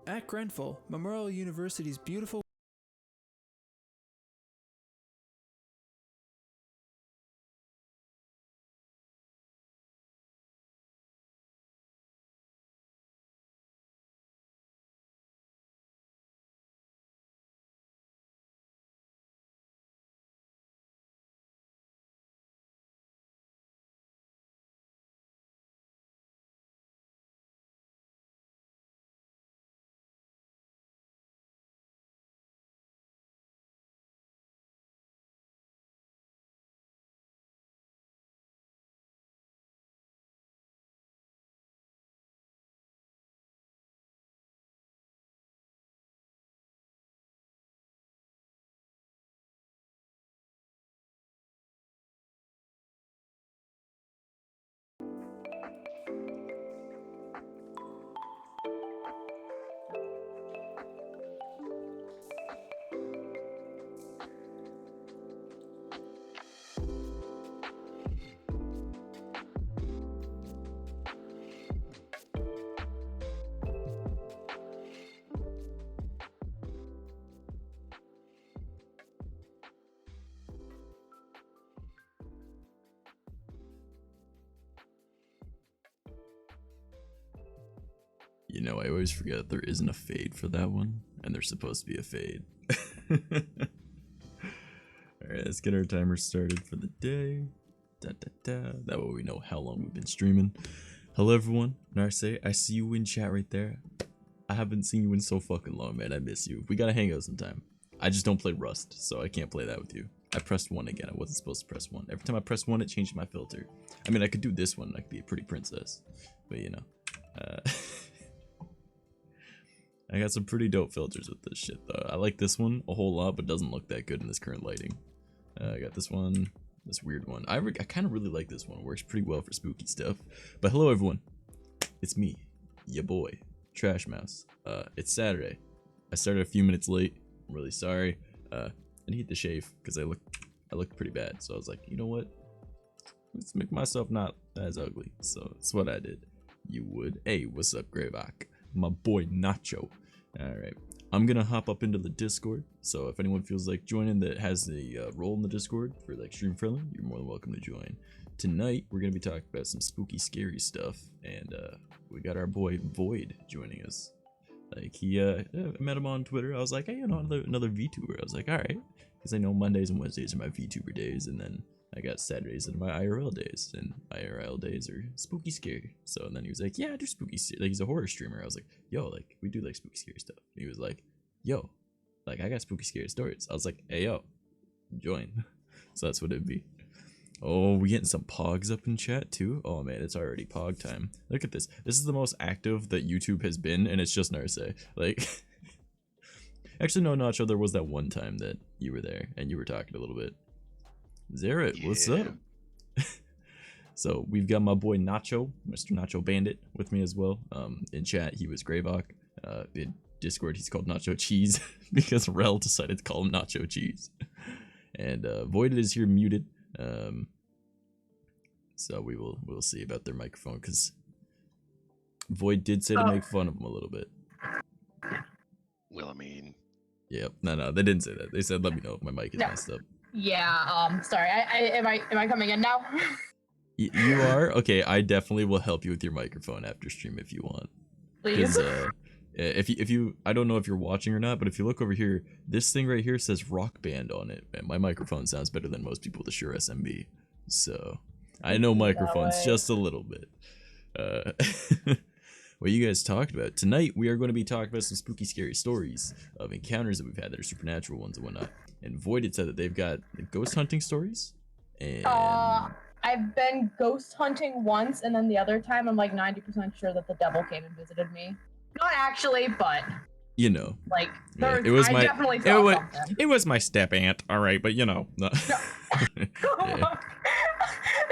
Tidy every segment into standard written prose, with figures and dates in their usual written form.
At Grenfell, Memorial University's beautiful You know, I always forget there isn't a fade for that one, and there's supposed to be a fade. Alright, let's get our timer started for the day. That way we know how long we've been streaming. Hello everyone, Narse, I see you in chat right there. I haven't seen you in so fucking long, man. I miss you. We gotta hang out sometime. I just don't play Rust, so I can't play that with you. I pressed 1 again. I wasn't supposed to press 1. Every time I press 1, it changed my filter. I mean, I could do this one. I could be a pretty princess. But, you know. I got some pretty dope filters with this shit, though. I like this one a whole lot, but doesn't look that good in this current lighting. I got this one. This weird one. I kind of really like this one. It works pretty well for spooky stuff. But hello, everyone. It's me, ya boy, Trash Mouse. It's Saturday. I started a few minutes late. I'm really sorry. I need to shave because I look pretty bad. So I was like, you know what? Let's make myself not as ugly. So that's what I did. You would. Hey, what's up, Greyback? My boy Nacho. Alright. I'm gonna hop up into the Discord. So if anyone feels like joining that has a role in the Discord for like stream friendly, you're more than welcome to join. Tonight we're gonna be talking about some spooky, scary stuff, and we got our boy Void joining us. Like he, I met him on Twitter. I was like, hey, you know, another VTuber. I was like, all right, because I know Mondays and Wednesdays are my VTuber days, and then I got Saturdays and my IRL days, and IRL days are spooky, scary. So and then he was like, yeah, I do spooky, scary. Like he's a horror streamer. I was like, yo, like we do like spooky, scary stuff. And he was like, yo, like I got spooky, scary stories. I was like, hey, yo, join. So that's what it'd be. Oh, we getting some pogs up in chat too? Oh man, it's already pog time. Look at this. This is the most active that YouTube has been, and it's just Narse. Like, actually, no, Nacho, there was that one time that you were there, and you were talking a little bit. Zerit, what's up? So, we've got my boy Nacho, Mr. Nacho Bandit, with me as well. In chat, he was Greyvok. In Discord, he's called Nacho Cheese, because Rel decided to call him Nacho Cheese. And Voided is here muted. So we'll see about their microphone, because Void did say to make fun of him a little bit. Well, I mean, yep. No, they didn't say that. They said let me know if my mic is messed up. Yeah. Sorry. Am I coming in now? You are? Okay. I definitely will help you with your microphone after stream if you want. Please. If you I don't know if you're watching or not, but if you look over here, this thing right here says Rock Band on it, and my microphone sounds better than most people with a Shure SMB. So I know microphones just a little bit. What you guys talked about tonight, we are going to be talking about some spooky, scary stories of encounters that we've had that are supernatural ones and whatnot. And Voided said that they've got ghost hunting stories. And I've been ghost hunting once, and then the other time I'm like 90% sure that the devil came and visited me. Not actually, but you know, like yeah, it was my definitely saw something. It was my step aunt, all right, but you know. No. Yeah.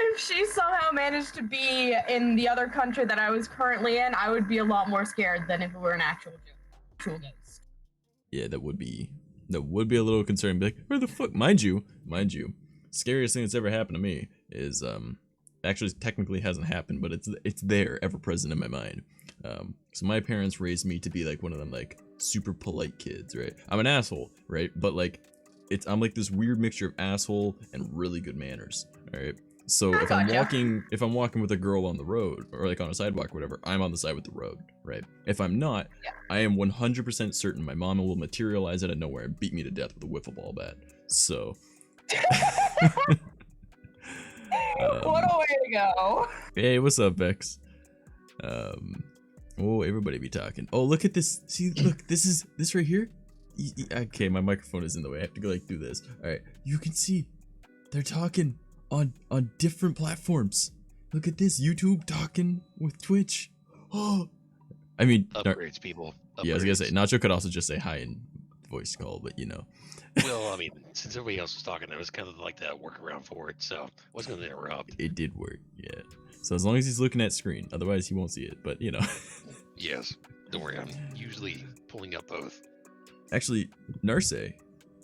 If she somehow managed to be in the other country that I was currently in, I would be a lot more scared than if it were an actual ghost. Yeah, that would be a little concerning. Be like, where the fuck? Mind you, scariest thing that's ever happened to me is actually technically hasn't happened, but it's there, ever present in my mind. So my parents raised me to be like one of them like super polite kids, right? I'm an asshole, right? But like I'm like this weird mixture of asshole and really good manners, all right? So if I'm walking with a girl on the road or like on a sidewalk or whatever, I'm on the side with the road, right? If I'm not, I am 100% certain my mama will materialize out of nowhere and beat me to death with a wiffle ball bat. So what a way to go. Hey, what's up, Vex? Oh, everybody be talking. Oh, look at this. See, look, this right here. Okay, my microphone is in the way. I have to go like do this. All right, you can see they're talking on different platforms. Look at this, YouTube talking with Twitch. Oh, I mean, upgrades, people. Upgrades. Yeah, I was gonna say Nacho could also just say hi in voice call, but you know. Well, I mean, since everybody else was talking, there was kind of like that workaround for it, so I wasn't gonna interrupt. It did work, yeah. So as long as he's looking at screen, otherwise he won't see it. But you know. Yes, don't worry. I'm usually pulling up both. Actually, Narse,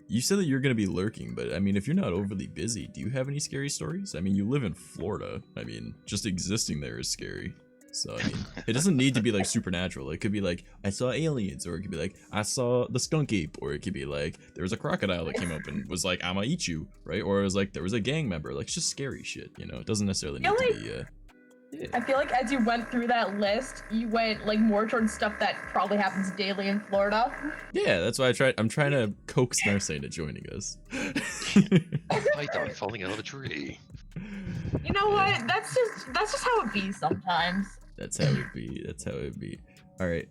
you said that you're going to be lurking, but I mean, if you're not overly busy, do you have any scary stories? I mean, you live in Florida. I mean, just existing there is scary. So, I mean, it doesn't need to be like supernatural. It could be like, I saw aliens, or it could be like, I saw the skunk ape, or it could be like, there was a crocodile that came up and was like, I'm gonna eat you, right? Or it was like, there was a gang member. Like, it's just scary shit, you know? It doesn't necessarily need to be, I feel like as you went through that list, you went like more towards stuff that probably happens daily in Florida. Yeah, that's why I'm trying to coax Narse into joining us. Python falling out of a tree. You know what? That's just how it be sometimes. That's how it be. All right.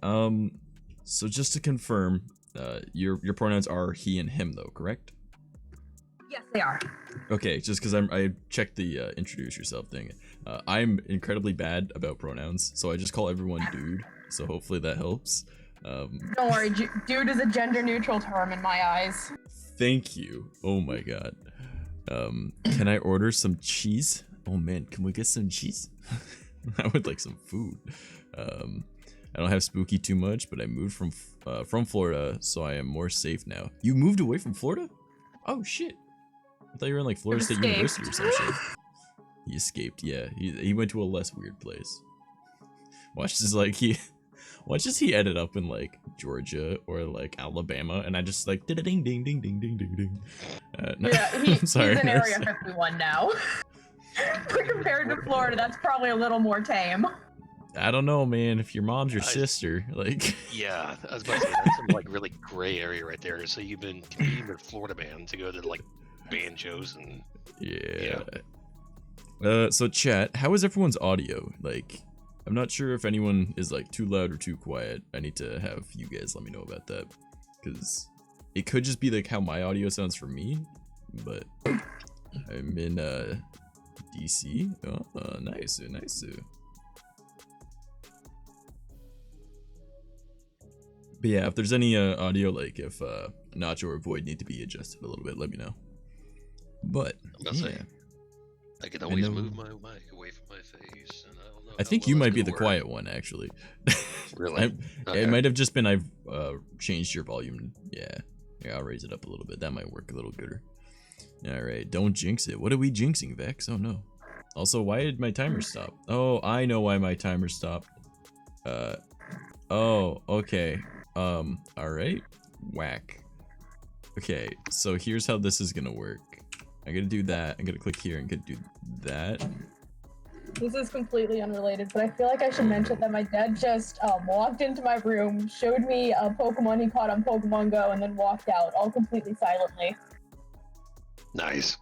So just to confirm, your pronouns are he and him, though, correct? Yes, they are. Okay, just because I checked the introduce yourself thing. I'm incredibly bad about pronouns, so I just call everyone dude. So hopefully that helps. Don't worry, dude is a gender-neutral term in my eyes. Thank you. Oh my god. Can I order some cheese? Oh man, can we get some cheese? I would like some food. I don't have spooky too much, but I moved from Florida, so I am more safe now. You moved away from Florida? Oh shit. I thought you were in like Florida State University or some shit. He escaped, yeah. He went to a less weird place. Watch as he ended up in like Georgia or like Alabama, and I just like ding ding ding ding ding ding ding. No, Yeah, he's sorry, in Area 51 now. But compared to Florida, that's probably a little more tame. I don't know, man. If your mom's your sister, like. Yeah, I was about to say that's some like really gray area right there. So you've been competing with Florida band to go to like band shows and. Yeah. So chat, how is everyone's audio? Like, I'm not sure if anyone is like too loud or too quiet. I need to have you guys let me know about that, because it could just be like how my audio sounds for me, but I'm in DC. Oh, nice, nice. But yeah, if there's any audio, like if Nacho or Void need to be adjusted a little bit, let me know. But yeah, I can always move my mic away from my face, and I don't know. I think you might be the quiet one, actually. Really? It might have just been I've changed your volume. Yeah, I'll raise it up a little bit. That might work a little gooder. All right, don't jinx it. What are we jinxing, Vex? Oh no. Also, why did my timer stop? Oh, I know why my timer stopped. Oh, okay. All right. Whack. Okay, so here's how this is gonna work. I'm gonna do that. I'm gonna click here and gonna do that. This is completely unrelated, but I feel like I should mention that my dad just walked into my room, showed me a Pokemon he caught on Pokemon Go, and then walked out, all completely silently. Nice.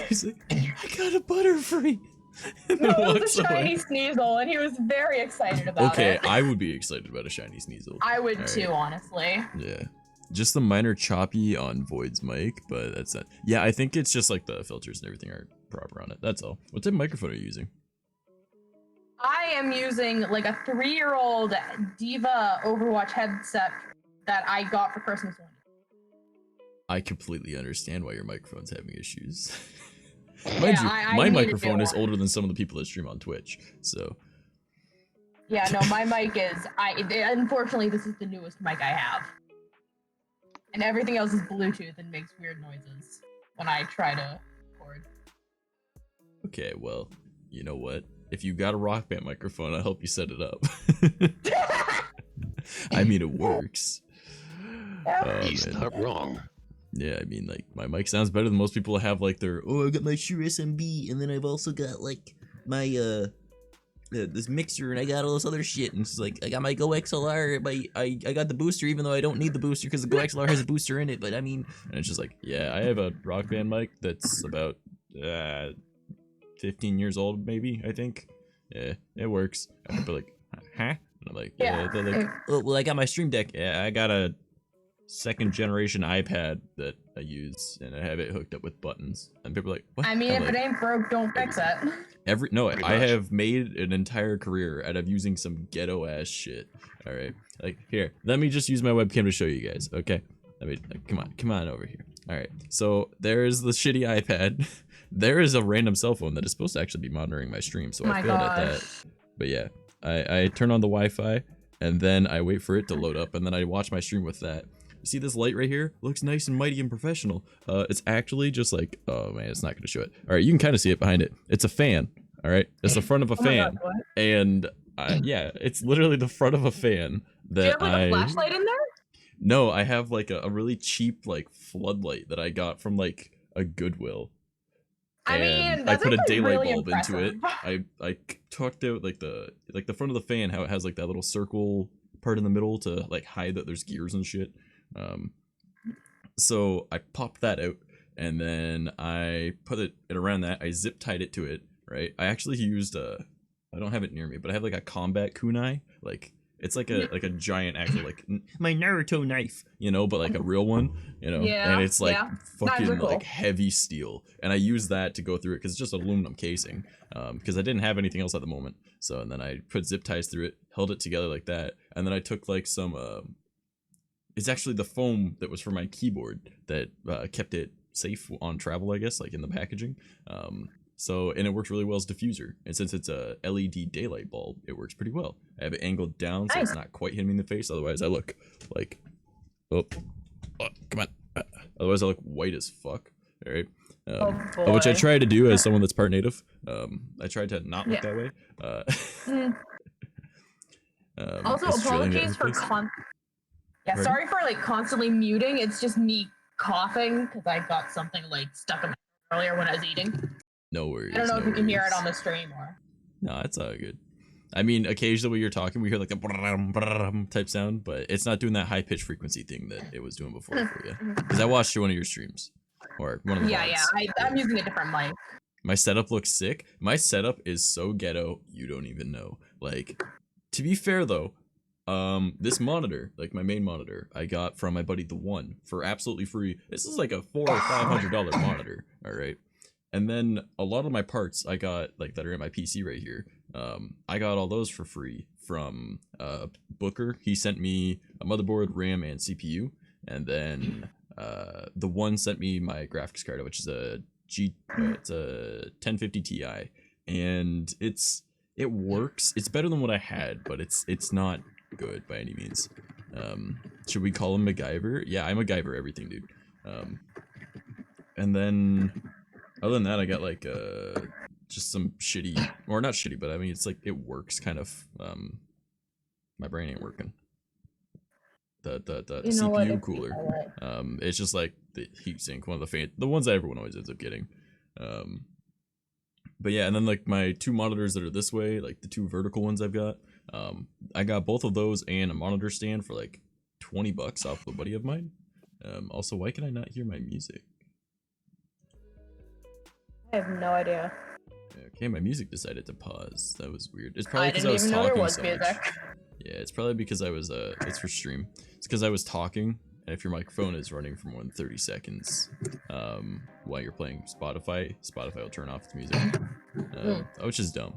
He's like, I got a Butterfree. And No, then it was walks a shiny away. Sneasel, and he was very excited about Okay, it. I would be excited about a shiny Sneasel. I would All too, right. honestly. Yeah. Just the minor choppy on Void's mic, but that's not. Yeah, I think it's just like the filters and everything are proper on it. That's all. What type of microphone are you using? I am using like a 3-year-old Diva Overwatch headset that I got for Christmas one. I completely understand why your microphone's having issues. Mind you, I my need a microphone new is one. older than some of the people that stream on Twitch, so. Yeah, no, my mic is. Unfortunately, this is the newest mic I have, and everything else is Bluetooth and makes weird noises when I try to record. Okay, well, you know what? If you got a Rock Band microphone, I'll help you set it up. I mean, it works. Oh, He's man. not wrong. Yeah, I mean, like, my mic sounds better than most people have, like, their, oh, I got my Shure SMB, and then I've also got, like, my, this mixer, and I got all this other shit, and it's like, I got my Go XLR, I got the booster, even though I don't need the booster, because the Go XLR has a booster in it, but I mean, and it's just like, yeah, I have a Rock Band mic that's about, 15 years old, maybe, I think. Yeah, it works. And they're like, huh? And I'm like, yeah. They're like, oh, well, I got my Stream Deck. Yeah, I got a 2nd generation iPad that I use, and I have it hooked up with buttons. And people are like, what? I mean, I'm if like, it ain't broke, don't fix it. Pretty I much. have made an entire career out of using some ghetto ass shit. All right, like here, let me just use my webcam to show you guys. Okay, I mean, come on over here. All right, so there's the shitty iPad. There is a random cell phone that is supposed to actually be monitoring my stream, so I failed at that. But yeah, I turn on the Wi-Fi, and then I wait for it to load up, and then I watch my stream with that. You see this light right here? Looks nice and mighty and professional. It's actually just like, oh man, it's not gonna show it. All right, you can kind of see it behind it. It's a fan. All right, it's the front of a fan, and yeah, it's literally the front of a fan that Do you have like a flashlight in there? No, I have like a really cheap like floodlight that I got from like a Goodwill. I mean, And I put a daylight really bulb into it. impressive. I tucked out like the front of the fan, how it has like that little circle part in the middle to like hide that there's gears and shit. So I popped that out, and then I put it around that. I zip tied it to it. Right. I actually used I don't have it near me, but I have like a combat kunai. Like it's like a giant actual like my Naruto knife, you know, but like a real one, you know. Yeah, and it's like yeah. fucking Knives are cool. like heavy steel, and I use that to go through it because it's just aluminum casing. Because I didn't have anything else at the moment. So and then I put zip ties through it, held it together like that, and then I took like some it's actually the foam that was for my keyboard that kept it safe on travel, I guess, like in the packaging. So, and it works really well as diffuser. And since it's a LED daylight bulb, it works pretty well. I have it angled down so it's not quite hitting me in the face. Otherwise, I look like, oh come on. Otherwise, I look white as fuck. All right. Which I try to do as someone that's part native. I try to not look that way. Also, apologies for sorry for like constantly muting. It's just me coughing because I got something like stuck in my throat earlier when I was eating. No worries. I don't know if you can hear it on the stream or. No, it's all good. I mean, occasionally when you're talking, we hear like a brum, brum type sound, but it's not doing that high pitch frequency thing that it was doing before for you. Because I watched one of your streams, or one of the VODs. I'm using a different mic. My setup looks sick. My setup is so ghetto, you don't even know. Like, to be fair though, this monitor, like my main monitor, I got from my buddy The One for absolutely free. This is like a $400 or $500 monitor, all right. And then a lot of my parts I got like that are in my PC right here. I got all those for free from Booker. He sent me a motherboard, RAM, and CPU, and then the one sent me my graphics card, which is it's a 1050 Ti, and it works. It's better than what I had, but it's not good by any means. Should we call him MacGyver? Yeah, I MacGyver everything, dude. And then other than that, I got like just some shitty, or not shitty, but I mean it's like it works kind of. My brain ain't working. The CPU cooler. It's just like the heatsink, one of the ones that everyone always ends up getting. But yeah, and then like my 2 monitors that are this way, like the 2 vertical ones I've got. I got both of those and a monitor stand for like $20 off of a buddy of mine. Also, why can I not hear my music? I have no idea. Okay, my music decided to pause. That was weird. It's probably because I was talking so much. Yeah, it's probably because I was it's for stream. It's because I was talking, and if your microphone is running for more than 30 seconds, while you're playing Spotify will turn off its music, which is dumb.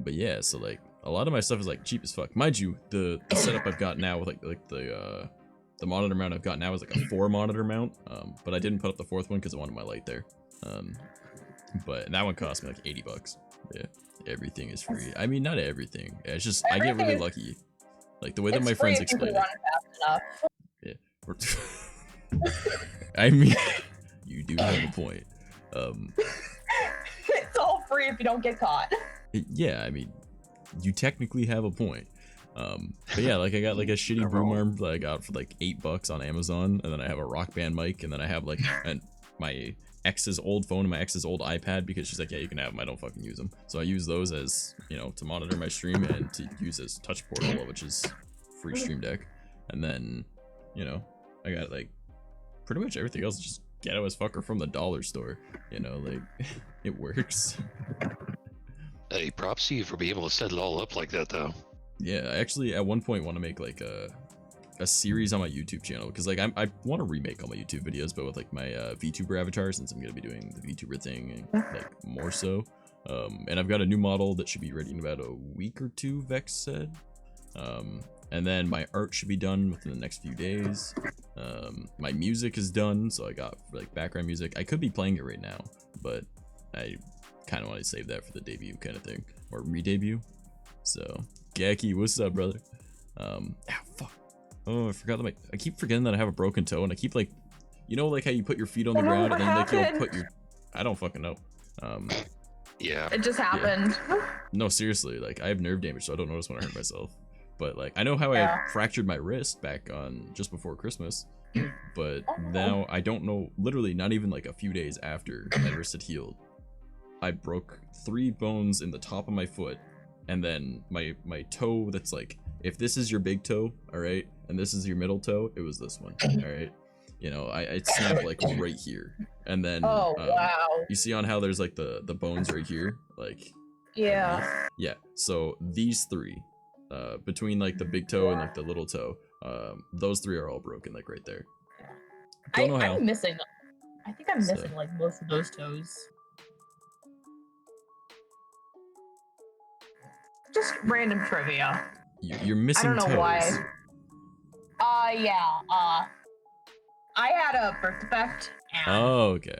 But yeah, so like a lot of my stuff is like cheap as fuck. Mind you, the setup I've got now with like the monitor mount I've got now is like a 4 monitor mount. But I didn't put up the 4th one because I wanted my light there. But that one cost me like $80. Yeah, everything is free. I mean, not everything. It's just I get really lucky. Like the way that my friends explain it. Yeah. I mean, you do have a point. It's all free if you don't get caught. Yeah, I mean, you technically have a point. But yeah, like I got like a shitty broom arm that I got for like $8 on Amazon, and then I have a Rock Band mic, and then I have like my ex's old phone and my ex's old iPad because she's like, yeah, you can have them. I don't fucking use them. So I use those as, you know, to monitor my stream and to use as touch portal, which is free Stream Deck. And then, you know, I got like pretty much everything else just ghetto as fucker from the dollar store. You know, like it works. Hey, props to you for being able to set it all up like that, though. Yeah, I actually at one point want to make like a series on my YouTube channel because like I want to remake all my YouTube videos, but with like my VTuber avatar, since I'm gonna be doing the VTuber thing like more so. And I've got a new model that should be ready in about a week or 2, Vex said. And then my art should be done within the next few days. My music is done, so I got like background music. I could be playing it right now, but I kind of want to save that for the debut kind of thing, or re-debut. So Gaki, what's up, brother? Fuck. Oh, I forgot that I keep forgetting that I have a broken toe, and I keep like, you know, like how you put your feet on the ground and then like you'll put your, I don't fucking know. Yeah. It just happened. Yeah. No, seriously, like I have nerve damage, so I don't notice when I hurt myself. But like I know how I fractured my wrist back on just before Christmas, but now I don't know. Literally, not even like a few days after my wrist had healed, I broke 3 bones in the top of my foot, and then my toe. That's like, if this is your big toe, all right, and this is your middle toe, it was this one, all right. You know, I snapped like right here, and then you see on how there's like the bones right here, like yeah. So these 3, between like the big toe and like the little toe, those 3 are all broken, like right there. Don't know how. I'm missing. I think I'm missing like most of those toes. Just random trivia. You're missing toes. I don't know why. I had a birth defect. Oh, okay.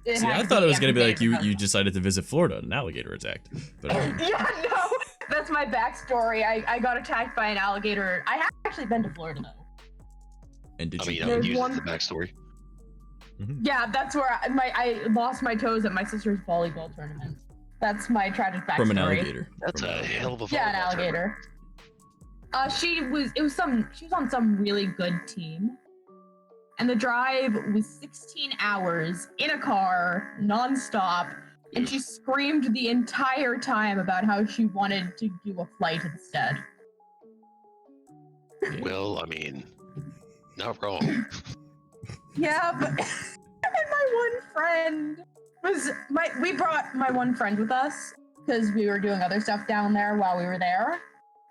See, I thought it was gonna be like you decided to visit Florida and an alligator attacked. But yeah, no, that's my backstory. I got attacked by an alligator. I have actually been to Florida though. And did you? I mean, use the backstory. Yeah, that's where I lost my toes at my sister's volleyball tournament. That's my tragic backstory. From an alligator. That's a hell of a an alligator. She was on some really good team. And the drive was 16 hours in a car, non-stop, and she screamed the entire time about how she wanted to do a flight instead. Well, I mean, not wrong. Yeah, but and my one friend we brought my one friend with us because we were doing other stuff down there while we were there.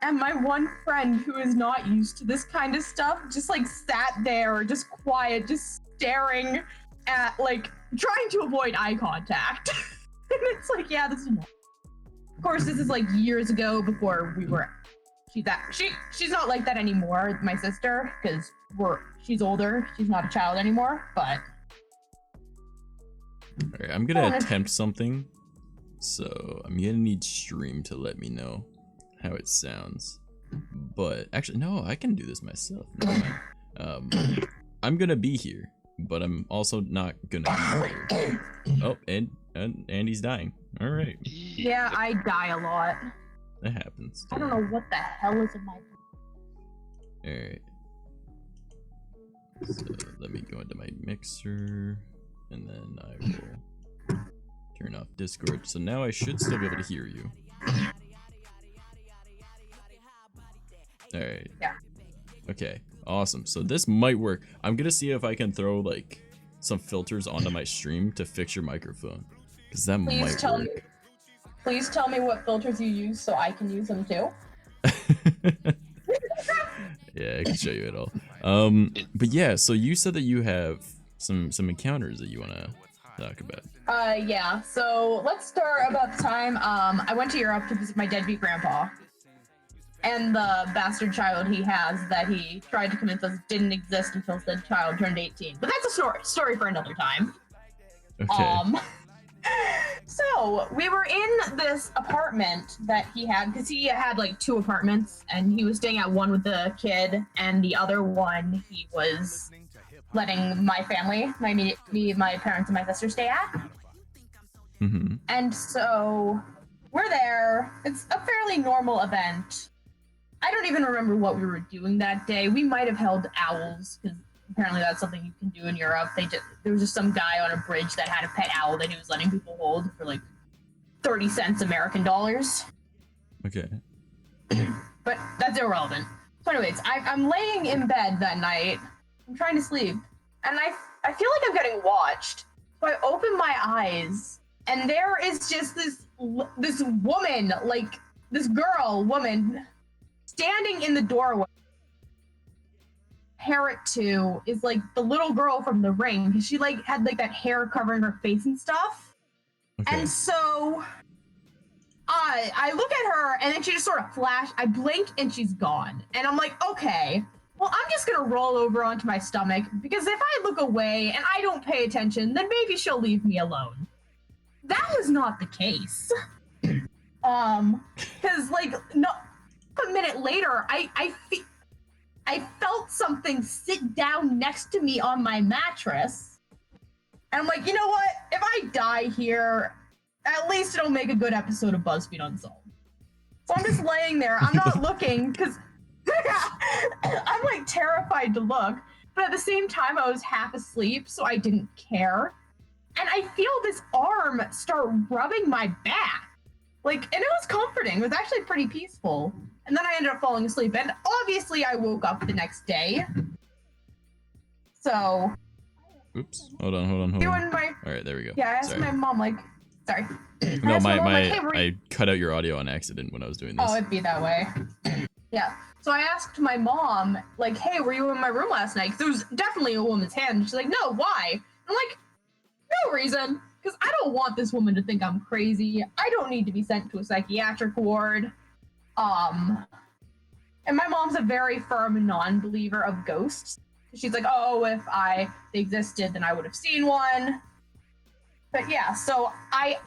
And my one friend who is not used to this kind of stuff just like sat there, just quiet, just staring at like trying to avoid eye contact. And it's like, yeah, this is normal. Of course, this is like years ago before we were. She's not like that anymore, my sister, because she's older. She's not a child anymore. But alright, I'm gonna attempt something. So I'm gonna need stream to let me know how it sounds. But actually, no, I can do this myself. Never mind. I'm gonna be here, but I'm also not gonna be here. Oh, and Andy's dying. All right. yeah, I die a lot. That happens. I don't know what the hell is in my. All right. So let me go into my mixer, and then I will turn off Discord. So now I should still be able to hear you. All right. Yeah. Okay. Awesome. So this might work. I'm gonna see if I can throw like some filters onto my stream to fix your microphone, because that might work. Please tell me what filters you use so I can use them too. Yeah, I can show you it all. But yeah, so you said that you have some encounters that you wanna talk about. Yeah. So let's start about the time I went to Europe to visit my deadbeat grandpa. And the bastard child he has that he tried to convince us didn't exist until the child turned 18. But that's a story for another time. Okay. So we were in this apartment that he had, because he had like 2 apartments, and he was staying at one with the kid, and the other one he was letting my family, my parents, and my sister stay at. Mm-hmm. And so we're there. It's a fairly normal event. I don't even remember what we were doing that day. We might have held owls, because apparently that's something you can do in Europe. There was just some guy on a bridge that had a pet owl that he was letting people hold for like 30 cents American dollars. Okay. But that's irrelevant. So anyways, I'm laying in bed that night. I'm trying to sleep. And I feel like I'm getting watched. So I open my eyes, and there is just this woman, like this woman, standing in the doorway. Parrot 2 is like the little girl from The Ring, because she like had like that hair covering her face and stuff. Okay. And so I look at her, and then she just sort of flashed. I blink and she's gone. And I'm like, okay, well, I'm just gonna roll over onto my stomach, because if I look away and I don't pay attention, then maybe she'll leave me alone. That was not the case. Because like a minute later, I felt something sit down next to me on my mattress. And I'm like, you know what? If I die here, at least it'll make a good episode of BuzzFeed Unsolved. So I'm just laying there. I'm not looking, because I'm like terrified to look. But at the same time, I was half asleep, so I didn't care. And I feel this arm start rubbing my back. And it was comforting. It was actually pretty peaceful. And then I ended up falling asleep. And obviously I woke up the next day. So. Oops. Hold on. All right, there we go. Yeah, I asked my mom, sorry. No, I cut out your audio on accident when I was doing this. Oh, it'd be that way. Yeah. So I asked my mom, hey, were you in my room last night? Because there was definitely a woman's hand. She's like, no, why? I'm like, no reason. Because I don't want this woman to think I'm crazy. I don't need to be sent to a psychiatric ward. And my mom's a very firm non-believer of ghosts. She's like, oh, if they existed, then I would have seen one. But yeah, so I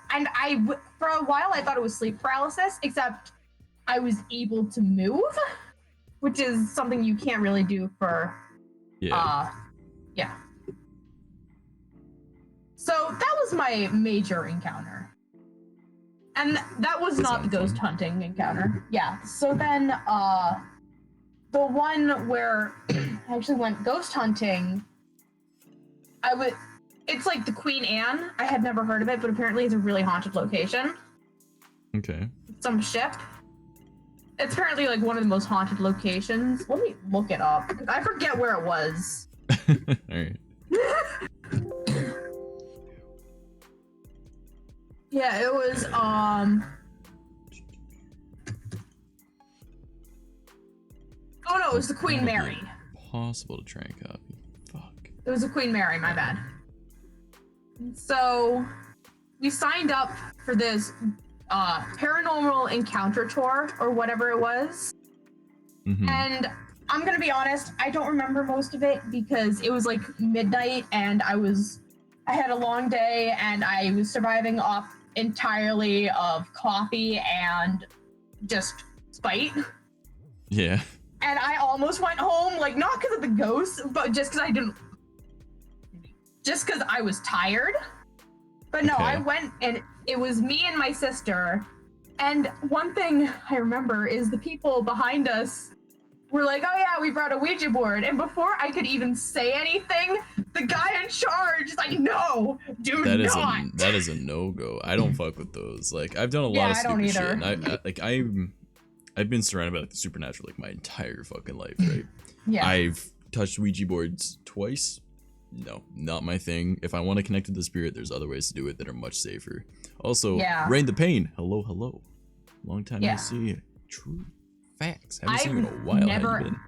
for a while I thought it was sleep paralysis, except I was able to move, which is something you can't really do for, yeah. So that was my major encounter. And that was not the ghost hunting encounter. Yeah. So then the one where I actually went ghost hunting, it's like the Queen Anne. I had never heard of it, but apparently it's a really haunted location. Okay. Some ship. It's apparently like one of the most haunted locations. Let me look it up. I forget where it was. Alright. Yeah, it was, Oh no, it was the Queen Mary. Possible to try and copy. Fuck. It was the Queen Mary, my bad. So we signed up for this paranormal encounter tour or whatever it was. And I'm gonna be honest, I don't remember most of it because it was like midnight and I had a long day and I was surviving off entirely of coffee and just spite. Yeah. And I almost went home, like not because of the ghosts, but just because I was tired. But no, Okay. I went and it was me and my sister. And one thing I remember is the people behind us were like, oh yeah, we brought a Ouija board. And before I could even say anything, the guy in charge is like, no, do not. That is a no-go. I don't fuck with those. Like, I've done a lot Yeah, of I don't stupid either. shit. And I've been surrounded by like the supernatural like my entire fucking life, right? Yeah. I've touched Ouija boards twice. No, not my thing. If I want to connect with the spirit, there's other ways to do it that are much safer. Also, Yeah. Rain the Pain. Hello. Long time Yeah. no see. True facts. Haven't seen you in a I've while. never- How you been?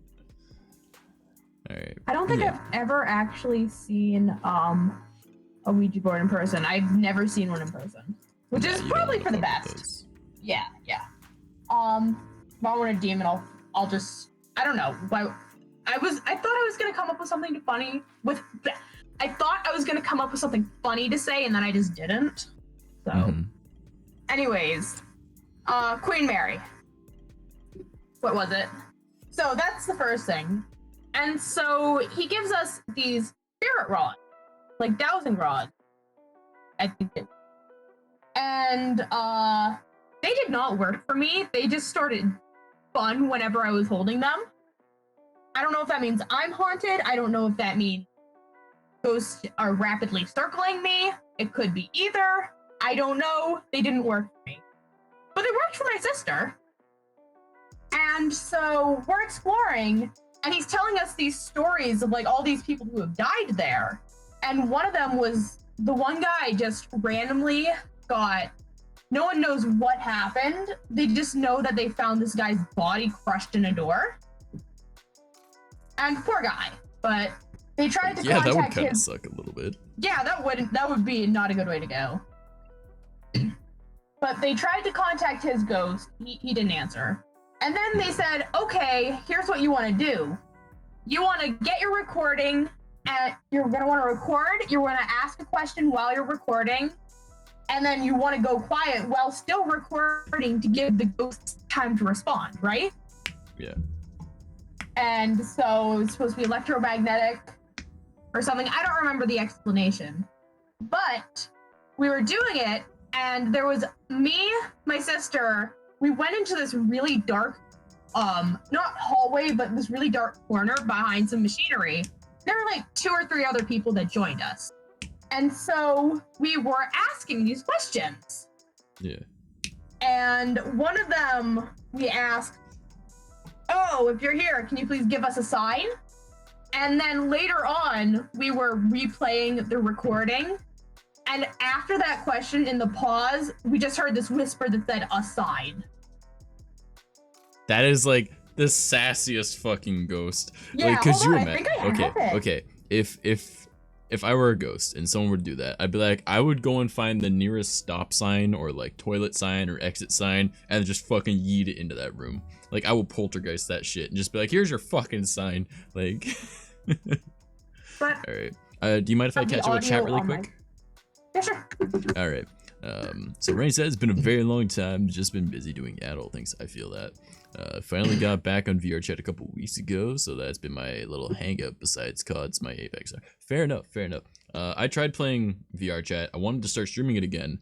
Alright. I don't think Yeah. I've ever actually seen a Ouija board in person. I've never seen one in person, which Yeah, is you don't probably wanna for the fuck with best. those. Yeah. If I want a demon, I'll just, I don't know. I thought I was gonna come up with something funny I thought I was gonna come up with something funny to say, and then I just didn't. So, anyways, Queen Mary. What was it? So that's the first thing. And so he gives us these spirit rods, like dowsing rods, I think. And they did not work for me. They just started fun whenever I was holding them. I don't know if that means I'm haunted. I don't know if that means ghosts are rapidly circling me. It could be either. I don't know. They didn't work for me. But they worked for my sister. And so we're exploring, and he's telling us these stories of like all these people who have died there. And one of them was the one guy just randomly got, no one knows what happened. They just know that they found this guy's body crushed in a door. And poor guy, but they tried to Yeah, that would contact kind of his. suck a little bit. Yeah, that would be not a good way to go. But they tried to contact his ghost. He didn't answer. And then they said, okay, here's what you want to do. You want to get your recording, and you're going to want to record. You're going to ask a question while you're recording. And then you want to go quiet while still recording to give the ghost time to respond, right? Yeah. And so it was supposed to be electromagnetic or something. I don't remember the explanation. But we were doing it, and there was me, my sister. We went into this really dark, not hallway, but this really dark corner behind some machinery. There were like 2 or 3 other people that joined us. And so we were asking these questions. Yeah. And one of them, we asked, oh, if you're here, can you please give us a sign? And then later on, we were replaying the recording. And after that question, in the pause, we just heard this whisper that said, a sign. That is like the sassiest fucking ghost. Yeah, like, cause hold you on, I think I have it. Okay. If I were a ghost and someone would do that, I'd be like, I would go and find the nearest stop sign or like toilet sign or exit sign and just fucking yeet it into that room. Like, I will poltergeist that shit and just be like, here's your fucking sign. Like, But all right. Do you mind if I Have the catch up with chat audio really on my- quick? yeah, sure. All right. So Rain said it's been a very long time. Just been busy doing adult things. I feel that. Finally got back on VR chat a couple weeks ago, so that's been my little hang up besides CODs, my Apex. Fair enough. I tried playing VR chat. I wanted to start streaming it again.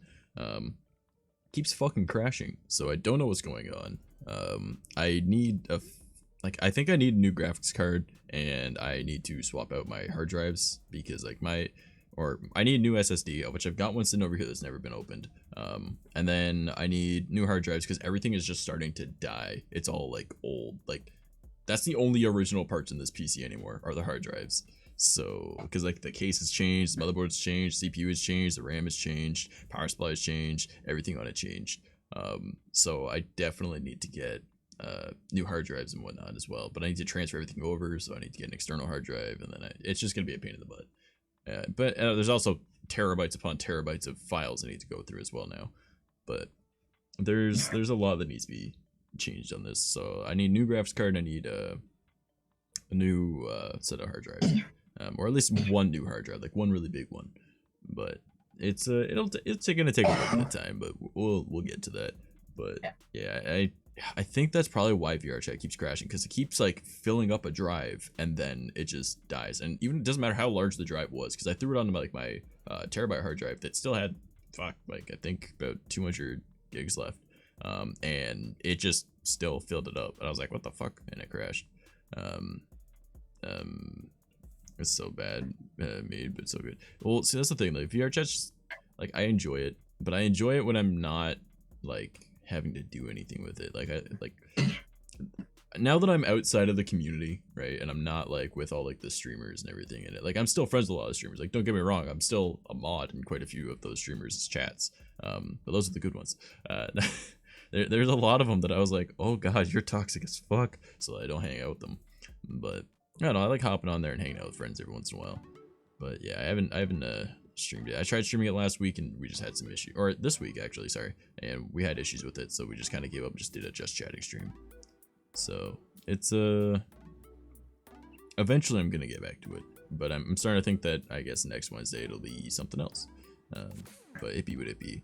Keeps fucking crashing, so I don't know what's going on. I need I think I need a new graphics card, and I need to swap out my hard drives because like I need a new SSD, which I've got one sitting over here that's never been opened. And then I need new hard drives because everything is just starting to die. It's all like old. Like that's the only original parts in this PC anymore are the hard drives. So because like the case has changed, the motherboard's changed, CPU has changed, the RAM has changed, power supply has changed, everything on it changed. So I definitely need to get new hard drives and whatnot as well. But I need to transfer everything over, so I need to get an external hard drive, and then it's just gonna be a pain in the butt. But there's also terabytes upon terabytes of files I need to go through as well now. But there's a lot that needs to be changed on this. So I need a new graphics card. I need a new set of hard drives, or at least one new hard drive, like one really big one. But it's gonna take a little bit of time, but we'll get to that. But yeah, I think that's probably why VR chat keeps crashing, because it keeps like filling up a drive and then it just dies. And even it doesn't matter how large the drive was, because I threw it onto my terabyte hard drive that still had I think about 200 gigs left, and it just still filled it up. And I was like, what the fuck? And it crashed. It's so bad made, but so good. Well, see, that's the thing. Like VR chat's like, I enjoy it, but I enjoy it when I'm not like having to do anything with it. Like now that I'm outside of the community, right, and I'm not like with all like the streamers and everything in it. Like I'm still friends with a lot of streamers. Like don't get me wrong, I'm still a mod in quite a few of those streamers' chats. But those are the good ones. There's a lot of them that I was like, oh god, you're toxic as fuck, so I don't hang out with them. But I don't know, I like hopping on there and hanging out with friends every once in a while. But yeah, I haven't streamed it. I tried streaming it last week and we just had some issues, or this week actually, sorry, and we had issues with it, so we just kind of gave up and just did a just chatting stream. So it's eventually I'm gonna get back to it, but I'm starting to think that I guess next Wednesday it'll be something else. But it would it be.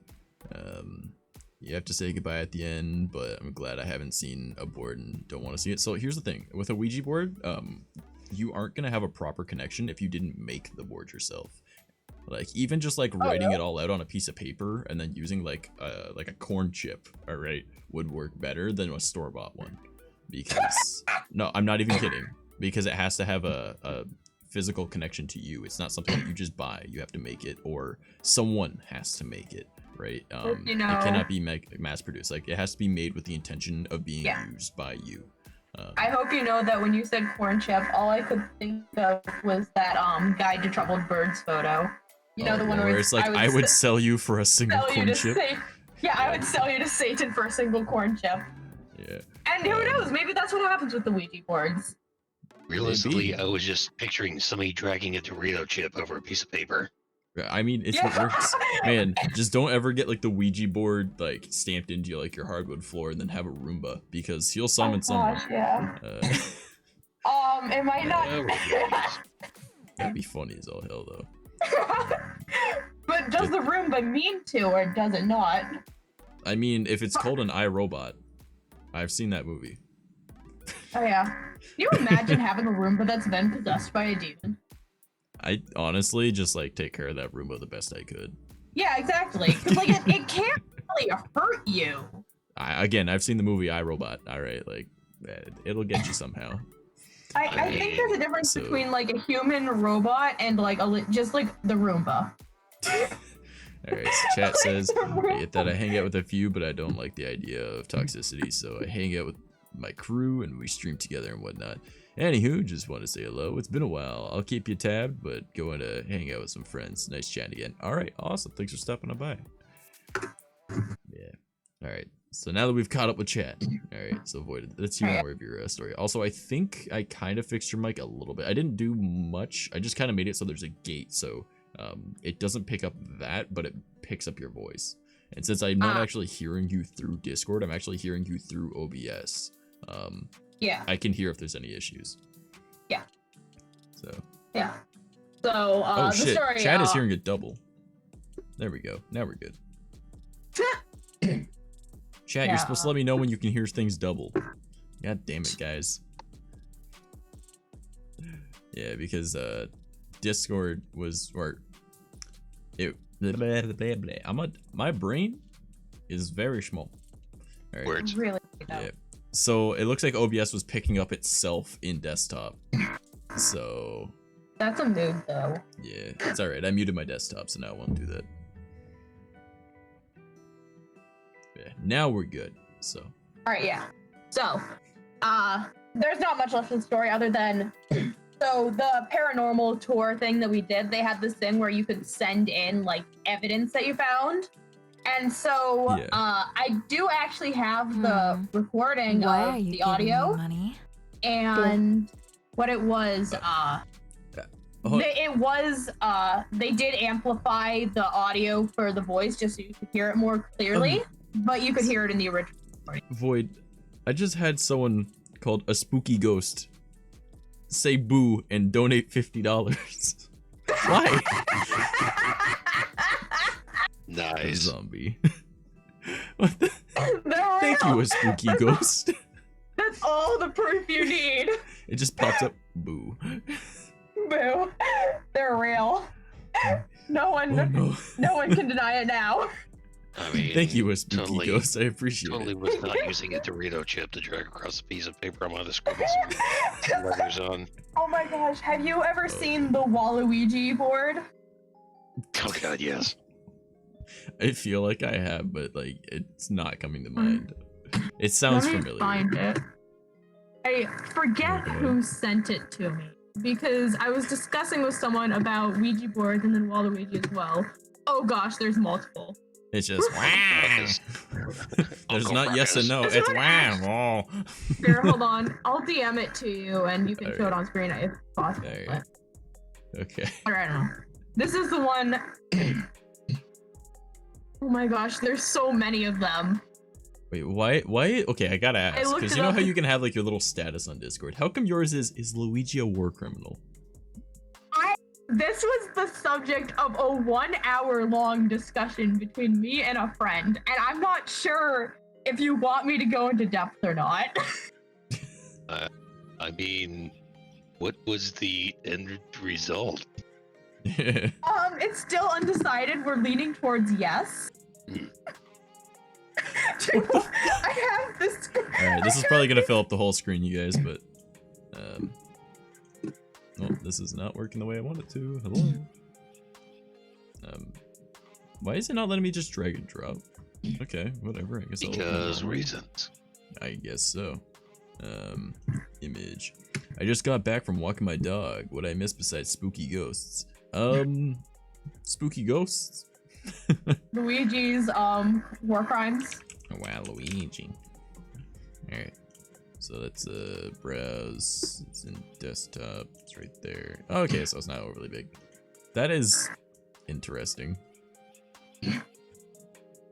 You have to say goodbye at the end, but I'm glad I haven't seen a board and don't want to see it. So here's the thing with a Ouija board, you aren't gonna have a proper connection if you didn't make the board yourself. Like even just like writing it all out on a piece of paper and then using like a corn chip, all right, would work better than a store-bought one. Because no, I'm not even kidding, because it has to have a physical connection to you. It's not something that you just buy. You have to make it, or someone has to make it, right? It cannot be mass produced. Like it has to be made with the intention of being used by you. I hope you know that when you said corn chip, all I could think of was that Guide to Troubled Birds photo. You know, the one where it's like, I would sell you for a single corn chip. I would sell you to Satan for a single corn chip. Yeah. And who knows, maybe that's what happens with the Ouija boards. Realistically, I was just picturing somebody dragging a Dorito chip over a piece of paper. I mean, it's what works. Man, just don't ever get like the Ouija board like stamped into like your hardwood floor and then have a Roomba, because he'll summon someone. Yeah. It might not. That'd be funny as all hell though. But does the Roomba mean to, or does it not? I mean, if it's called an iRobot, I've seen that movie. Oh yeah. Can you imagine having a Roomba that's been possessed by a demon? I honestly just like take care of that Roomba the best I could. Yeah, exactly. Because like it can't really hurt you. Again, I've seen the movie iRobot. All right, like it'll get you somehow. I think there's a difference between like a human robot and like just like the Roomba. Alright, so chat says that I hang out with a few, but I don't like the idea of toxicity, so I hang out with my crew and we stream together and whatnot. Anywho, just want to say hello. It's been a while. I'll keep you tabbed, but going to hang out with some friends. Nice chatting again. Alright, awesome. Thanks for stopping by. Yeah. Alright. So now that we've caught up with chat, all right, so Voided, let's hear more of your story. Also, I think I kind of fixed your mic a little bit. I didn't do much. I just kind of made it so there's a gate, so it doesn't pick up that, but it picks up your voice. And since I'm not actually hearing you through Discord, I'm actually hearing you through OBS. Yeah. I can hear if there's any issues. Yeah. So. Yeah. So, oh the shit, story, chat is hearing it double. There we go. Now we're good. Chat, you're supposed to let me know when you can hear things double. God damn it, guys. Yeah, because Discord was, or it, blah, blah, blah, blah. My brain is very small. All right. Words. Really? Yeah. So it looks like OBS was picking up itself in desktop. So. That's a mood, though. Yeah, it's all right. I muted my desktop, so now I won't do that. Yeah, now we're good. So. All right, yeah. So, there's not much left in the story other than, so the paranormal tour thing that we did, they had this thing where you could send in like evidence that you found. And so, I do actually have the recording of the audio. Money? And what it was, Oh. They did amplify the audio for the voice just so you could hear it more clearly, but you could hear it in the original recording. Void, I just had someone called a spooky ghost say boo and donate $50. Why? Nice. Zombie. What the? They're Thank real. you, a spooky ghost. That's all the proof you need. It just pops up. Boo. Boo. They're real. No one, Oh, no. no one can deny it now. I mean, Thank you, a spooky totally, ghost. I appreciate totally it. was not using a Dorito chip to drag across a piece of paper. I'm gonna scribble some letters on. Oh my gosh, have you ever seen the Waluigi board? Oh god, yes. I feel like I have, but like it's not coming to mind. It sounds Let me familiar. find it. I forget Okay. who sent it to me because I was discussing with someone about Ouija boards and then Waluigi as well. Oh gosh, there's multiple. It's just wow. There's not yes and no. It's It's not wow. Here, hold on. I'll DM it to you and you can show it on screen if possible. There you but- go. Okay. Alright, no. This is the one. Oh my gosh, there's so many of them. Wait, why? Okay, I gotta ask, looked because it you know up. how you can have like your little status on Discord. How come yours is Luigi a war criminal? This was the subject of a 1 hour long discussion between me and a friend, and I'm not sure if you want me to go into depth or not. I mean, what was the end result? It's still undecided. We're leaning towards yes. I have this. Alright, this is probably gonna fill up the whole screen, you guys, but well, this is not working the way I want it to. Hello. Why is it not letting me just drag and drop? Okay, whatever. I guess I'll open it Because normally. reasons. I guess so. Image. I just got back from walking my dog. What I miss besides spooky ghosts? Spooky ghosts? Luigi's war crimes. Oh, wow, Luigi. Alright. So that's browse. It's in desktop. It's right there. Oh, okay, so it's not overly big. That is interesting.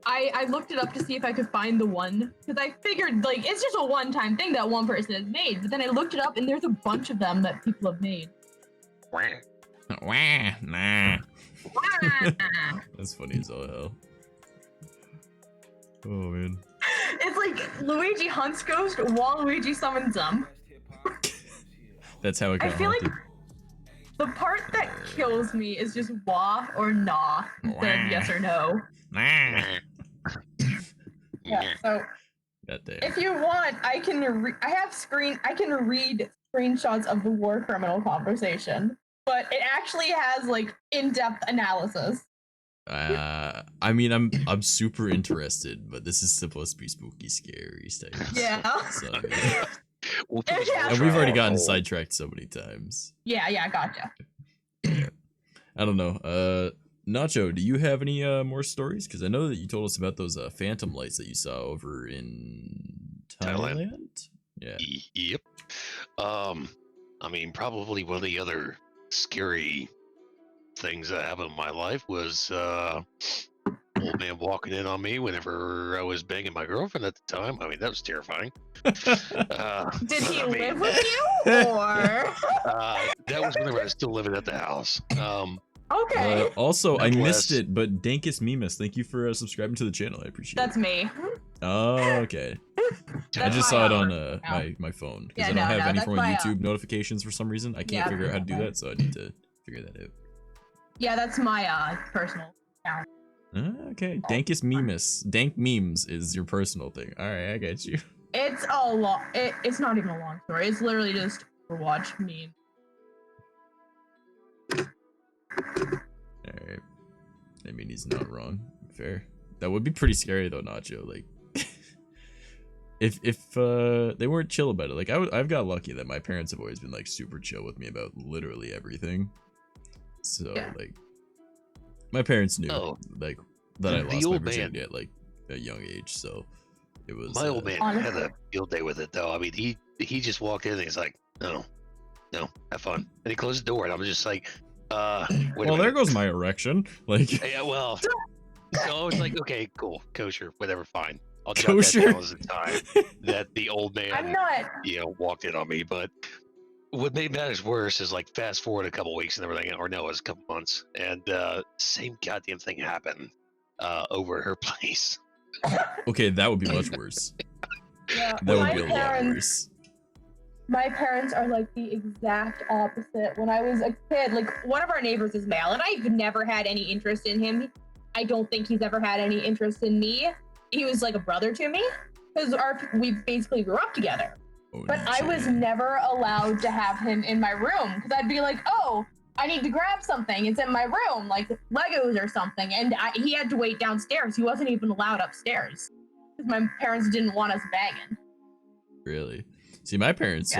I looked it up to see if I could find the one because I figured like it's just a one-time thing that one person has made. But then I looked it up and there's a bunch of them that people have made. Wah, nah. That's funny as all hell. Oh man. It's like Luigi hunts ghost, Waluigi summons them. That's how it I got feel like haunted. the part that kills me is just wah or nah instead of yes or no. Nah. Yeah. So God damn. if you want, I can read screenshots of the war criminal conversation, but it actually has like in-depth analysis. I mean, I'm super interested, but this is supposed to be spooky, scary stuff. Yeah. So, I mean, We'll put this Yeah. and we've already on gotten hold. sidetracked so many times. Yeah, gotcha. I don't know. Nacho, do you have any more stories? Because I know that you told us about those phantom lights that you saw over in Thailand. Yeah. Yep. I mean, probably one of the other scary things that happened in my life was old man walking in on me whenever I was banging my girlfriend at the time. I mean, that was terrifying. Did he I mean, live with you or? that was whenever I was still living at the house. Okay. Also, I Nonetheless. missed it, but Dankus Mimus, thank you for subscribing to the channel. I appreciate That's it. me. Oh, okay. I That's just my, saw it on no. my phone because Yeah, I don't no, have no, any that's from my, YouTube notifications for some reason. I can't Yeah, figure out how to do okay. that, so I need to figure that out. Yeah, that's my personal account. Okay, Dankus Mimus. Dank memes is your personal thing. All right, I got you. It's a long. It's not even a long story. It's literally just Overwatch meme. All right. I mean, he's not wrong. Fair. That would be pretty scary though, Nacho. Like, if they weren't chill about it. Like, I've got lucky that my parents have always been like super chill with me about literally everything. So Yeah. like, my parents knew like that I The lost my old man. virginity at like a young age. So it was My old man Honestly. had a field day with it, though. I mean, he just walked in and he's like, no, no, have fun. And he closed the door, and I was just like, wait a Well, minute. there goes my erection. Like, Yeah, well, so I was like, okay, cool, kosher, whatever, fine. I'll jot that Kosher? down as a time that the old I'm man, not. walked in on me. But what made matters worse is like fast forward a couple weeks and everything, or no, it was a couple months, and same goddamn thing happened over at her place. okay, that would be much worse. Yeah, That would my be a lot parents. worse. My parents are like the exact opposite. When I was a kid, like one of our neighbors is male, and I've never had any interest in him. I don't think he's ever had any interest in me. He was like a brother to me because we basically grew up together. Oh, But I was never allowed to have him in my room because I'd be like, oh, I need to grab something. It's in my room, like Legos or something. And he had to wait downstairs. He wasn't even allowed upstairs because my parents didn't want us banging. Really? See, my parents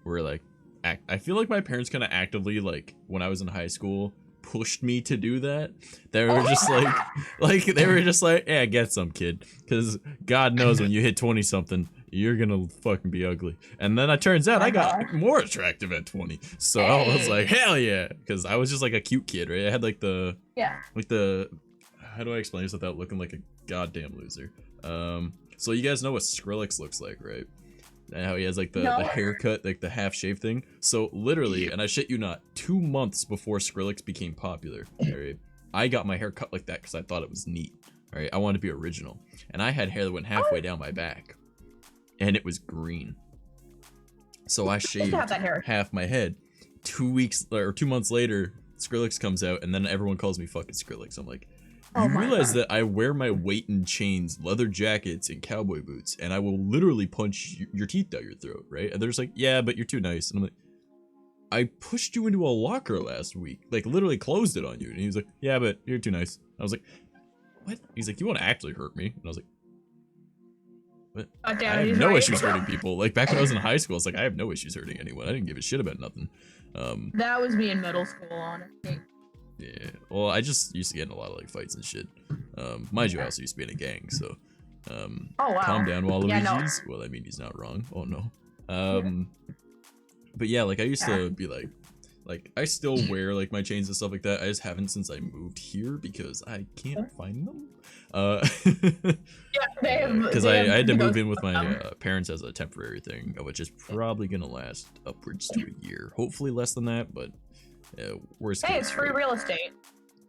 were like, I feel like my parents kind of actively, like, when I was in high school, pushed me to do that. They were just they were just like, yeah, get some, kid, because God knows when you hit 20 something, you're gonna fucking be ugly. And then it turns out I got more attractive at 20, so I was like, hell yeah, because I was just like a cute kid, right? I had like the how do I explain this without looking like a goddamn loser? So you guys know what Skrillex looks like, right? And how he has like the haircut, like the half shave thing. So literally, and I shit you not, 2 months before Skrillex became popular, right, I got my hair cut like that because I thought it was neat. All right, I wanted to be original, and I had hair that went halfway down my back, and it was green. So I shaved half my head. 2 months later, Skrillex comes out, and then everyone calls me fucking Skrillex. I'm like, you realize that I wear my weight in chains, leather jackets, and cowboy boots, and I will literally punch your teeth down your throat, right? And they're just like, yeah, but you're too nice. And I'm like, I pushed you into a locker last week, like literally closed it on you. And he was like, yeah, but you're too nice. I was like, what? He's like, you want to actually hurt me? And I was like, what? I have no issues hurting people. Like back when I was in high school, it's like, I have no issues hurting anyone. I didn't give a shit about nothing. That was me in middle school, honestly. Yeah, well, I just used to get in a lot of like fights and shit. Mind you, I also used to be in a gang, so calm down, Waluigi's. Well, I mean, he's not wrong. Oh no. But yeah, like I used to be like I still wear like my chains and stuff like that. I just haven't since I moved here because I can't find them. Because I had to move in with my parents as a temporary thing, which is probably gonna last upwards to a year. Hopefully less than that, but worst case, it's free real estate.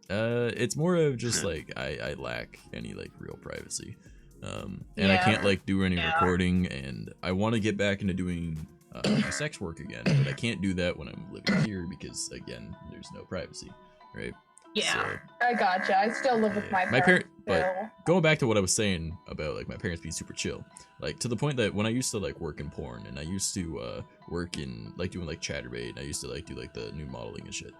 It's more of just like I lack any like real privacy, and I can't like do any recording, and I want to get back into doing sex work again, but I can't do that when I'm living here because again, there's no privacy, right? Yeah, so, I gotcha. I still live with my parents. But going back to what I was saying about like my parents being super chill, like to the point that when I used to like work in porn and I used to work in like doing like Chatterbait and I used to like do like the nude modeling and shit,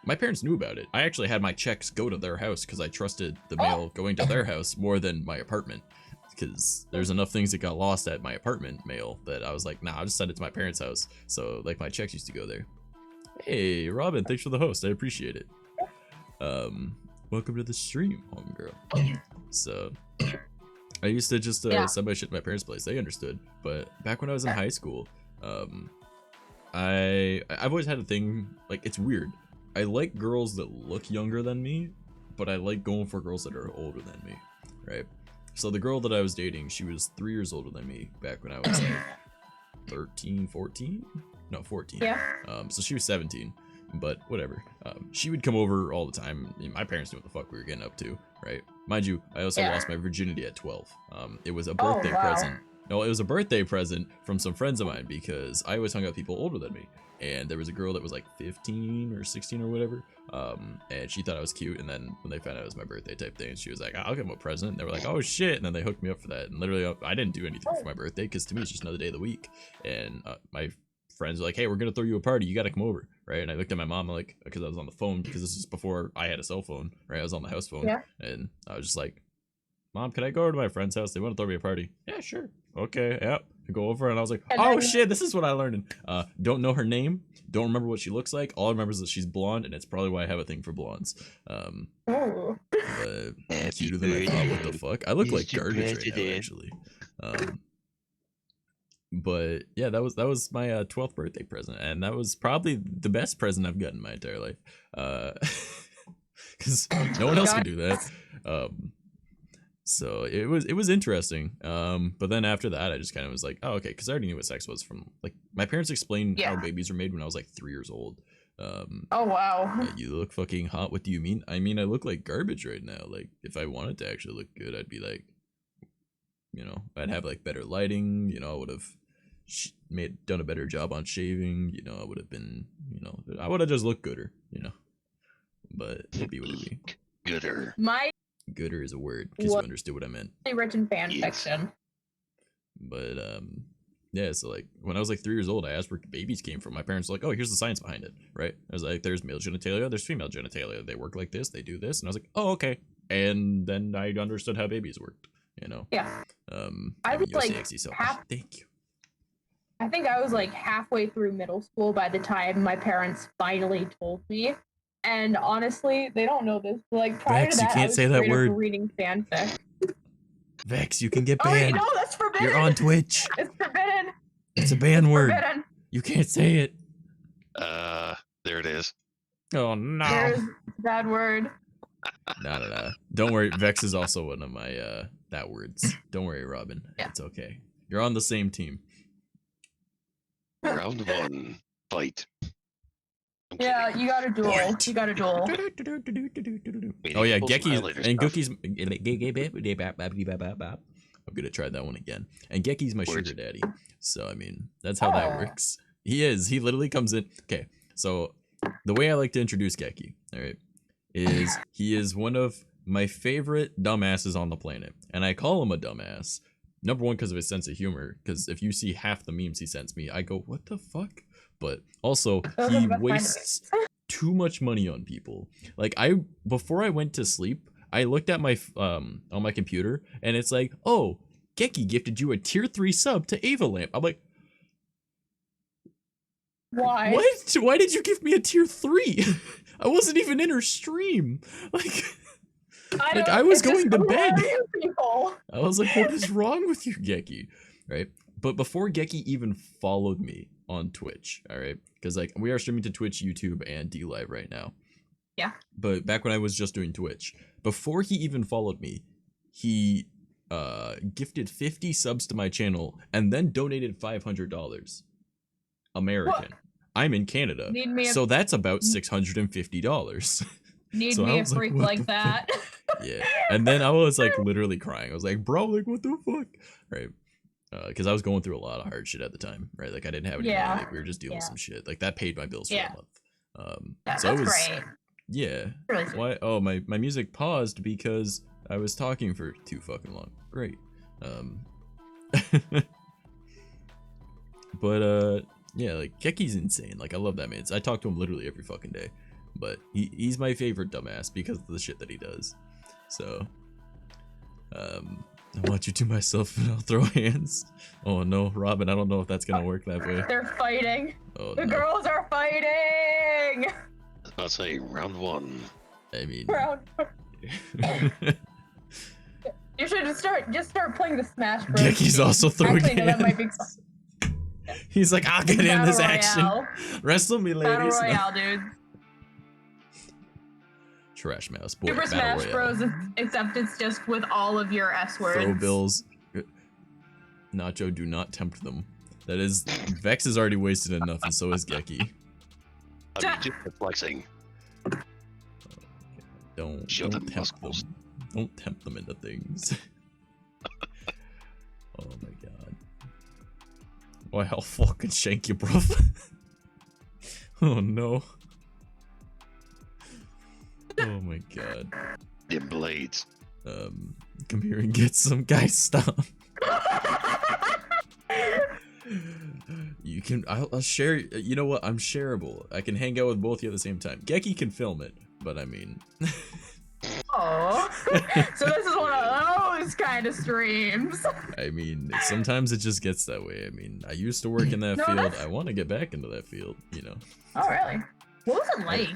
my parents knew about it. I actually had my checks go to their house because I trusted the mail going to their house more than my apartment, because there's enough things that got lost at my apartment mail that I was like, nah, I'll just send it to my parents' house. So like my checks used to go there. Hey Robin, thanks for the host, I appreciate it. Welcome to the stream, homegirl. So I used to just send my shit to my parents' place. They understood. But back when I was in high school, I've always had a thing, like, it's weird. I like girls that look younger than me, but I like going for girls that are older than me, right? So the girl that I was dating, she was 3 years older than me back when I was like 13, 14? No, 14. Yeah. So she was 17. But whatever. She would come over all the time. My parents knew what the fuck we were getting up to, right? Mind you, I also lost my virginity at 12. It was a birthday present. No, it was a birthday present from some friends of mine because I always hung out with people older than me. And there was a girl that was like 15 or 16 or whatever. And she thought I was cute. And then when they found out it was my birthday type thing, she was like, I'll give them a present. And they were like, oh shit. And then they hooked me up for that. And literally, I didn't do anything for my birthday because to me, it's just another day of the week. And my friends were like, hey, we're gonna throw you a party, you gotta come over, right? And I looked at my mom like, because I was on the phone, because this is before I had a cell phone, right? I was on the house phone, and I was just like, Mom, can I go over to my friend's house? They want to throw me a party. Yeah, sure. Okay, yep. I go over and I was like, oh shit, this is what I learned. Don't know her name, don't remember what she looks like. All I remember is that she's blonde, and it's probably why I have a thing for blondes. But cuter than I thought. What the fuck? I look like garbage right now, actually. But yeah, that was my 12th birthday present, and that was probably the best present I've gotten in my entire life. Because no one else can do that. So it was interesting. But then after that, I just kind of was like, oh, okay, because I already knew what sex was from, like, my parents explained how babies are made when I was like 3 years old. Oh wow. You look fucking hot. What do you mean? I mean, I look like garbage right now. Like, if I wanted to actually look good, I'd be like, you know, I'd have like better lighting. You know, I would have done a better job on shaving. You know, I would have been, you know, I would have just looked gooder. You know, but it'd be what it be. Gooder. My Gooder is a word because you understood what I meant. written fan fiction. But yeah, so like when I was like 3 years old, I asked where babies came from. My parents were like, oh, here's the science behind it, right? I was like, there's male genitalia, there's female genitalia. They work like this, they do this, and I was like, oh, okay. And then I understood how babies worked, you know. Yeah. I was like thank you. I think I was like halfway through middle school by the time my parents finally told me. And honestly, they don't know this. Like prior Vex, to that, you can't I was say that word. reading fanfic. Vex, you can get Oh, banned. no, that's forbidden. You're on Twitch. It's forbidden. It's a ban word. Forbidden. You can't say it. There it is. Oh no. There's a bad word. No. Don't worry. Vex is also one of my that words. Don't worry, Robin. Yeah. It's okay. You're on the same team. Round one, fight. Yeah, you got a duel. You got a duel. Oh yeah, Geki's and Gookie's. I'm gonna try that one again. And Geki's my sugar daddy. So I mean, that's how that works. He is. He literally comes in. Okay, so the way I like to introduce Geki, all right, is he is one of my favorite dumbasses on the planet, and I call him a dumbass. Number one, because of his sense of humor. Because if you see half the memes he sends me, I go, "What the fuck?" But also, he wastes too much money on people. Like before I went to sleep, I looked at my on my computer, and it's like, "Oh, Geki gifted you a tier 3 sub to Ava Lamp." I'm like, why? What? Why did you give me a tier 3? I wasn't even in her stream. Like, I was going to bed. I was like, what is wrong with you, Geki? Right? But before Geki even followed me on Twitch, all right? Because like we are streaming to Twitch, YouTube, and DLive right now. Yeah. But back when I was just doing Twitch, before he even followed me, he gifted 50 subs to my channel and then donated $500 American. What? I'm in Canada, so that's about $650. Need so me a freak like that. Yeah, and then I was like literally crying. I was like, bro, like what the fuck, right? Because I was going through a lot of hard shit at the time, right? Like I didn't have any money. Like, we were just dealing with some shit. Like that paid my bills for a month. So it was great. Yeah. Really why? Oh, my music paused because I was talking for too fucking long. Great. But yeah, like Geki's insane. Like I love that man. I talk to him literally every fucking day. But he's my favorite dumbass because of the shit that he does. So I want you to myself and I'll throw hands. Oh no, Robin, I don't know if that's gonna work that way. They're fighting. Oh, the girls are fighting. I'll say round one. I mean round You should just start playing the Smash Bros. Geki's also throwing hands. That might be He's like, I'll get in this action. Wrestle me, ladies. Battle Royale, dude. Trash mouse boy. Super Smash Bros. Except it's just with all of your S words. Throw bills. Nacho, do not tempt them. That is, Vex is already wasted enough, and so is Geki. I mean, just flexing. Don't tempt them. Don't tempt them into things. Oh my god. Why, I'll fucking shank you, bro. Oh no. Oh my god. The blades. Come here and get some guy stuff. You can, I'll share, you know what, I'm shareable. I can hang out with both of you at the same time. Geki can film it, but I mean. Oh, so this is one of those kind of streams. I mean, sometimes it just gets that way. I mean, I used to work in that field. I want to get back into that field, you know. Oh, really? What was it like?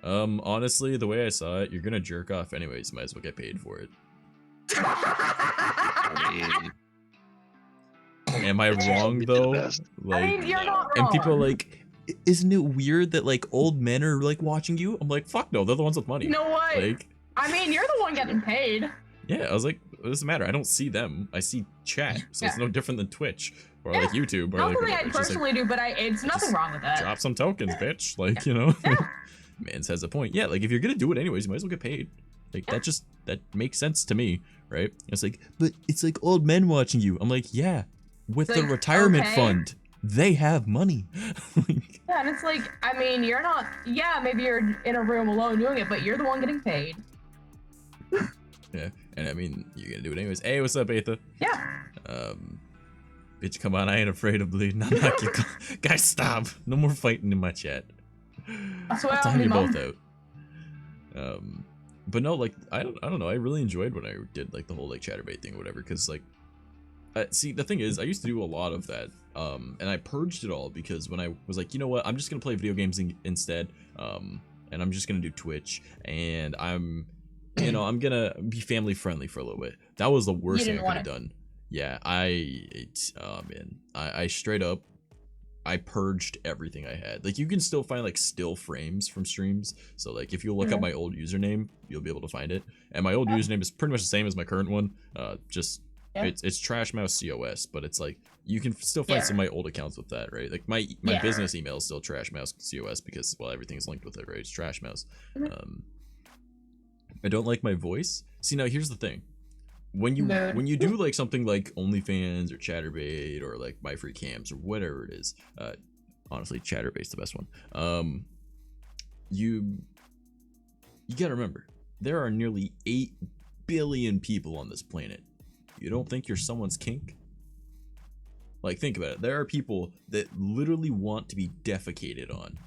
Honestly, the way I saw it, you're gonna jerk off anyways. Might as well get paid for it. am I wrong though? Like, I mean, you're not wrong. and people are like, isn't it weird that like old men are like watching you? I'm like, fuck no, they're the ones with money. You know what? Like, I mean, you're the one getting paid. yeah, I was like, what does it matter? I don't see them. I see chat, so it's no different than Twitch or like YouTube or Not like something whatever. I personally do, but it's nothing wrong with that. Drop some tokens, bitch. Like, you know, Mans has a point. Yeah, like if you're gonna do it anyways, you might as well get paid. Like that makes sense to me, right? It's like, but it's like old men watching you. I'm like, yeah, with the retirement fund, they have money. Yeah, and it's like, I mean, you're not. Yeah, maybe you're in a room alone doing it, but you're the one getting paid. Yeah, and I mean, you're gonna do it anyways. Hey, what's up, Aetha? Yeah. Bitch, come on, I ain't afraid of bleeding. I'm not guys, stop. No more fighting in my chat. That's why I'll I'll time be you mom. both out. But no, like I don't know. I really enjoyed when I did like the whole like chatterbait thing or whatever, because like, see, the thing is, I used to do a lot of that, and I purged it all because when I was like, you know what, I'm just gonna play video games instead, and I'm just gonna do Twitch, and I'm gonna be family friendly for a little bit. That was the worst thing I could have done. Yeah, man, I straight up, I purged everything I had. Like, you can still find like still frames from streams. So like if you look up my old username, you'll be able to find it. And my old username is pretty much the same as my current one. It's Trash Mouse COS, but it's like you can still find some of my old accounts with that, right? Like my business email is still Trash Mouse COS because, well, everything's linked with it, right? It's Trash Mouse. I don't like my voice. See, now here's the thing. When you do like something like OnlyFans or Chatterbait or like My Free Cams or whatever it is, honestly, Chatterbait's the best one. You gotta remember, there are nearly 8 billion people on this planet. You don't think you're someone's kink? Like, think about it. There are people that literally want to be defecated on.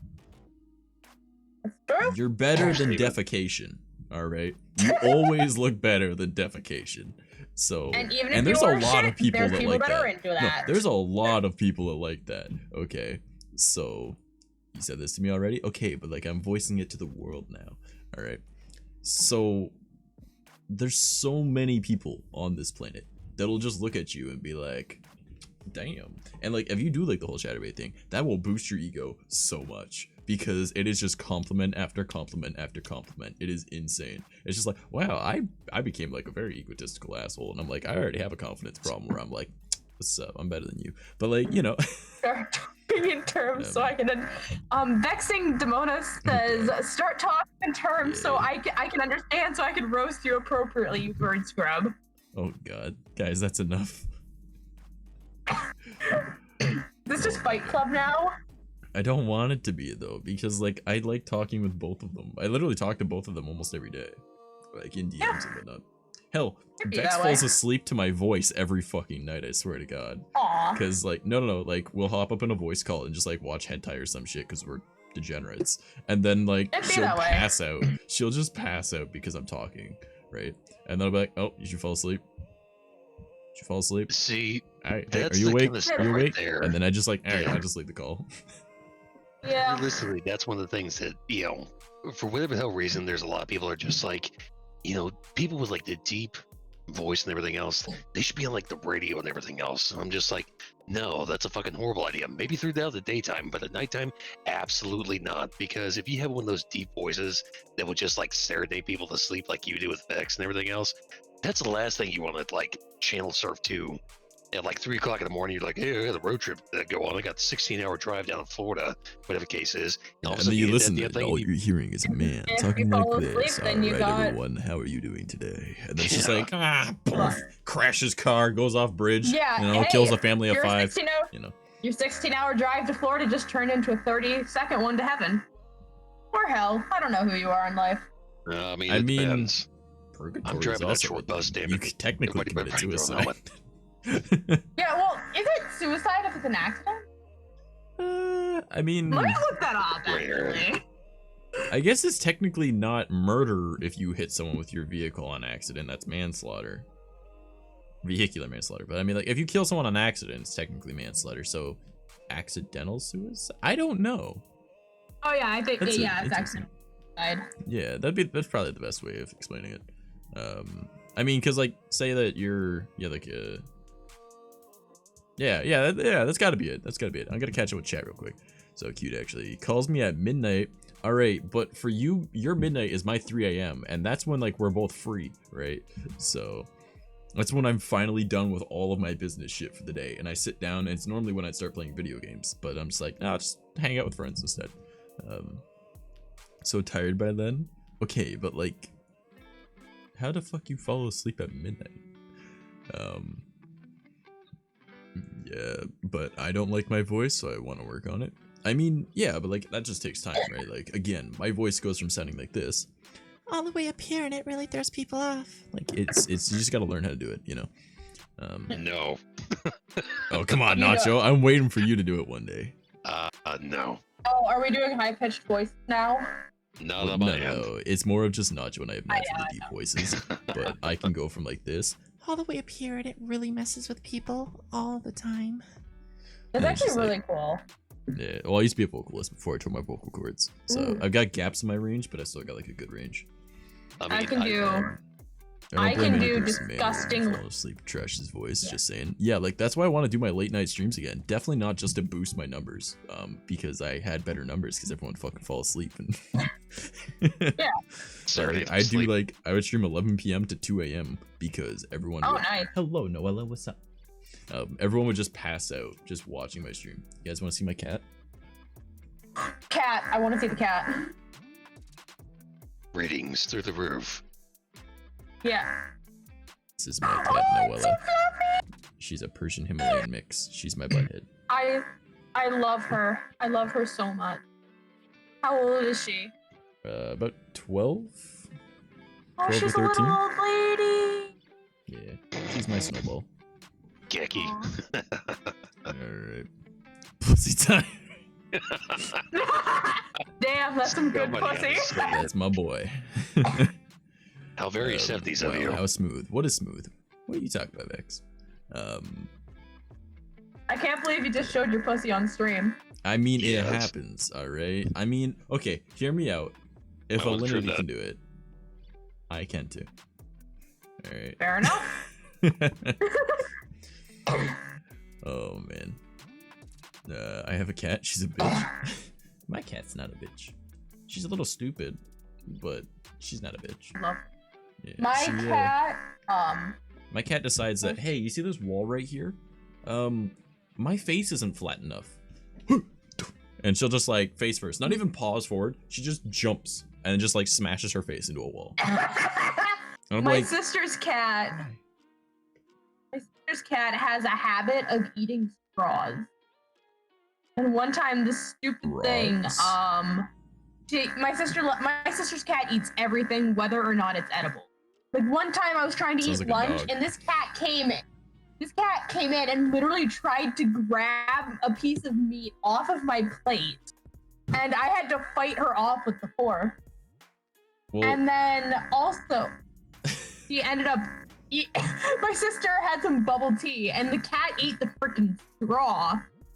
You're better than defecation. All right, you always look better than defecation. So, and there's a lot of people that like that. No, there's a lot of people that like that. Okay, so you said this to me already. Okay, but like I'm voicing it to the world now. All right, so there's so many people on this planet that'll just look at you and be like, damn. And like, if you do like the whole Chatterbait thing, that will boost your ego so much, because it is just compliment after compliment after compliment. It is insane. It's just like, wow, I became like a very egotistical asshole, and I'm like, I already have a confidence problem where I'm like, what's up, I'm better than you. But like, you know, talking in terms so I can vexing Demona says start talking in terms so I can understand, so I can roast you appropriately, you bird scrub. Oh god, guys, that's enough. This is Fight Club now? I don't want it to be though, because like I like talking with both of them. I literally talk to both of them almost every day, like in DMs and whatnot. Hell, Vex falls asleep to my voice every fucking night, I swear to god. Aww. Cause like no, like we'll hop up in a voice call and just like watch hentai or some shit because we're degenerates, and then like she'll pass out. She'll just pass out because I'm talking, right? And then I'll be like, oh, you should fall asleep. Did you fall asleep? See, hey, are you awake? Are you awake? There. And then I just like, alright, I just leave the call. Yeah. Realistically, that's one of the things that, you know, for whatever the hell reason, there's a lot of people are just like, you know, people with like the deep voice and everything else, they should be on like the radio and everything else. And I'm just like, no, that's a fucking horrible idea. Maybe throughout the daytime, but at nighttime, absolutely not. Because if you have one of those deep voices that would just like serenade people to sleep like you do with Vex and everything else, that's the last thing you want to like channel surf to. At like 3 o'clock in the morning, you're like, hey, I got a road trip to go on. I got a 16-hour drive down to Florida, whatever the case is. And then you listen to it, all you're hearing is a man talking like this. All right, everyone, how are you doing today? And then it's just like, crashes car, goes off bridge, you know, kills a family of 5. You know, your 16-hour drive to Florida just turned into a 30-second one to heaven. Or hell, I don't know who you are in life. I mean, I'm driving that short bus, damn it. You could technically commit suicide. Yeah, well, is it suicide if it's an accident? I mean, let me look that up, actually. I guess it's technically not murder if you hit someone with your vehicle on accident. That's manslaughter. Vehicular manslaughter. But I mean, like, if you kill someone on accident, it's technically manslaughter. So, accidental suicide? I don't know. Oh, yeah, I think, yeah, it's accident. Yeah, that's probably the best way of explaining it. I mean, because, like, say that you're, Yeah, that's gotta be it. I'm gonna catch up with chat real quick. So cute, actually. He calls me at midnight. All right, but for you, your midnight is my 3 a.m. and that's when like we're both free, right? So that's when I'm finally done with all of my business shit for the day, and I sit down. And it's normally when I start playing video games, but I'm just like, nah, just hang out with friends instead. So tired by then. Okay, but like, how the fuck you fall asleep at midnight? Yeah, but I don't like my voice, so I want to work on it. I mean, yeah, but like that just takes time, right? Like again, my voice goes from sounding like this all the way up here, and it really throws people off. Like it's you just gotta learn how to do it, you know. No. Oh come on, Nacho! I'm waiting for you to do it one day. No. Oh, are we doing high-pitched voice now? Not on No, my end. no, it's more of just Nacho and I have naturally deep voices, but I can go from like this all the way up here, and it really messes with people all the time. That's And it's actually just really like, cool. yeah, well, I used to be a vocalist before I tore my vocal cords, so Ooh. I've got gaps in my range, but I still got like a good range. I can do I don't blame any do person, man, who disgusting. fall asleep, trash his voice. Just saying. Yeah, like that's why I want to do my late night streams again. Definitely not just to boost my numbers, because I had better numbers because everyone fucking fall asleep. And Yeah. Sorry, I do like I would stream 11 p.m. to 2 a.m. because everyone. Oh, would, nice. Hello, Noella. What's up? Everyone would just pass out just watching my stream. You guys want to see my cat? Cat. I want to see the cat. Ratings through the roof. Yeah. This is my cat, Noella. She's a Persian Himalayan mix. She's my butthead. I love her. I love her so much. How old is she? About 12. Oh, 12 she's or a 13. little old lady. Yeah, she's my snowball. Gecky. Alright. Pussy time. Damn, that's some good Somebody pussy. else. That's my boy. How very 70s of wow, you. how smooth. What is smooth? What are you talking about, Vex? I can't believe you just showed your pussy on stream. I mean, Yes. it happens, alright? I mean, okay, hear me out. If Oh, a true Linity that. can do it, I can too. Alright. Fair enough. Oh, man. I have a cat. She's a bitch. My cat's not a bitch. She's a little stupid, but she's not a bitch. Love. Yeah, My she, cat. My cat decides that, hey, you see this wall right here? My face isn't flat enough. And she'll just like face first, not even pause forward. She just jumps and just like smashes her face into a wall. And I'm My like, sister's cat. My sister's cat has a habit of eating straws. And one time, this stupid thing, Straws? my sister's cat eats everything, whether or not it's edible. Like one time, I was trying to Sounds eat like a lunch, dog. and this cat came in. This cat came in and literally tried to grab a piece of meat off of my plate, and I had to fight her off with the fork. well, And then also, she ended up. My sister had some bubble tea, and the cat ate the freaking straw.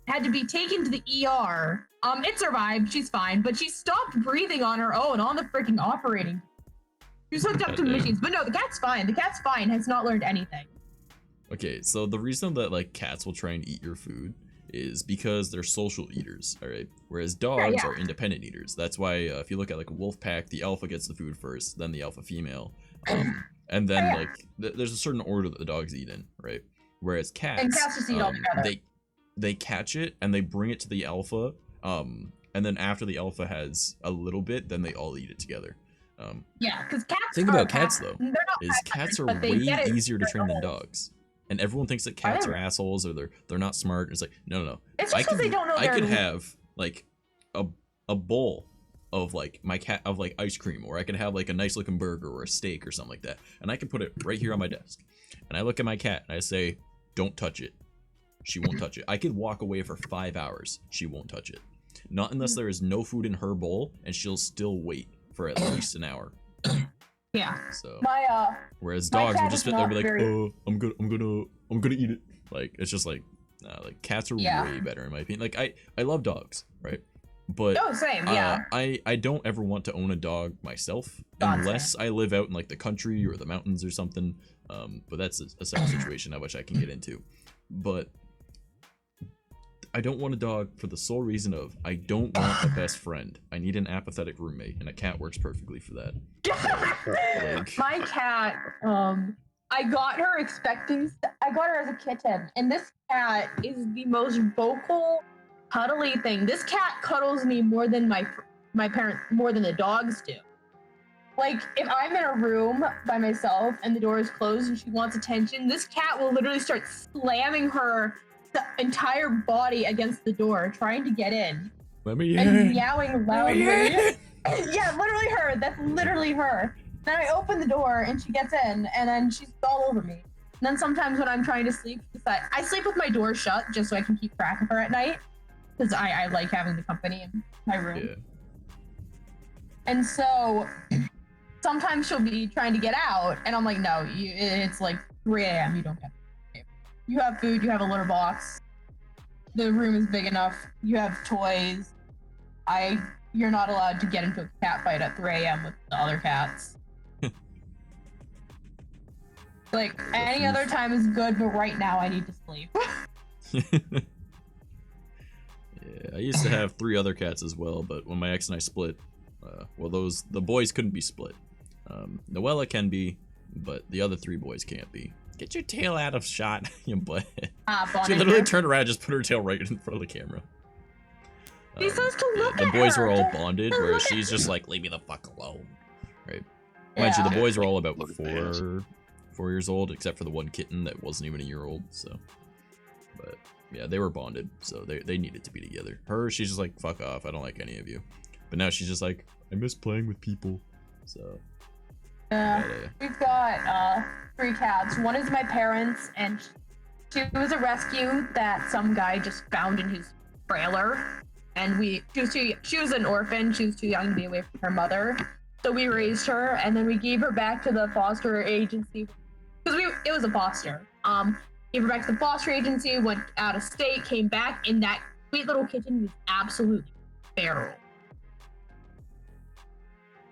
Had to be taken to the ER. It survived. She's fine, but she stopped breathing on her own on the freaking operating. She was hooked up to Goddamn. machines, but no, the cat's fine. The cat's fine. Has not learned anything. okay, so the reason that like cats will try and eat your food is because they're social eaters, all right? Whereas dogs yeah. are independent eaters. That's why if you look at like a wolf pack, the alpha gets the food first, then the alpha female, and then Yeah. like there's a certain order that the dogs eat in, right? Whereas cats, And cats just eat all together. they catch it and they bring it to the alpha, and then after the alpha has a little bit, then they all eat it together. Yeah, because cats. Thing are about cats passive. though They're not is passive, cats are but they way get it easier to for train than adults. dogs, and everyone thinks that cats are assholes or they're not smart. It's like no. It's just because they don't know I their. could have like a bowl of like my cat of like ice cream, or I could have like a nice looking burger or a steak or something like that, and I can put it right here on my desk. And I look at my cat and I say, "Don't touch it." She won't touch it. I could walk away for 5 hours. She won't touch it. Not unless there is no food in her bowl, and she'll still wait for at least an hour. Yeah. So My whereas my dogs will cat just is sit there and be not like, very- "Oh, I'm gonna eat it." Like it's just like, nah, like cats are Yeah. way better in my opinion. Like I love dogs, right? But oh, same. Yeah. I don't ever want to own a dog myself Gotcha. unless I live out in like the country or the mountains or something. But that's a separate situation I wish I can get into. But I don't want a dog for the sole reason of I don't want a best friend. I need an apathetic roommate, and a cat works perfectly for that. Like, my cat, I got her as a kitten, and this cat is the most vocal, cuddly thing. This cat cuddles me more than my parents, more than the dogs do. Like, if I'm in a room by myself and the door is closed and she wants attention, this cat will literally start slamming her entire body against the door, trying to get in. let me And in. meowing loudly. Yeah, literally her. That's literally her. Then I open the door and she gets in, and then she's all over me. And then sometimes when I'm trying to sleep, I sleep with my door shut just so I can keep track of her at night, because I like having the company in my room. Yeah. And so sometimes she'll be trying to get out, and I'm like, no, it's like 3 a.m. You don't get food. You have food, you have a litter box. The room is big enough. You have toys. You're not allowed to get into a cat fight at 3 a.m. with the other cats. Like, any other time is good, but right now I need to sleep. Yeah, I used to have 3 other cats as well, but when my ex and I split, well, the boys couldn't be split. Noella can be, but the other 3 boys can't be. Get your tail out of shot, you butt. She literally turned around and just put her tail right in front of the camera. He says to look the at boys her. were all bonded, whereas she's just like, leave me the fuck alone. Right? Mind you, the boys were all about 4 years old, except for the one kitten that wasn't even a year old, so. But yeah, they were bonded, so they needed to be together. Her, she's just like, fuck off, I don't like any of you. But now she's just like, I miss playing with people, so. We've got 3 cats. One is my parents, and she was a rescue that some guy just found in his trailer. And she was an orphan. She was too young to be away from her mother. So we raised her, and then we gave her back to the foster agency. Because it was a foster. Gave her back to the foster agency, went out of state, came back, and that sweet little kitten was absolutely feral.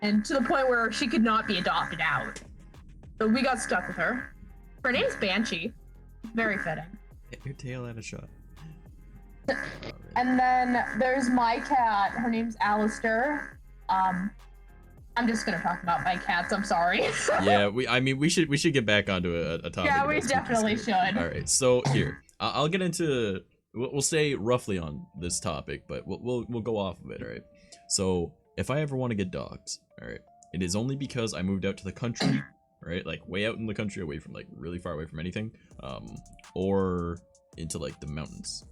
And to the point where she could not be adopted out. So we got stuck with her. Her name's Banshee. Very fitting. Get your tail out of shot. And then there's my cat. Her name's Alistair. I'm just gonna talk about my cats. I'm sorry. Yeah, we should get back onto a topic. Yeah, we definitely should. All right, so here I'll get into. We'll stay roughly on this topic, but we'll go off of it. All right. So if I ever want to get dogs, all right, it is only because I moved out to the country, right? Like way out in the country, away from like really far away from anything, or into like the mountains.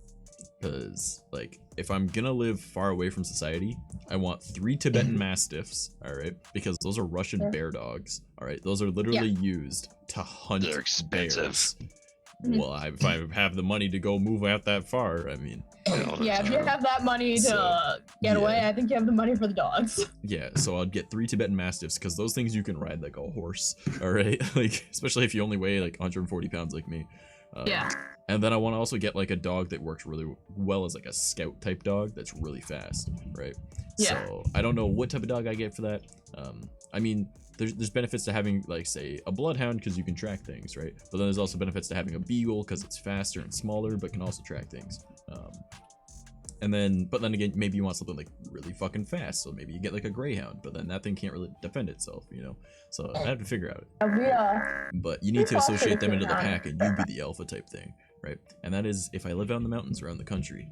Because like if I'm gonna live far away from society, I want 3 Tibetan Mastiffs, all right, because those are Russian bear dogs, all right. Those are literally used to hunt. They're expensive. Bears. Well, if I have the money to go move out that far, I mean. Yeah, if you have that money to get away, I think you have the money for the dogs. Yeah, so I'd get 3 Tibetan Mastiffs, because those things you can ride like a horse, all right? Like, especially if you only weigh like 140 pounds like me. Yeah. And then I want to also get like a dog that works really well as like a scout type dog that's really fast, right? Yeah. So I don't know what type of dog I get for that. I mean, there's benefits to having like say a bloodhound because you can track things, right? But then there's also benefits to having a beagle because it's faster and smaller but can also track things. But then again, maybe you want something like really fucking fast, so maybe you get like a greyhound, but then that thing can't really defend itself, you know? So I have to figure out. But you need to associate them into the pack and you be the alpha type thing, right? And that is if I live out in the mountains around the country,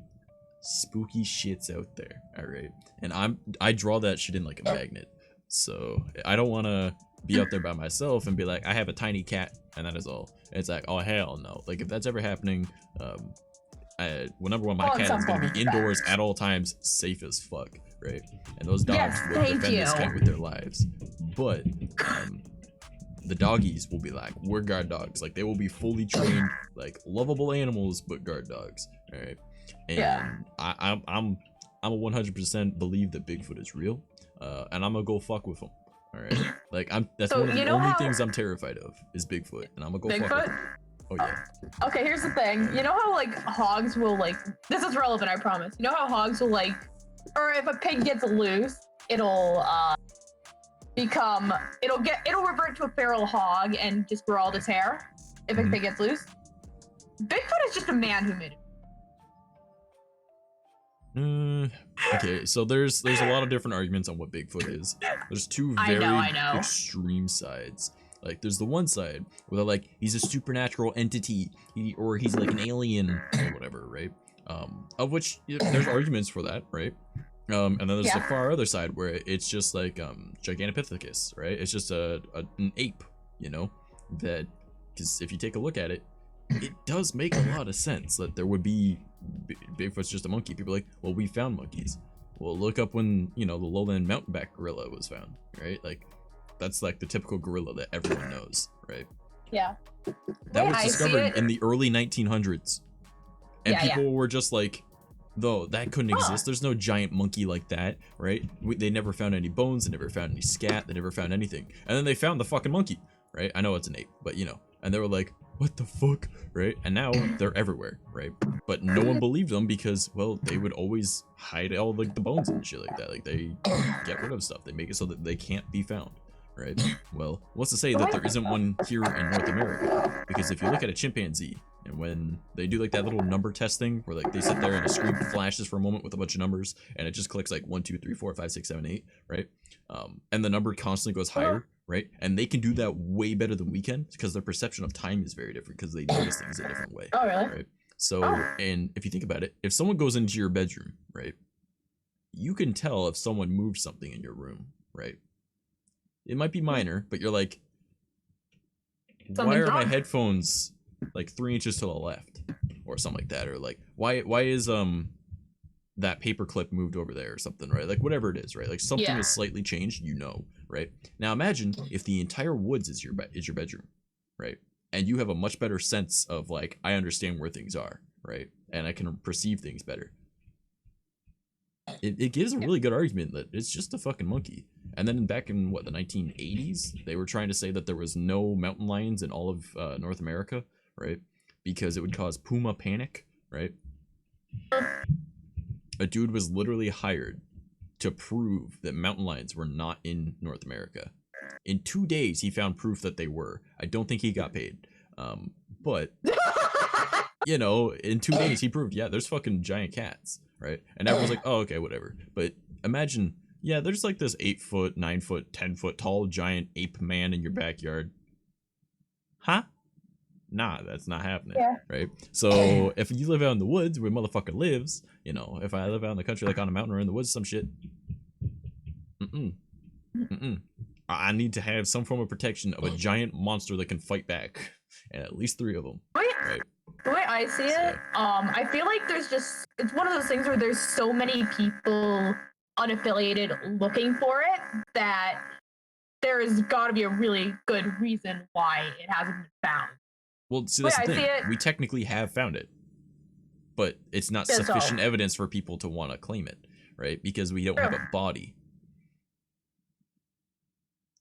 spooky shit's out there, alright? And I draw that shit in like a magnet. So I don't want to be out there by myself and be like, I have a tiny cat and that is all. And it's like, oh hell no. Like if that's ever happening, number one, my cat is going to be indoors at all times, safe as fuck, right? And those dogs will defend this cat with their lives. But the doggies will be like, we're guard dogs. Like they will be fully trained, like lovable animals, but guard dogs, all right? And I'm a 100% believe that Bigfoot is real, and I'm gonna go fuck with him. All right, like that's one of the only things I'm terrified of is Bigfoot, and I'm gonna go fuck with him. Oh yeah. Okay, here's the thing. You know how like hogs will like, this is relevant, I promise. You know how hogs will like, or if a pig gets loose, it'll revert to a feral hog and just grow all this hair if a pig gets loose. Bigfoot is just a man who made it. Okay, so there's a lot of different arguments on what Bigfoot is. There's two very I know. extreme sides. Like, there's the one side where they're like, he's a supernatural entity, or he's like an alien or whatever, right? Of which there's arguments for that, right? And then there's the far other side where it's just like Gigantopithecus, right? It's just an ape, you know, that, because if you take a look at it, it does make a lot of sense that there would be Bigfoot's just a monkey. People are like, well, we found monkeys. Well, look up when, you know, the lowland mountainback gorilla was found, right? Like, that's like the typical gorilla that everyone knows, right? Yeah. That was discovered in the early 1900s. And people were just like, though, that couldn't exist. There's no giant monkey like that, right? They never found any bones. They never found any scat. They never found anything. And then they found the fucking monkey, right? I know it's an ape, but you know. And they were like, what the fuck, right? And now they're everywhere, right? But no one believed them because, well, they would always hide all like the bones and shit like that. Like, they get rid of stuff. They make it so that they can't be found, right? Well, what's to say that there isn't one here in North America? Because if you look at a chimpanzee, and when they do like that little number test thing where like they sit there and the screen flashes for a moment with a bunch of numbers and it just clicks like 1, 2, 3, 4, 5, 6, 7, 8, right? And the number constantly goes higher, right? And they can do that way better than we can because their perception of time is very different because they notice things a different way. Oh, really? Right? So, and if you think about it, if someone goes into your bedroom, right, you can tell if someone moved something in your room, right? It might be minor, but you're like, why are my headphones like 3 inches to the left or something like that? Or like, why is that paper clip moved over there or something, right? Like, whatever it is, right? Like, something is slightly changed, you know, right? Now imagine if the entire woods is your bedroom, right? And you have a much better sense of like, I understand where things are, right? And I can perceive things better. It gives a really good argument that it's just a fucking monkey. And then back in what, the 1980s, they were trying to say that there was no mountain lions in all of North America, right? Because it would cause puma panic, right? A dude was literally hired to prove that mountain lions were not in North America. In 2 days, he found proof that they were. I don't think he got paid. But, you know, in 2 days, he proved, yeah, there's fucking giant cats, right? And everyone's like, oh, okay, whatever. But imagine, yeah, there's like this 8 foot, 9 foot, 10 foot tall giant ape man in your backyard. Huh? Nah, that's not happening, right? So if you live out in the woods where motherfucker lives, you know, if I live out in the country, like on a mountain or in the woods, some shit, I need to have some form of protection of a giant monster that can fight back, and at least 3 of them. Right? The way I see it, I feel like it's one of those things where there's so many people unaffiliated looking for it that there's got to be a really good reason why it hasn't been found. Well, see, that's the thing. We technically have found it, but it's not sufficient evidence for people to want to claim it, right? Because we don't have a body.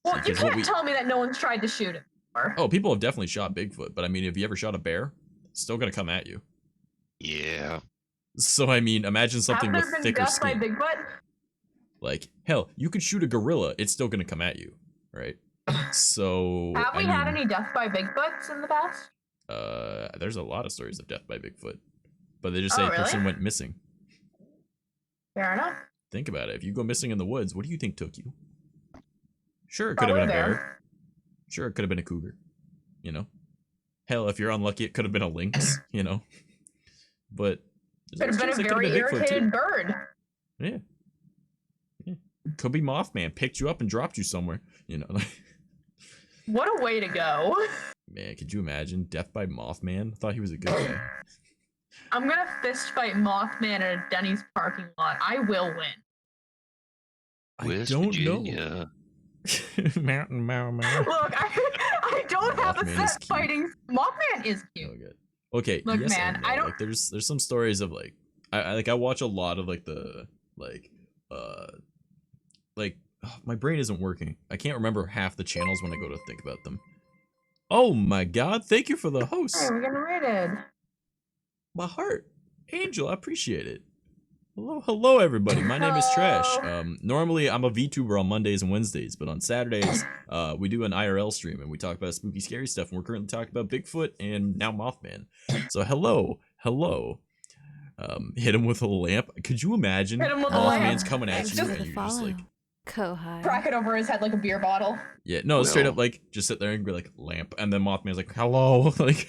Well, you can't tell me that no one's tried to shoot it before. Oh, people have definitely shot Bigfoot, but I mean, have you ever shot a bear? It's still gonna come at you. Yeah. So I mean, imagine something with thicker skin. By Bigfoot? Like, hell, you could shoot a gorilla, it's still gonna come at you, right? So have we had any death by Bigfoots in the past? There's a lot of stories of death by Bigfoot, but they just say a person went missing. Fair enough. Think about it. If you go missing in the woods, what do you think took you? Sure, it could have been a bear. Sure, it could have been a cougar. You know? Hell, if you're unlucky, it could have been a lynx, you know? But could have been a very irritated bird. Yeah. Could be Mothman, picked you up and dropped you somewhere, you know? What a way to go. Man, could you imagine? Death by Mothman? I thought he was a good guy. I'm gonna fist fight Mothman at a Denny's parking lot. I will win. I don't know. Mountain Look, I don't have a set fighting. Mothman is cute. Oh, good. Okay. Look, yes, man, I don't. Like, there's some stories of like, I watch a lot of like the my brain isn't working. I can't remember half the channels when I go to think about them. Oh my god, thank you for the host. Hey, we're getting rated. My heart. Angel, I appreciate it. Hello everybody. My name is Trash. Normally I'm a VTuber on Mondays and Wednesdays, but on Saturdays, we do an IRL stream and we talk about spooky, scary stuff, and we're currently talking about Bigfoot and now Mothman. So hello. hit him with a lamp. Could you imagine? Hit him with a Mothman's lamp. coming at Thanks you for and the you're just like, Kohai. Crack it over his head like a beer bottle. yeah, no, straight Well- up like just sit there and be like lamp, and then Mothman's like, hello, like.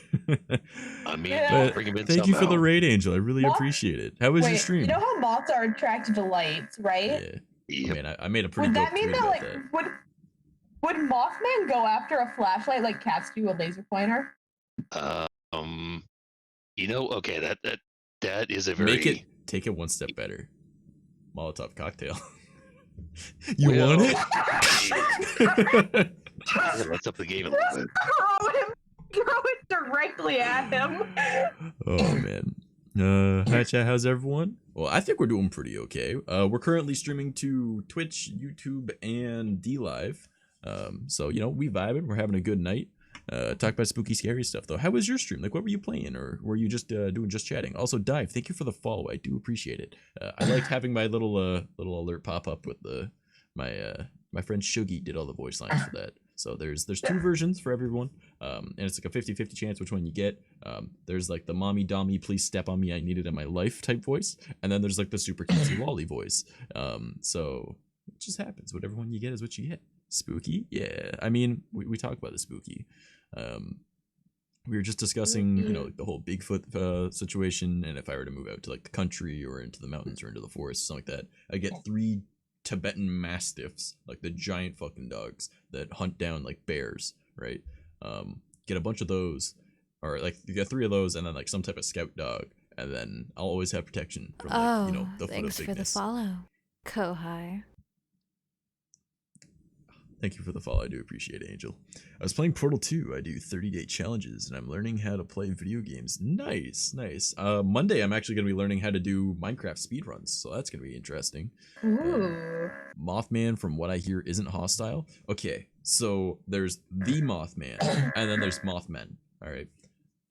I mean, Yeah. bring him in Thank you for the somehow. raid, Angel. I really Moth- appreciate it. How was your Wait, stream? you know how moths are attracted to lights, right? Yeah, Yep. I mean, I made a pretty Would dope that mean tweet that about like that. would Mothman go after a flashlight like cats do a laser pointer? You know, okay, that is a very Take it one step better. Molotov cocktail. You Well, want it? let's up the game a little bit. Throw it directly at him. Oh man. Hi chat, how's everyone? Well, I think we're doing pretty okay. We're currently streaming to Twitch, YouTube, and DLive. So you know, we vibing, we're having a good night. Talk about spooky, scary stuff though. How was your stream? Like, what were you playing, or were you just doing just chatting? Also, Dive, thank you for the follow. I do appreciate it. I liked having my little alert pop up with my friend Shuggy did all the voice lines for that. So there's two versions for everyone, and it's like a 50-50 chance which one you get. There's like the mommy dommy, please step on me, I need it in my life type voice, and then there's like the super cutesy lolly voice. So it just happens. Whatever one you get is what you get. Spooky, yeah. I mean, we talk about the spooky. We were just discussing, you know, like the whole Bigfoot situation, and if I were to move out to like the country or into the mountains or into the forest, something like that, I get 3 Tibetan Mastiffs, like the giant fucking dogs that hunt down like bears, right? Get a bunch of those, or like you get 3 of those, and then like some type of scout dog, and then I'll always have protection from like, you know, the foot of Thanks for the bigness. follow, Kohai. Thank you for the follow. I do appreciate it, Angel. I was playing Portal 2. I do 30-day challenges, and I'm learning how to play video games. Nice, nice. Monday, I'm actually going to be learning how to do Minecraft speedruns, so that's going to be interesting. Ooh. Mothman, from what I hear, isn't hostile. Okay, so there's the Mothman, and then there's Mothmen, all right?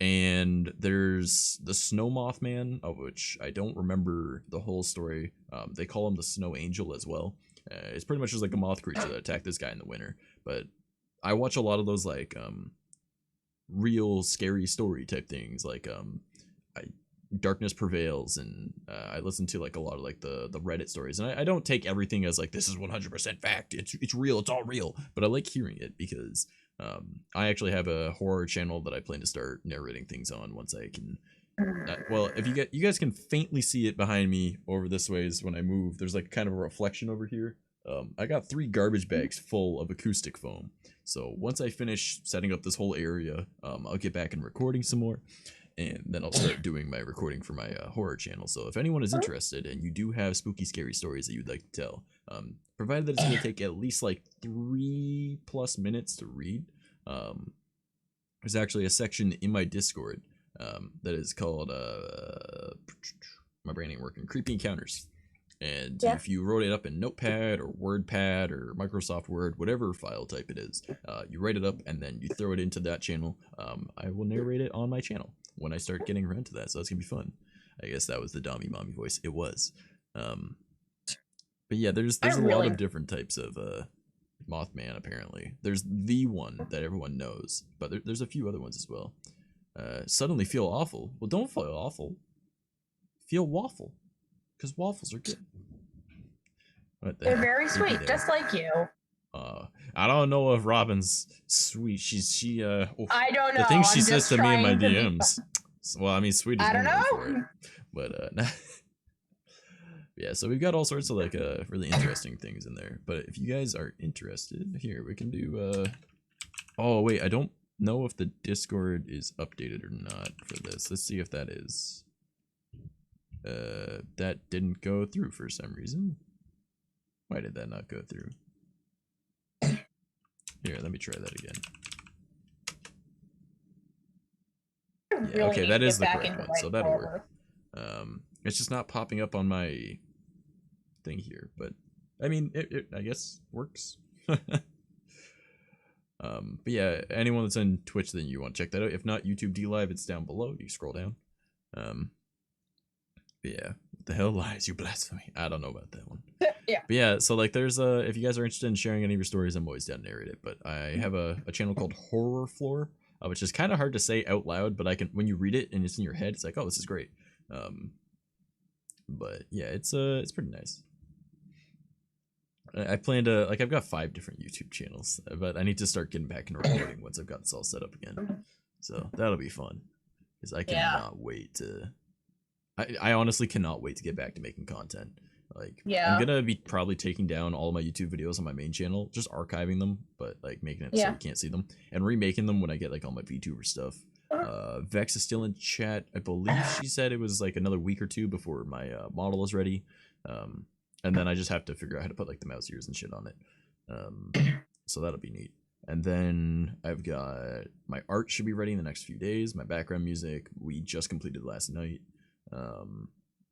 And there's the Snow Mothman, of which I don't remember the whole story. They call him the Snow Angel as well. It's pretty much just like a moth creature that attacked this guy in the winter. But I watch a lot of those like real scary story type things, like Darkness Prevails, and I listen to like a lot of like the Reddit stories, and I don't take everything as like this is 100% fact. It's real. It's all real. But I like hearing it because I actually have a horror channel that I plan to start narrating things on once I can. Well, if you guys can faintly see it behind me over this ways when I move, there's like kind of a reflection over here. I got 3 garbage bags full of acoustic foam. So once I finish setting up this whole area, I'll get back and recording some more, and then I'll start doing my recording for my horror channel. So if anyone is interested and you do have spooky, scary stories that you'd like to tell, provided that it's going to take at least like 3+ minutes to read, there's actually a section in my Discord that is called my brain ain't working, creepy encounters. And if you wrote it up in Notepad or WordPad or Microsoft Word, whatever file type it is, you write it up and then you throw it into that channel. I will narrate it on my channel when I start getting around to that, so that's gonna be fun. I guess that was the Dommy Mommy voice. It was. But yeah, there's a lot of different types of Mothman. Apparently, there's the one that everyone knows, but there's a few other ones as well. Suddenly feel awful. Well, don't feel awful. Feel waffle, because waffles are good. They're very sweet, just like you. I don't know if Robin's sweet. She I don't know. The things she I'm says just to me in my trying to be DMs. Well, I mean, sweet is I don't one word for know. it. But yeah, so we've got all sorts of like really interesting things in there. But if you guys are interested, here we can do oh wait, I don't know if the Discord is updated or not for this. Let's see if that is. That didn't go through for some reason. Why did that not go through? Here, let me try that again. Yeah, okay, that is the correct one, so that'll work. It's just not popping up on my thing here, but I mean, it I guess works. But yeah, anyone that's on Twitch, then you want to check that out. If not, YouTube DLive, it's down below. You scroll down. But yeah, what the hell lies, you blasphemy? I don't know about that one. Yeah. But yeah, so like there's if you guys are interested in sharing any of your stories, I'm always down to narrate it. But I have a channel called Horror Floor, which is kind of hard to say out loud, but I can, when you read it and it's in your head, it's like, oh, this is great. But yeah, it's pretty nice. I plan to, like, I've got 5 different YouTube channels, but I need to start getting back into recording once I've got this all set up again. So that'll be fun, because I cannot wait to. I honestly cannot wait to get back to making content. Like, I'm gonna be probably taking down all of my YouTube videos on my main channel, just archiving them, but like making it so you can't see them, and remaking them when I get like all my VTuber stuff. Vex is still in chat. I believe she said it was like another week or 2 before my model is ready. And then I just have to figure out how to put like the mouse ears and shit on it. So that'll be neat. And then I've got my art should be ready in the next few days. My background music we just completed last night.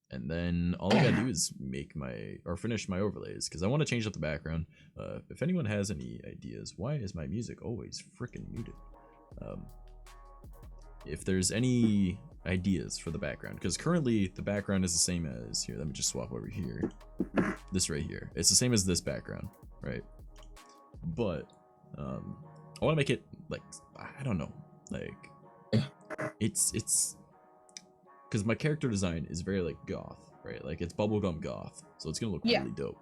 And then all I gotta do is finish my overlays, because I want to change up the background. If anyone has any ideas, why is my music always freaking muted? If there's any ideas for the background, because currently the background is the same as here. Let me just swap over here. This right here, it's the same as this background, right? But I want to make it like, I don't know, like it's because my character design is very like goth, right? Like it's bubblegum goth, so it's gonna look really dope.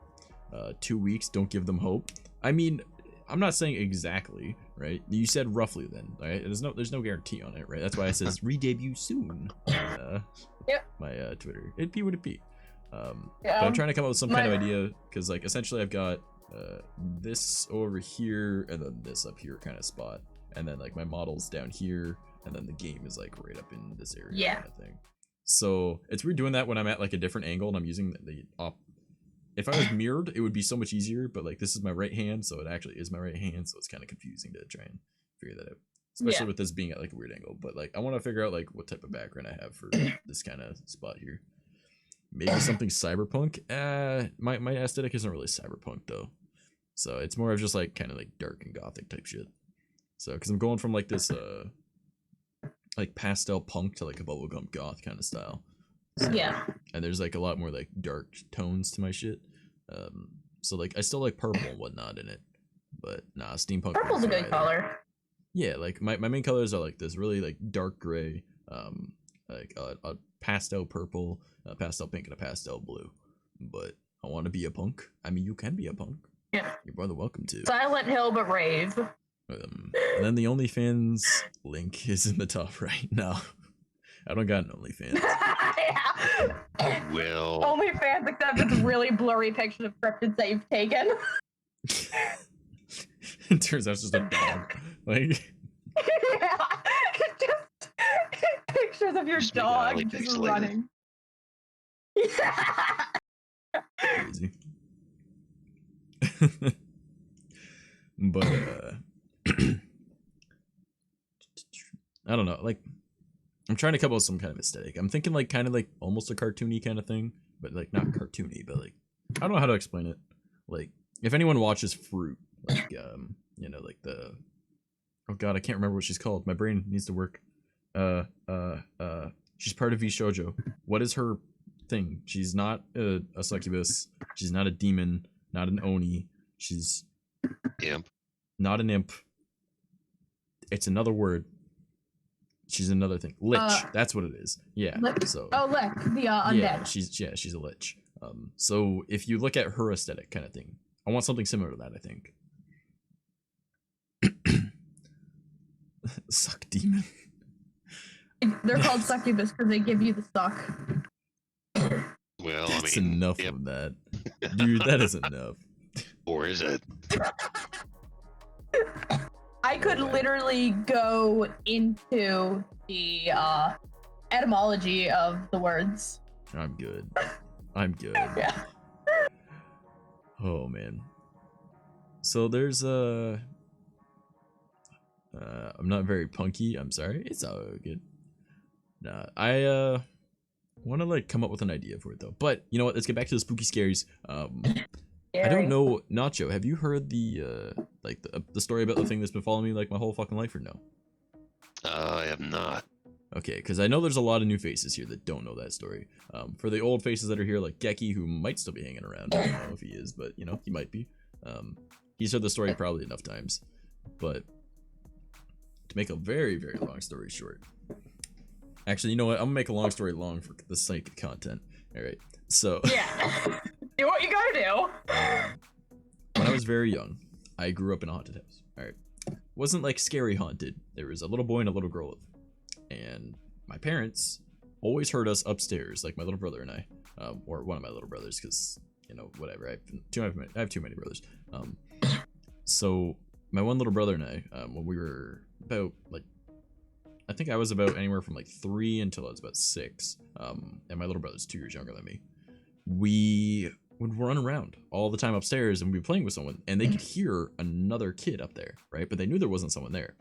2 weeks, don't give them hope. I mean, I'm not saying exactly, right? You said roughly then, right? There's no guarantee on it, right? That's why it says re-debut soon. My Twitter, it'd be what it be. But I'm trying to come up with some kind of idea, because like essentially I've got this over here and then this up here kind of spot, and then like my model's down here, and then the game is like right up in this area kind of thing. So it's weird doing that when I'm at like a different angle and I'm using the if I was mirrored, it would be so much easier, but like this is my right hand, so it actually is my right hand, so it's kind of confusing to try and figure that out. Especially with this being at like a weird angle. But like I want to figure out like what type of background I have for this kind of spot here. Maybe something cyberpunk. My aesthetic isn't really cyberpunk though. So it's more of just like kind of like dark and gothic type shit. So because I'm going from like this like pastel punk to like a bubblegum goth kind of style. So, and there's like a lot more like dark tones to my shit. So like I still like purple and whatnot in it, but nah, steampunk. Purple's a good color. Yeah, like my main colors are like this really like dark gray, like a pastel purple, a pastel pink, and a pastel blue. But I want to be a punk. I mean, you can be a punk. Yeah, you're more than welcome to. Silent Hill, but rave. And then the OnlyFans link is in the top right now. I don't got an OnlyFans. Well, OnlyFans, except it's really blurry pictures of cryptids that you've taken. It turns out it's just a dog. Like, just pictures of your dog just running. Crazy. But I don't know, like I'm trying to come up with some kind of aesthetic. I'm thinking like kind of like almost a cartoony kind of thing, but like not cartoony, but like I don't know how to explain it. Like if anyone watches Fruit, like you know, like the oh god, I can't remember what she's called. My brain needs to work. She's part of V Shoujo. What is her thing? She's not a succubus. She's not a demon. Not an oni. She's imp. Not an imp. It's another word. She's another thing. Lich. That's what it is. Yeah. Lich. So. Oh, Lich, the undead. Yeah, she's a lich. So if you look at her aesthetic kind of thing, I want something similar to that. I think. Suck demon. They're called succubus because they give you the suck. Well, that's I mean, enough of that, dude. That is enough. Or is it? I could literally go into the etymology of the words. I'm good. I'm good. Yeah. Oh man. So there's I'm not very punky. I'm sorry. It's all good. Nah, I want to like come up with an idea for it though. But you know what? Let's get back to the spooky scaries. I don't know, Nacho. Have you heard the like the story about the thing that's been following me like my whole fucking life, or no? I have not. Okay, because I know there's a lot of new faces here that don't know that story. For the old faces that are here, like Geki, who might still be hanging around. I don't know if he is, but you know, he might be. He's heard the story probably enough times. But to make a very, very long story short. Actually, you know what? I'm gonna make a long story long for the sake of content. All right. So Yeah. Do what you gotta do. when I was very young, I grew up in a haunted house. All right. Wasn't like scary haunted. There was a little boy and a little girl, and my parents always heard us upstairs, like my little brother and I, or one of my little brothers, because you know whatever. I have too many brothers. So my one little brother and I, when we were about like, I think I was about anywhere from like 3 until I was about 6, and my little brother's 2 years younger than me. We would run around all the time upstairs and we'd be playing with someone, and they could hear another kid up there, right? But they knew there wasn't someone there.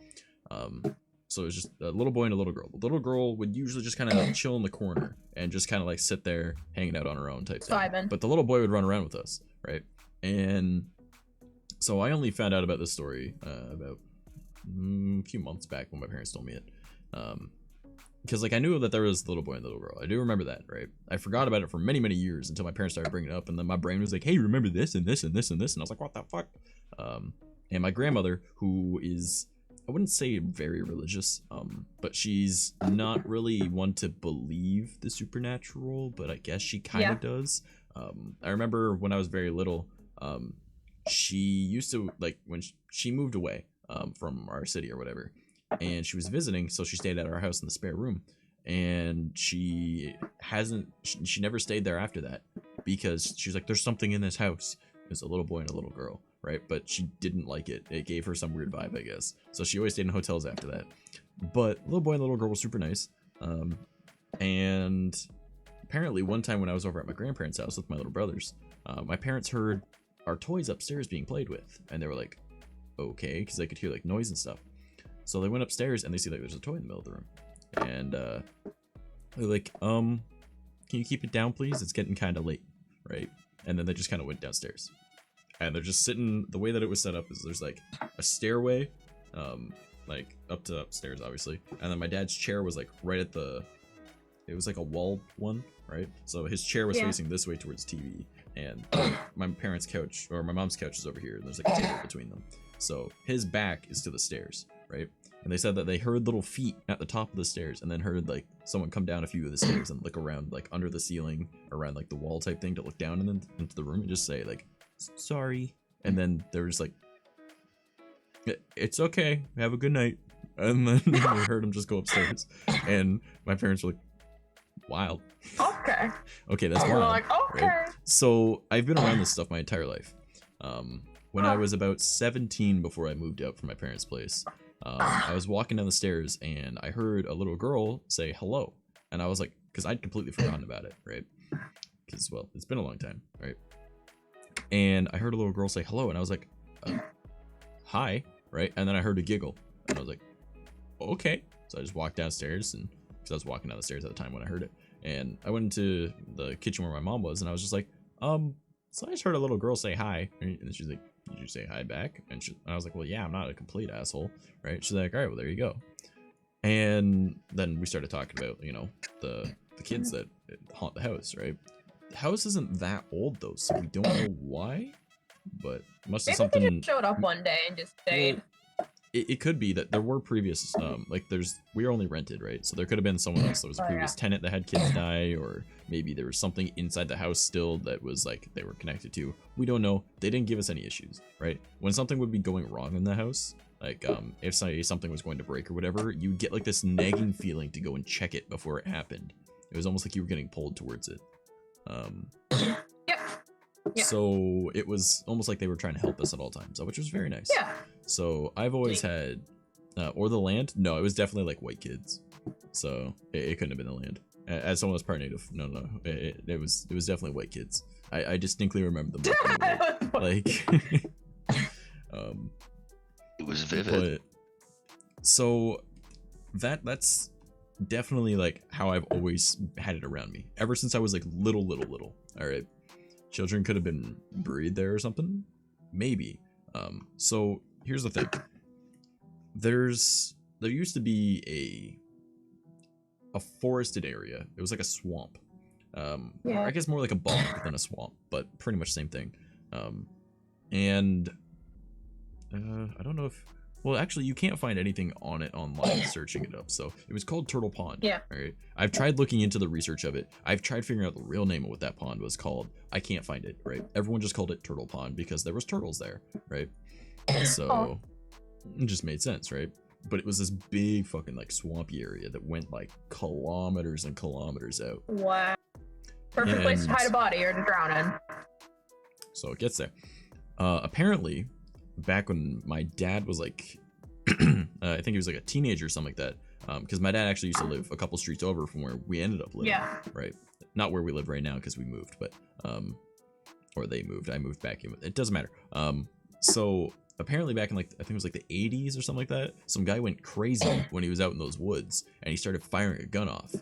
So it was just a little boy and a little girl. The little girl would usually just kind of chill in the corner and just kind of like sit there hanging out on her own type thing. But the little boy would run around with us, right? And so I only found out about this story about a few months back when my parents told me it. Because like I knew that there was the little boy and the little girl. I do remember that, right? I forgot about it for many, many years until my parents started bringing it up, and then my brain was like, hey, remember this and this and this and this, and I was like, what the fuck? And my grandmother, who is, I wouldn't say very religious, but she's not really one to believe the supernatural, but I guess she kind of does. I remember when I was very little, she used to, like, when she moved away from our city or whatever, and she was visiting, so she stayed at our house in the spare room, and she never stayed there after that, because she's like, there's something in this house. There's a little boy and a little girl, right? But she didn't like it. It gave her some weird vibe, I guess. So she always stayed in hotels after that. But little boy and little girl was super nice. And apparently one time when I was over at my grandparents' house with my little brothers, my parents heard our toys upstairs being played with, and they were like, okay, because they could hear like noise and stuff. So they went upstairs and they see like there's a toy in the middle of the room, and they're like, can you keep it down, please? It's getting kind of late, right? And then they just kind of went downstairs, and they're just sitting. The way that it was set up is there's like a stairway, like up to upstairs, obviously, and then my dad's chair was like right at the. It was like a wall one, right? So his chair was facing this way towards TV, and my parents' couch or my mom's couch is over here, and there's like a table between them. So his back is to the stairs, right? And they said that they heard little feet at the top of the stairs, and then heard like someone come down a few of the stairs and look around like under the ceiling, around like the wall type thing, to look down and then into the room and just say like, sorry. And then there was like, it's okay, have a good night. And then we heard him just go upstairs, and my parents were like, wild. Okay. Okay, that's wild. Like, okay. Right? So I've been around this stuff my entire life. When I was about 17, before I moved out from my parents' place, I was walking down the stairs and I heard a little girl say hello, and I was like, because I'd completely forgotten about it, right? Because, well, it's been a long time, right? And I heard a little girl say hello, and I was like, hi, right? And then I heard a giggle, and I was like, okay. So I just walked downstairs, and because I was walking down the stairs at the time when I heard it, and I went into the kitchen where my mom was, and I was just like, so I just heard a little girl say hi, and she's like, did you say hi back? And I was like, well, yeah, I'm not a complete asshole, right? She's like, all right, well, there you go. And then we started talking about, you know, the kids that haunt the house, right? The house isn't that old though, so we don't know why, but it must have something. They just showed up one day and just stayed. It could be that there were previous, like we were only rented, right? So there could have been someone else. There was a previous tenant that had kids die, or maybe there was something inside the house still that was like they were connected to. We don't know. They didn't give us any issues, right? When something would be going wrong in the house, like if something was going to break or whatever, you'd get like this nagging feeling to go and check it before it happened. It was almost like you were getting pulled towards it. Yeah. So it was almost like they were trying to help us at all times, which was very nice. Yeah. So I've always had, or the land. No, it was definitely like white kids. So it couldn't have been the land. As someone that's part native, no, it was definitely white kids. I distinctly remember them. Like, it was vivid. But, so that's definitely like how I've always had it around me ever since I was like little. All right. Children could have been buried there or something, maybe. So here's the thing. There used to be a forested area. It was like a swamp. Or I guess more like a bog than a swamp, but pretty much same thing. And I don't know if Well, actually, you can't find anything on it online searching it up. So it was called Turtle Pond. Yeah. All right. I've tried looking into the research of it. I've tried figuring out the real name of what that pond was called. I can't find it. Right. Everyone just called it Turtle Pond because there was turtles there. Right. So it just made sense. Right. But it was this big fucking like swampy area that went like kilometers and kilometers out. Wow. Perfect place to hide a body or to drown in. So it gets there. Apparently, back when my dad was like, I think he was like a teenager or something like that. Because my dad actually used to live a couple streets over from where we ended up living. Yeah. Right. Not where we live right now because we moved, but or they moved. I moved back in. It doesn't matter. So apparently back in like I think it was like the 80s or something like that, some guy went crazy when he was out in those woods and he started firing a gun off.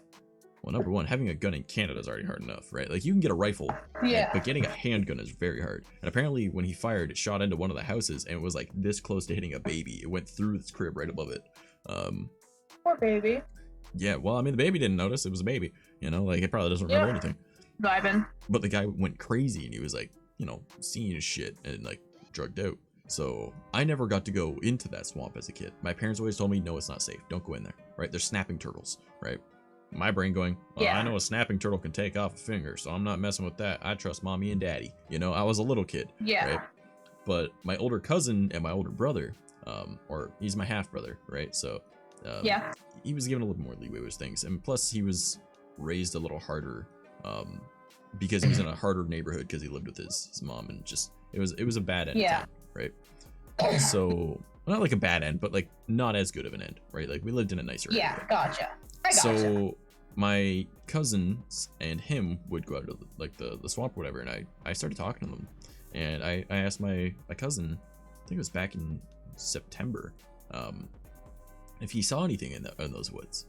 Well, number one, having a gun in Canada is already hard enough, right? Like you can get a rifle, Yeah. but getting a handgun is very hard. And apparently when he fired, it shot into one of the houses and it was like this close to hitting a baby. It went through this crib right above it. Poor baby. Yeah, well, I mean, the baby didn't notice. It was a baby, you know, like it probably doesn't remember anything. Vibing. But the guy went crazy and he was like, you know, seeing his shit and like drugged out. So I never got to go into that swamp as a kid. My parents always told me, no, it's not safe. Don't go in there, right? There's snapping turtles, right? My brain going, well, Yeah. I know a snapping turtle can take off a finger, so I'm not messing with that. I trust mommy and daddy. You know, I was a little kid, Yeah. right? But my older cousin and my older brother, or he's my half brother, right? So Yeah. he was given a little more leeway with things. And plus he was raised a little harder because he was in a harder neighborhood because he lived with his mom and just, it was a bad end. Yeah. Time, right? So not like a bad end, but like not as good of an end, right? Like we lived in a nicer area. Yeah. Gotcha. I gotcha. So my cousins and him would go out to like the swamp or whatever, and I started talking to them, and I asked my cousin, I think it was back in September, if he saw anything in those woods,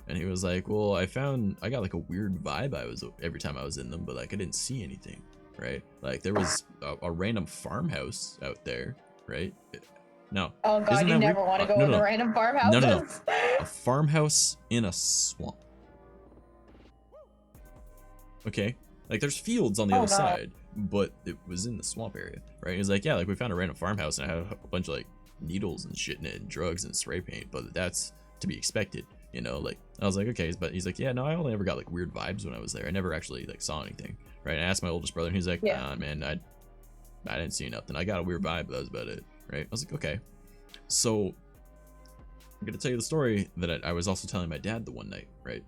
and he was like, well, I got like a weird vibe every time I was in them, but like I didn't see anything, right? Like there was a random farmhouse out there, right? No. Oh god, Isn't you that never weird? want to go No, in no, the no. random farmhouses. No. A farmhouse in a swamp. Okay, like there's fields on the other God. side, but it was in the swamp area, right? He's like, yeah, like we found a random farmhouse and I had a bunch of like needles and shit in it and drugs and spray paint, but that's to be expected, you know? Like I was like, okay, but he's like, yeah, no, I only ever got like weird vibes when I was there. I never actually like saw anything, right? And I asked my oldest brother and he's like, Yeah. nah, man, I didn't see nothing. I got a weird vibe, but that was about it, right? I was like, okay. So I'm gonna tell you the story that I was also telling my dad the one night, right?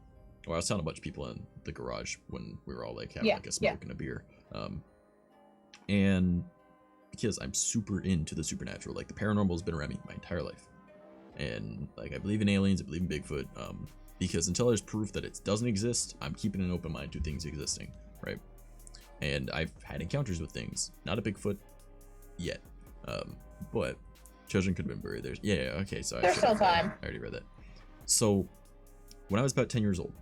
Well, I was telling a bunch of people in the garage when we were all like having like a smoke and a beer. And because I'm super into the supernatural, like the paranormal has been around me my entire life. And like I believe in aliens, I believe in Bigfoot, because until there's proof that it doesn't exist, I'm keeping an open mind to things existing, right? And I've had encounters with things, not a Bigfoot yet, but children could have been buried there. Yeah, okay, so There's still time. I already read that. So when I was about 10 years old,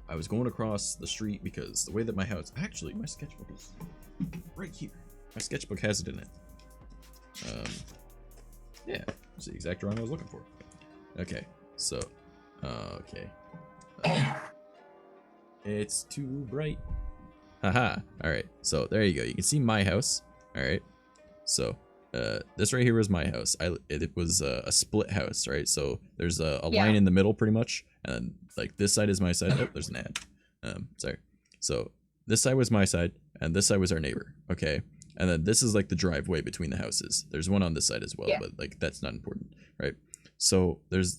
I was going across the street because the way that my house, actually my sketchbook is right here. My sketchbook has it in it. Yeah, it's the exact drawing I was looking for. Okay, so, okay. It's too bright. Haha, alright, so there you go. You can see my house, alright? So, this right here was my house. It was a split house, right? So there's a line in the middle pretty much, and like this side is my side. Oh, there's an ad. Sorry. So this side was my side, and this side was our neighbor. Okay, and then this is like the driveway between the houses. There's one on this side as well, but like that's not important, right? So there's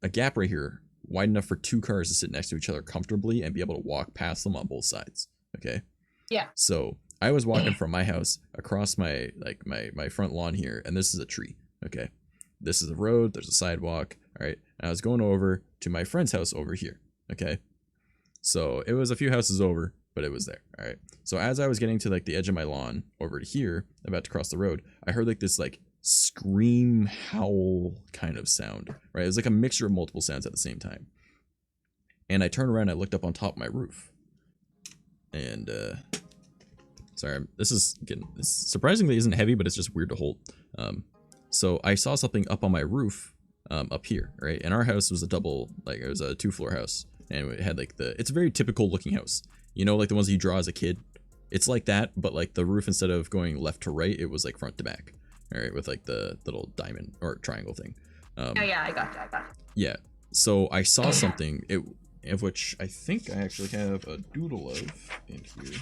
a gap right here, wide enough for two cars to sit next to each other comfortably and be able to walk past them on both sides. Okay. Yeah. So I was walking from my house across my front lawn here, and this is a tree. Okay, this is a road. There's a sidewalk. All right, and I was going over to my friend's house over here. Okay, so it was a few houses over, but it was there. All right, so as I was getting to like the edge of my lawn over to here, about to cross the road, I heard like this like scream howl kind of sound. Right, it was like a mixture of multiple sounds at the same time. And I turned around, and I looked up on top of my roof, and sorry, this surprisingly isn't heavy, but it's just weird to hold. So I saw something up on my roof, up here, right? And our house was a double, like it was a 2-floor house, and it had like it's a very typical looking house. You know, like the ones that you draw as a kid. It's like that, but like the roof, instead of going left to right, it was like front to back. all right, with like the little diamond or triangle thing. Yeah, I got you. Yeah. So I saw something of which I think I actually have a doodle of in here.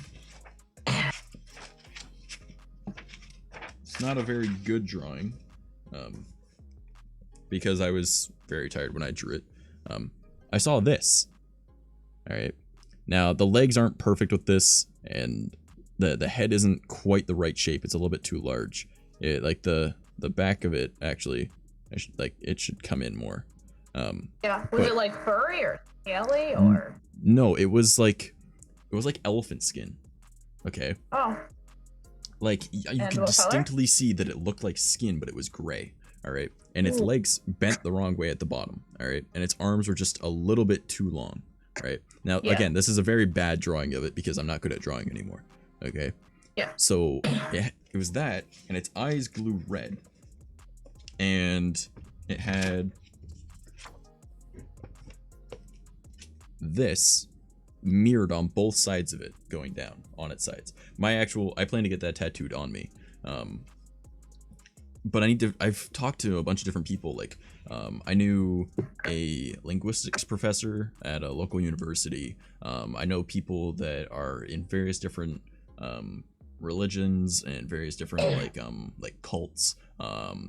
It's not a very good drawing, because I was very tired when I drew it. I saw this. All right. Now the legs aren't perfect with this, and the head isn't quite the right shape. It's a little bit too large. Like the back of it actually, it should come in more. Yeah. Was it like furry or scaly or? No, it was like elephant skin. Okay. Oh. Like you could distinctly see that it looked like skin, but it was gray. All right, and its legs bent the wrong way at the bottom. All right, and its arms were just a little bit too long. Right now, again, this is a very bad drawing of it because I'm not good at drawing anymore. Okay. Yeah. So it was that, and its eyes glue red, and it had this mirrored on both sides of it going down on its sides. I plan to get that tattooed on me. But I've talked to a bunch of different people. Like, I knew a linguistics professor at a local university. I know people that are in various different religions and various different like cults,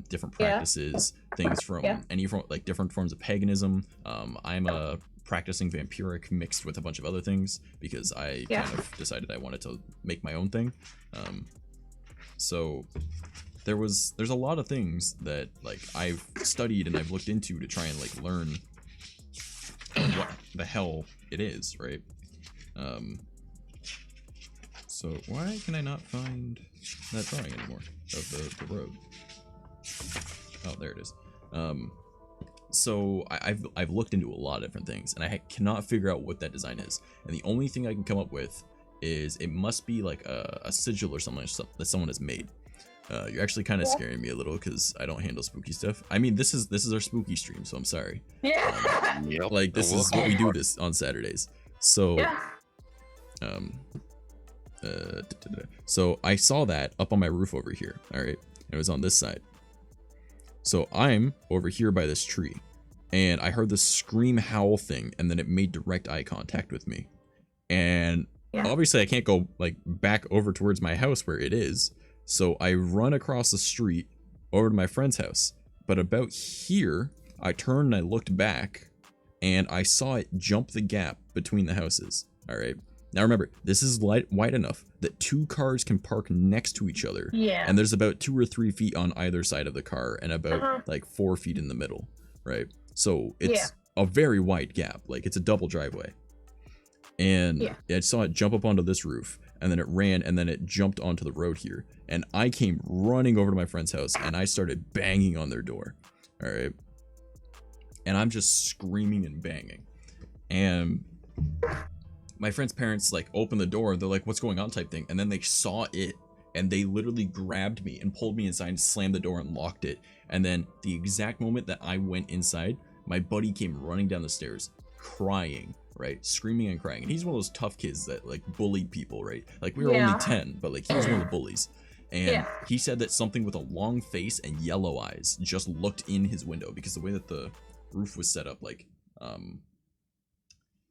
different practices, things from like different forms of paganism. I'm a practicing vampiric mixed with a bunch of other things because I kind of decided I wanted to make my own thing. So there's a lot of things that like I've studied and I've looked into to try and like learn what the hell it is, right? So why can I not find that drawing anymore of the road? Oh, there it is. So I've looked into a lot of different things and I cannot figure out what that design is. And the only thing I can come up with is it must be like a sigil or something that someone has made. You're actually kind of scaring me a little because I don't handle spooky stuff. I mean, this is our spooky stream, so I'm sorry. Yeah. Like this is what we do this on Saturdays. So, so I saw that up on my roof over here. All right, it was on this side. So I'm over here by this tree, and I heard the scream howl thing, and then it made direct eye contact with me. And obviously, I can't go like back over towards my house where it is. So I run across the street over to my friend's house. But about here, I turned and I looked back and I saw it jump the gap between the houses. All right. Now remember, this is wide enough that two cars can park next to each other. Yeah. And there's about 2 or 3 feet on either side of the car and about like 4 feet in the middle. Right. So it's a very wide gap. Like it's a double driveway. And I saw it jump up onto this roof. And then it ran, and then it jumped onto the road here. And I came running over to my friend's house, and I started banging on their door. All right. And I'm just screaming and banging. And my friend's parents, like, opened the door, and they're like, what's going on type thing. And then they saw it, and they literally grabbed me and pulled me inside and slammed the door and locked it. And then the exact moment that I went inside, my buddy came running down the stairs, crying. Right, screaming and crying, and he's one of those tough kids that like bullied people, right? Like we were only 10, but like he was one of the bullies, and he said that something with a long face and yellow eyes just looked in his window because the way that the roof was set up, like,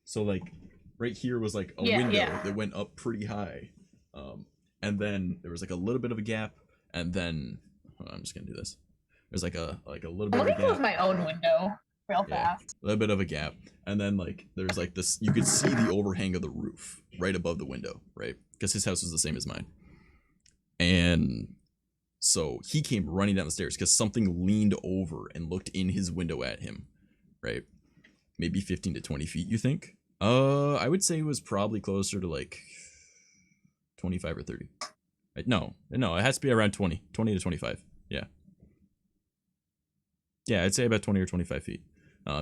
so like right here was like a window that went up pretty high, and then there was like a little bit of a gap, and then I'm just gonna do this. There's like a little bit of a gap. Let me close my own window real fast. A little bit of a gap, and then like there's like this, you could see the overhang of the roof right above the window, right? Because his house was the same as mine. And so he came running down the stairs because something leaned over and looked in his window at him, right? Maybe 15 to 20 feet, you think? I would say it was probably closer to like 25 or 30. No, it has to be around 20 to 25. Yeah, I'd say about 20 or 25 feet.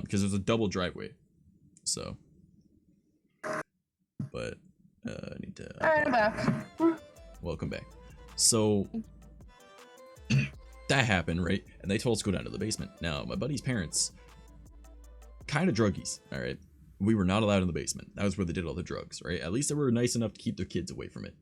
Because there's a double driveway, so. But I need to. Alright, I'm back. Welcome back. So that happened, right? And they told us to go down to the basement. Now my buddy's parents, kind of druggies. All right, we were not allowed in the basement. That was where they did all the drugs, right? At least they were nice enough to keep their kids away from it.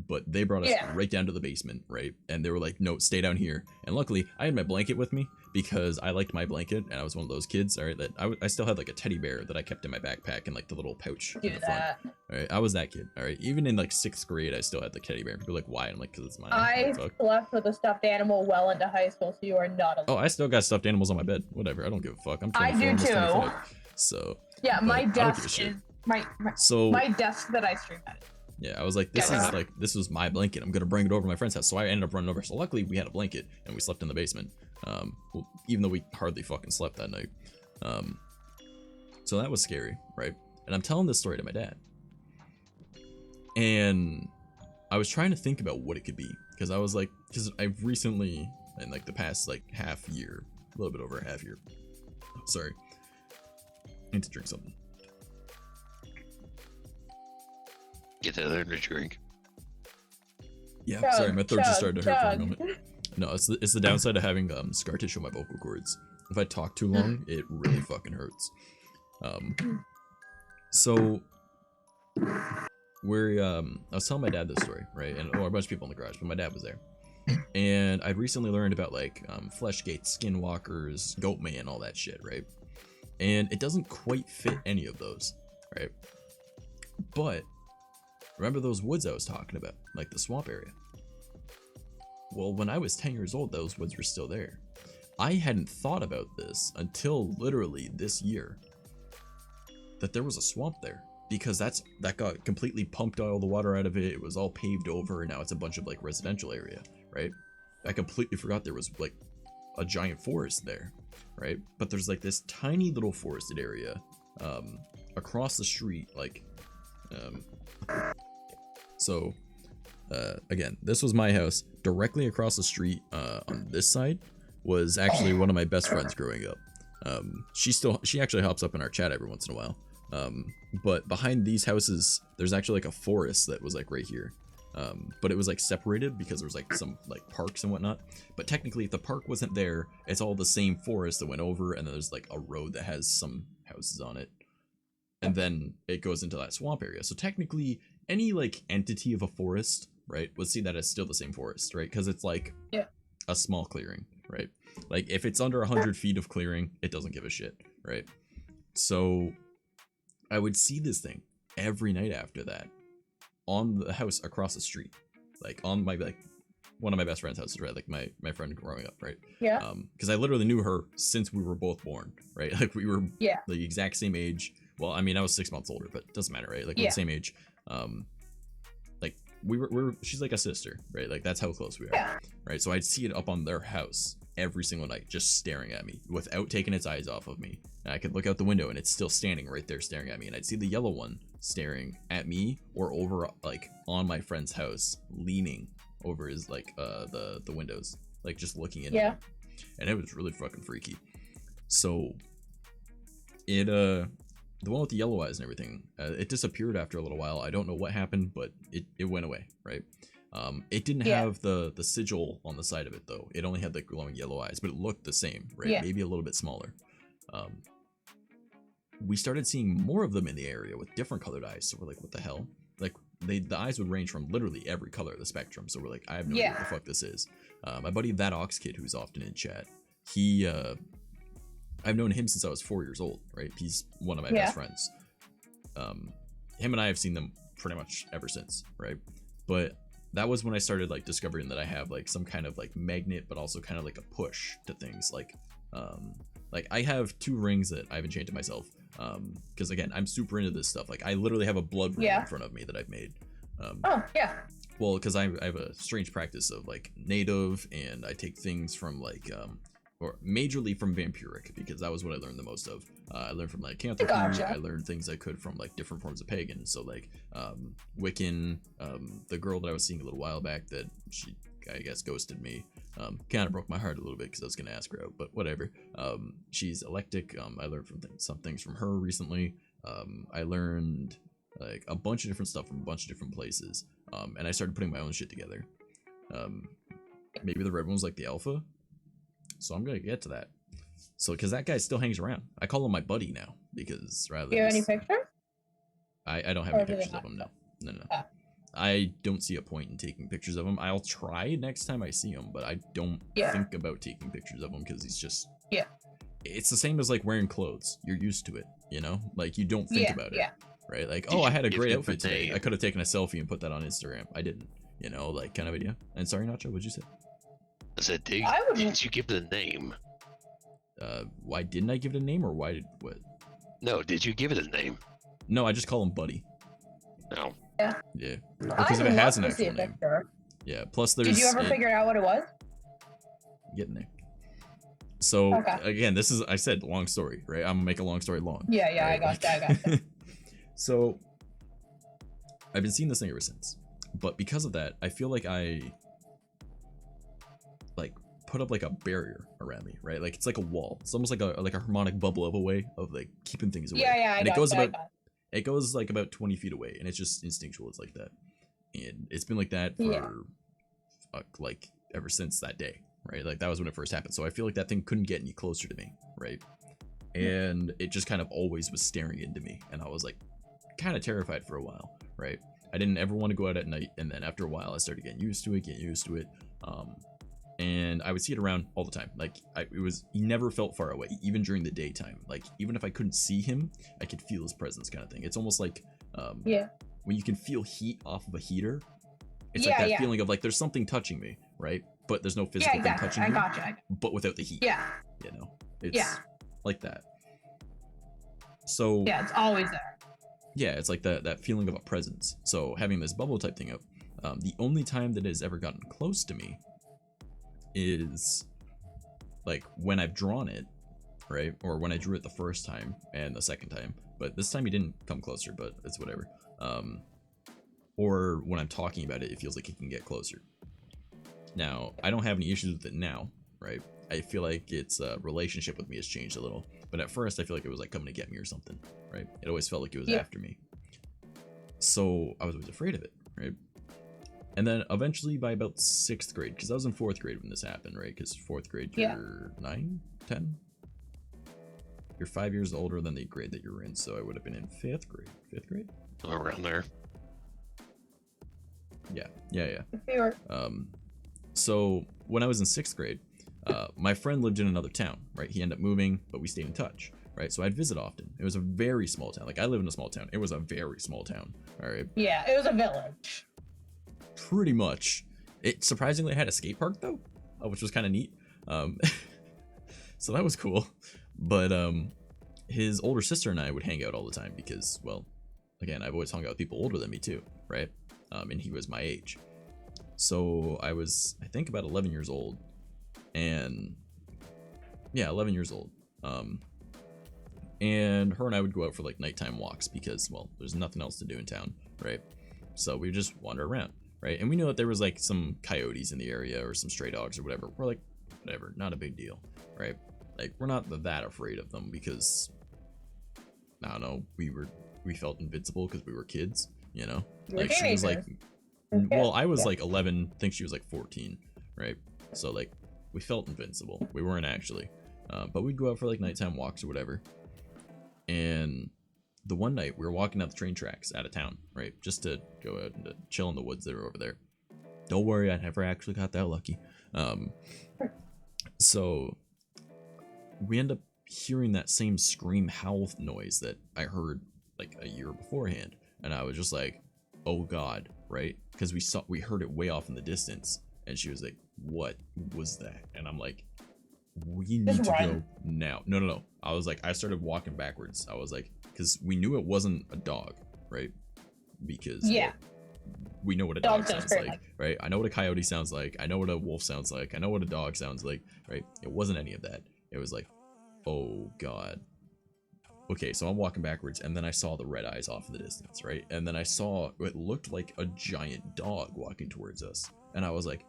but they brought us Yeah. right down to the basement, right? And they were like, no, stay down here. And luckily, I had my blanket with me because I liked my blanket, and I was one of those kids, all right, that I still had like a teddy bear that I kept in my backpack and like the little pouch Do in the front. that. All right, I was that kid. All right, even in like 6th grade, I still had the teddy bear. People were like, why? I'm like, because it's mine. I Fuck. slept with a stuffed animal well into high school, so you are not alone. Oh, I still got stuffed animals on my bed. Whatever, I don't give a fuck. I'm 24, I do almost too. 25. So Yeah, but my I don't give a desk shit. is my So my desk that I stream at. yeah, I was like, this Yeah. is like, this was my blanket. I'm gonna bring it over to my friend's house. So I ended up running over. So luckily we had a blanket and we slept in the basement. Well, even though we hardly fucking slept that night. So that was scary, right? And I'm telling this story to my dad. And I was trying to think about what it could be. Because I was like, because I've recently, in like the past like half year, a little bit over a half year. Sorry. I need to drink something. Get that there to drink. Yeah, Chug, sorry, my throat just chug, started to hurt for a chug. moment. No, it's the downside of having scar tissue on my vocal cords. If I talk too long, it really fucking hurts. So we're I was telling my dad this story, right? And a bunch of people in the garage, but my dad was there. And I'd recently learned about like fleshgate, skinwalkers, goatman, all that shit, right? And it doesn't quite fit any of those, right? But remember those woods I was talking about, like the swamp area? Well, when I was 10 years old, those woods were still there. I hadn't thought about this until literally this year, that there was a swamp there, because that got completely pumped all the water out of it. It was all paved over, and now it's a bunch of like residential area, right? I completely forgot there was like a giant forest there, right? But there's like this tiny little forested area across the street, like so again, this was my house. Directly across the street on this side was actually one of my best friends growing up. She actually hops up in our chat every once in a while. But behind these houses, there's actually like a forest that was like right here. But it was like separated because there was like some like parks and whatnot. But technically, if the park wasn't there, it's all the same forest that went over, and then there's like a road that has some houses on it. And then it goes into that swamp area. So technically, any like entity of a forest, right, would see that as still the same forest, right? Because it's like a small clearing, right? Like if it's under 100 feet of clearing, it doesn't give a shit, right? So I would see this thing every night after that on the house across the street, like on my like one of my best friend's houses, right? Like my friend growing up, right? Yeah. Because I literally knew her since we were both born, right? Like we were the exact same age. Well, I mean, I was 6 months older, but it doesn't matter, right? Like we're the same age. Like we're she's like a sister, right? Like that's how close we are, right? So I'd see it up on their house every single night, just staring at me without taking its eyes off of me. And I could look out the window and it's still standing right there staring at me. And I'd see the yellow one staring at me or over like on my friend's house, leaning over his like the windows, like just looking in. And it was really fucking freaky. So it the one with the yellow eyes and everything, it disappeared after a little while. I don't know what happened, but it went away, right? It didn't have the sigil on the side of it though. It only had the glowing yellow eyes, but it looked the same, right? Maybe a little bit smaller. We started seeing more of them in the area with different colored eyes. So we're like, what the hell? Like the eyes would range from literally every color of the spectrum. So we're like, I have no idea what the fuck this is. My buddy That Ox Kid, who's often in chat, he I've known him since I was 4 years old, right? He's one of my best friends. Him and I have seen them pretty much ever since, right? But that was when I started like discovering that I have like some kind of like magnet, but also kind of like a push to things. Like I have 2 rings that I've enchanted myself. Because again, I'm super into this stuff. Like I literally have a blood ring in front of me that I've made. Well, because I have a strange practice of like native, and I take things from like or majorly from vampiric, because that was what I learned the most of. I learned from like lycanthropy. I learned things I could from like different forms of pagan. So like Wiccan, the girl that I was seeing a little while back that she, I guess, ghosted me. Kind of broke my heart a little bit because I was gonna ask her out, but whatever. She's eclectic. I learned from some things from her recently. I learned like a bunch of different stuff from a bunch of different places. And I started putting my own shit together. Maybe the red one was like the alpha. So I'm gonna get to that. So because that guy still hangs around. I call him my buddy now because rather. Do you have any pictures? I don't have any pictures of him. No. I don't see a point in taking pictures of him. I'll try next time I see him, but I don't think about taking pictures of him because he's just it's the same as like wearing clothes. You're used to it, you know? Like you don't think about it. Right? Like, oh, I had a great outfit today. I could have taken a selfie and put that on Instagram. I didn't, you know, like kind of idea. And sorry, Nacho, what'd you say? I said, did you give it a name? Why didn't I give it a name, or why did what? No, did you give it a name? No, I just call him Buddy. No. Yeah. Yeah. Because if it has an actual name. Yeah. Plus, there's. Did you ever figure out what it was? Getting there. So again, this is, I said, long story, right? I'm gonna make a long story long. Yeah, right? I got that. So I've been seeing this thing ever since, but because of that, I feel like I like put up like a barrier around me, right? Like it's like a wall. It's almost like a harmonic bubble of a way of like keeping things away. And it goes like about 20 feet away, and it's just instinctual. It's like that, and it's been like that for like ever since that day, right? Like that was when it first happened. So I feel like that thing couldn't get any closer to me, right? And it just kind of always was staring into me, and I was like kind of terrified for a while, right? I didn't ever want to go out at night, and then after a while I started getting used to it, and I would see it around all the time. Like he never felt far away, even during the daytime. Like even if I couldn't see him, I could feel his presence, kind of thing. It's almost like when you can feel heat off of a heater. It's like that feeling of like there's something touching me, right? But there's no physical thing touching me. But without the heat. You know, it's like that. So it's always there. Yeah, it's like that feeling of a presence. So having this bubble type thing up, the only time that it has ever gotten close to me is like when I've drawn it, right? Or when I drew it the first time and the second time. But this time he didn't come closer, but it's whatever. Or when I'm talking about it, it feels like it can get closer. Now, I don't have any issues with it now, right? I feel like its relationship with me has changed a little. But at first, I feel like it was like coming to get me or something, right? It always felt like it was after me. So I was always afraid of it, right? And then eventually by about 6th grade, because I was in 4th grade when this happened, right? Because 4th grade, you're 9, 10? You're 5 years older than the grade that you were in, so I would have been in 5th grade. 5th grade? Around there. Yeah. So when I was in 6th grade, my friend lived in another town, right? He ended up moving, but we stayed in touch, right? So I'd visit often. It was a very small town. Like I live in a small town. It was a very small town, all right? Yeah, it was a village. Pretty much. It surprisingly had a skate park though, which was kind of neat. So that was cool. But his older sister and I would hang out all the time because, well, again, I've always hung out with people older than me too, right? And he was my age. So I was, I think, about 11 years old. And yeah, 11 years old. And her and I would go out for like nighttime walks because, well, there's nothing else to do in town, right? So we just wander around, right? And we knew that there was like some coyotes in the area or some stray dogs or whatever. We're like, whatever, not a big deal, right? Like we're not that afraid of them because, I don't know, we felt invincible because we were kids, you know? Like she was like, well, I was like 11, I think she was like 14, right? So like we felt invincible. We weren't actually, but we'd go out for like nighttime walks or whatever. And the one night we were walking down the train tracks out of town, right? Just to go out and to chill in the woods that are over there. Don't worry, I never actually got that lucky. So we end up hearing that same scream howl noise that I heard like a year beforehand. And I was just like, oh God, right? Because we heard it way off in the distance. And she was like, what was that? And I'm like, we need to go now. No. I was like, I started walking backwards. I was like, because we knew it wasn't a dog, right? Because well, we know what a dog sounds like, right? I know what a coyote sounds like. I know what a wolf sounds like. I know what a dog sounds like, right? It wasn't any of that. It was like, oh God. Okay, so I'm walking backwards, and then I saw the red eyes off in the distance, right? And then I saw it looked like a giant dog walking towards us, and I was like,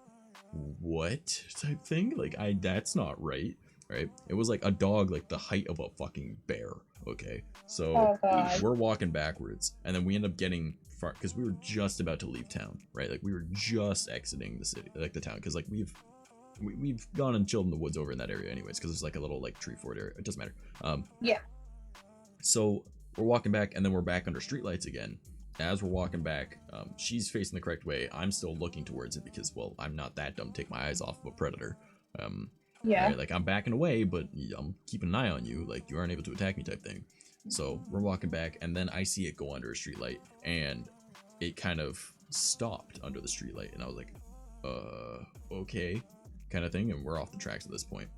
what type thing? Like that's not right. It was like a dog like the height of a fucking bear. Okay, so we're walking backwards, and then we end up getting far because we were just about to leave town, right? Like we were just exiting the city, like the town, because like we've gone and chilled in the woods over in that area anyways, because there's like a little like tree fort area. It doesn't matter. So we're walking back, and then we're back under streetlights again, as we're walking back, she's facing the correct way. I'm still looking towards it because, well, I'm not that dumb to take my eyes off of a predator. Yeah. Right? Like, I'm backing away, but I'm keeping an eye on you. Like, you aren't able to attack me type thing. So we're walking back, and then I see it go under a streetlight, and it kind of stopped under the streetlight, and I was like, okay, kind of thing, and we're off the tracks at this point.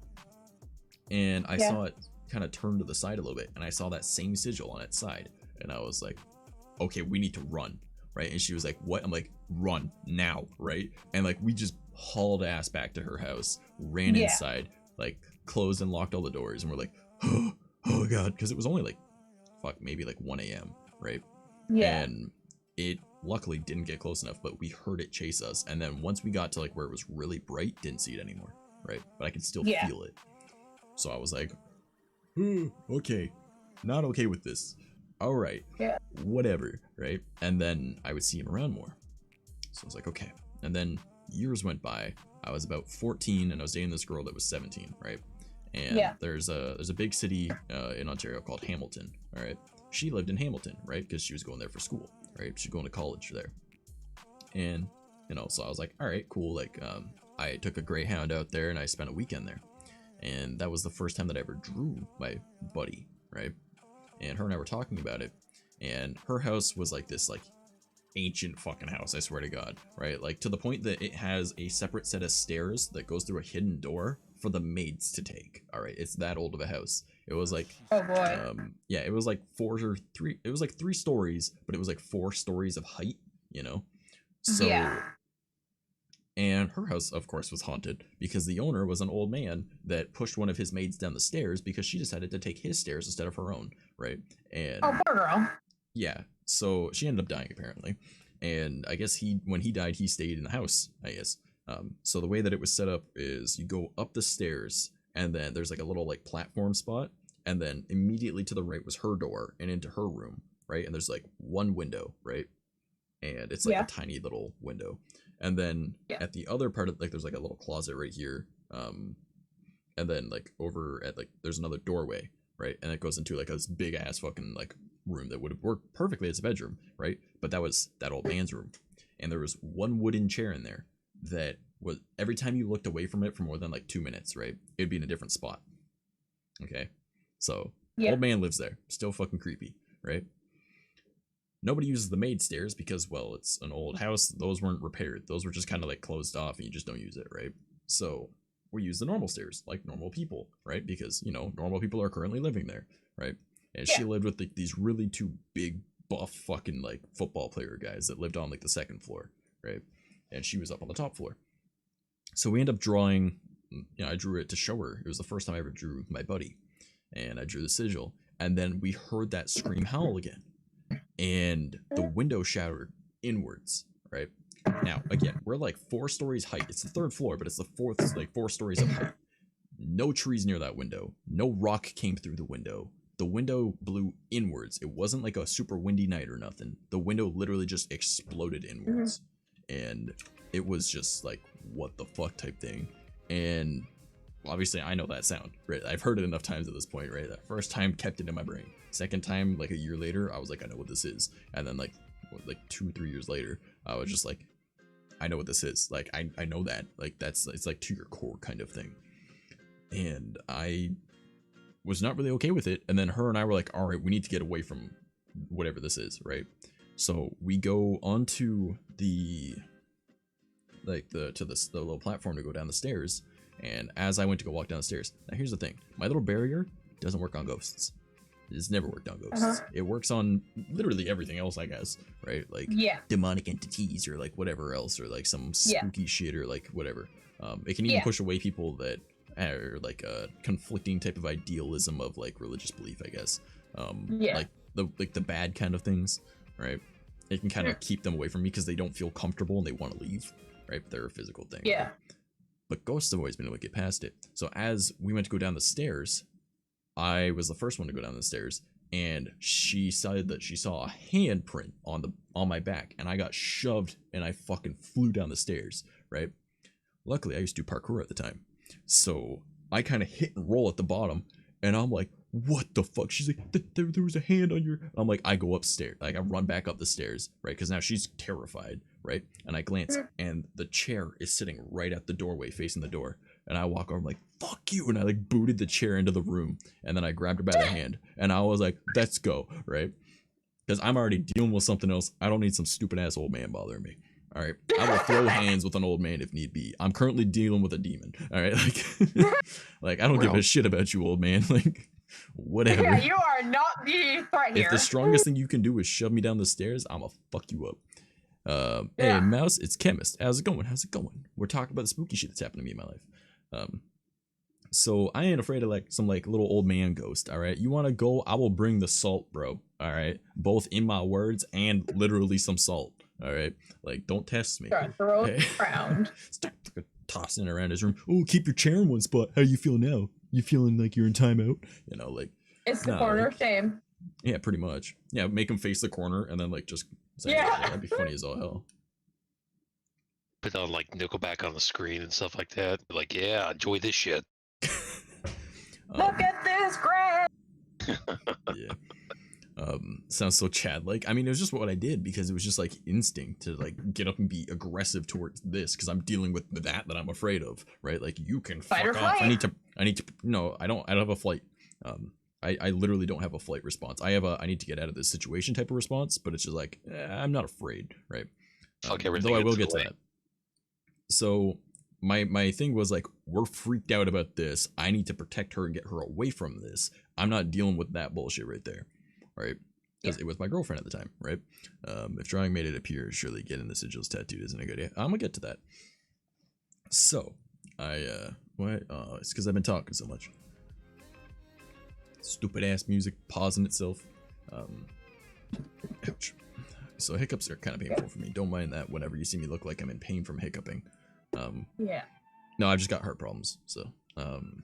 And I saw it kind of turn to the side a little bit, and I saw that same sigil on its side, and I was like, okay, we need to run, right? And she was like, what? I'm like, run now, right? And like, we just hauled ass back to her house, ran inside, like closed and locked all the doors, and we're like, oh god, because it was only like, fuck, maybe like 1 a.m., right? Yeah. And it luckily didn't get close enough, but we heard it chase us, and then once we got to like where it was really bright, didn't see it anymore, right? But I could still feel it. So I was like, okay, not okay with this. All right, whatever, right? And then I would see him around more. So I was like, okay. And then years went by. I was about 14, and I was dating this girl that was 17, right? And there's a big city in Ontario called Hamilton, all right? She lived in Hamilton, right? Because she was going there for school, right? She's going to college there. And, you know, so I was like, all right, cool. Like, I took a Greyhound out there, and I spent a weekend there. And that was the first time that I ever drew my buddy, right? And her and I were talking about it, and her house was like this like ancient fucking house, I swear to god, right? Like to the point that it has a separate set of stairs that goes through a hidden door for the maids to take. All right, it's that old of a house. It was like, oh boy, yeah, it was like 3 stories, but it was like 4 stories of height, you know? So and her house, of course, was haunted because the owner was an old man that pushed one of his maids down the stairs because she decided to take his stairs instead of her own, right? And oh, poor girl. yeah, so she ended up dying apparently, and I guess when he died, he stayed in the house, I guess. So the way that it was set up is you go up the stairs, and then there's like a little like platform spot, and then immediately to the right was her door and into her room, right? And there's like one window, right? And it's like a tiny little window. And then at the other part of like there's like a little closet right here, and then like over at like there's another doorway, right? And it goes into like this big ass fucking like room that would have worked perfectly as a bedroom, right? But that was that old man's room, and there was one wooden chair in there that was every time you looked away from it for more than like 2 minutes, right, it'd be in a different spot. Okay, so old man lives there, still fucking creepy, right? Nobody uses the maid stairs because, well, it's an old house. Those weren't repaired. Those were just kind of like closed off and you just don't use it, right? So we use the normal stairs like normal people, right? Because, you know, normal people are currently living there, right? And she lived with these really 2 big buff fucking like football player guys that lived on like the 2nd floor, right? And she was up on the top floor. So we end up drawing, you know, I drew it to show her. It was the first time I ever drew my buddy. And I drew the sigil. And then we heard that scream howl again. And the window shattered inwards, right? Now, again, we're like 4 stories height. It's the 3rd floor, but it's the 4th, like 4 stories of height. No trees near that window. No rock came through the window. The window blew inwards. It wasn't like a super windy night or nothing. The window literally just exploded inwards. And it was just like, what the fuck type thing. And obviously I know that sound, right? I've heard it enough times at this point, right? That first time kept it in my brain. Second time, like a year later, I was like, I know what this is. And then like 2-3 years later, I was just like, I know what this is. Like, I know that. Like, it's like to your core kind of thing. And I was not really okay with it. And then her and I were like, all right, we need to get away from whatever this is, right? So we go onto the little platform to go down the stairs. And as I went to go walk down the stairs, now here's the thing. My little barrier doesn't work on ghosts. It's never worked on ghosts. It works on literally everything else, I guess, right? Like demonic entities or like whatever else, or like some spooky shit or like whatever. It can even push away people that are like a conflicting type of idealism of like religious belief, I guess. Like the bad kind of things, right? It can kind of keep them away from me because they don't feel comfortable and they want to leave, right? But they're a physical thing. Yeah. But ghosts have always been able to get past it. So as we went to go down the stairs, I was the first one to go down the stairs, and she said that she saw a handprint on my back, and I got shoved and I fucking flew down the stairs, right? Luckily, I used to do parkour at the time, so I kind of hit and roll at the bottom, and I'm like, what the fuck? She's like, there was a hand on your. I'm like, I go upstairs, like I run back up the stairs, right? Because now she's terrified, right? And I glance, and the chair is sitting right at the doorway, facing the door. And I walk over, I'm like, fuck you, and I like booted the chair into the room, and then I grabbed her by the hand, and I was like, let's go, right? Because I'm already dealing with something else. I don't need some stupid ass old man bothering me. All right, I will throw hands with an old man if need be. I'm currently dealing with a demon. All right, like I don't give a shit about you, old man. Like, whatever. Yeah, you are not the threat here. If the strongest thing you can do is shove me down the stairs, I'ma fuck you up. Hey, Mouse, it's Chemist. How's it going? How's it going? We're talking about the spooky shit that's happened to me in my life. So I ain't afraid of like some like little old man ghost. All right, you want to go? I will bring the salt, bro. All right, both in my words and literally some salt. All right, like don't test me. Start throwing around. Start tossing it around his room. Oh, keep your chair in one spot. How you feel now? You feeling like you're in timeout? You know, like it's the corner of shame. Yeah, pretty much. Yeah, make him face the corner and then like just say, that'd be funny as all hell. Put on like Nickelback on the screen and stuff like that. Like, yeah, enjoy this shit. Look at this, Greg. Yeah. Sounds so Chad like. I mean, it was just what I did because it was just like instinct to like get up and be aggressive towards this because I'm dealing with that I'm afraid of, right? Like you can fight or fuck off. flight. I need to. No, I don't have a flight. I literally don't have a flight response. I have a I need to get out of this situation type of response, but it's just like I'm not afraid, right? Fuck everything. Though I will get to that. So my thing was like, we're freaked out about this. I need to protect her and get her away from this. I'm not dealing with that bullshit right there, right? Because it was my girlfriend at the time, right? If drawing made it appear, surely getting the sigils tattooed isn't a good idea. I'm gonna get to that. So what? It's because I've been talking so much. Stupid ass music pausing itself. Ouch. So hiccups are kind of painful for me. Don't mind that whenever you see me look like I'm in pain from hiccuping. Yeah. No, I've just got heart problems, so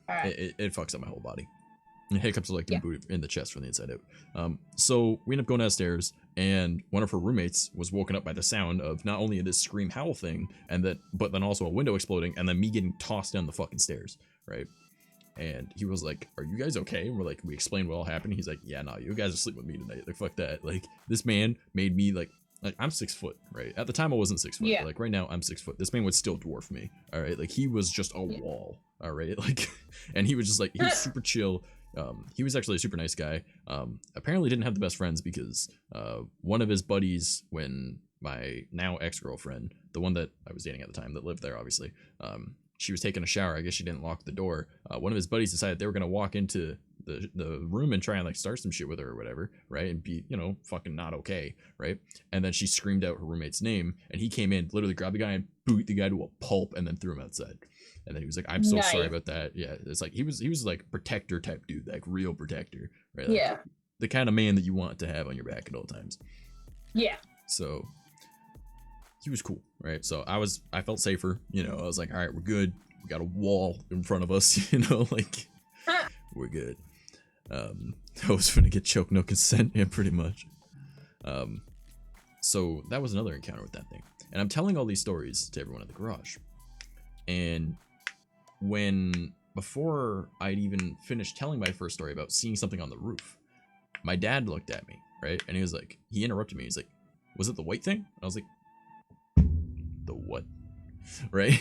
it fucks up my whole body. And hiccups are like being booted in the chest from the inside out. So we end up going downstairs, and one of her roommates was woken up by the sound of not only this scream howl thing, but then also a window exploding, and then me getting tossed down the fucking stairs, right? And he was like, "Are you guys okay?" And we're like, we explained what all happened. He's like, "Yeah, no, you guys are sleeping with me tonight. Like, fuck that. Like, this man made me like I'm 6 foot, right? At the time I wasn't 6 foot. Yeah. But, like right now I'm 6 foot. This man would still dwarf me. All right, like he was just a wall. All right, like, and he was just like he was super chill. He was actually a super nice guy. Apparently didn't have the best friends because one of his buddies, when my now ex-girlfriend, the one that I was dating at the time that lived there, obviously, she was taking a shower. I guess she didn't lock the door. One of his buddies decided they were gonna walk into the room and try and like start some shit with her or whatever, right? And be, you know, fucking not okay, right? And then she screamed out her roommate's name, and he came in, literally grabbed the guy and boot the guy to a pulp, and then threw him outside. And then he was like, "I'm so sorry about that." Yeah, it's like he was like protector type dude, like real protector, right? Like, Yeah. the kind of man that you want to have on your back at all times. Yeah. So he was cool, right? So I felt safer, you know. I was like, all right, we're good. We got a wall in front of us, you know, like we're good. I was gonna get choked, no consent, yeah, pretty much. So that was another encounter with that thing, and I'm telling all these stories to everyone in the garage. And before I'd even finished telling my first story about seeing something on the roof, my dad looked at me, right, and he was like, he interrupted me. He's like, "Was it the white thing?" I was like, "The what?" Right?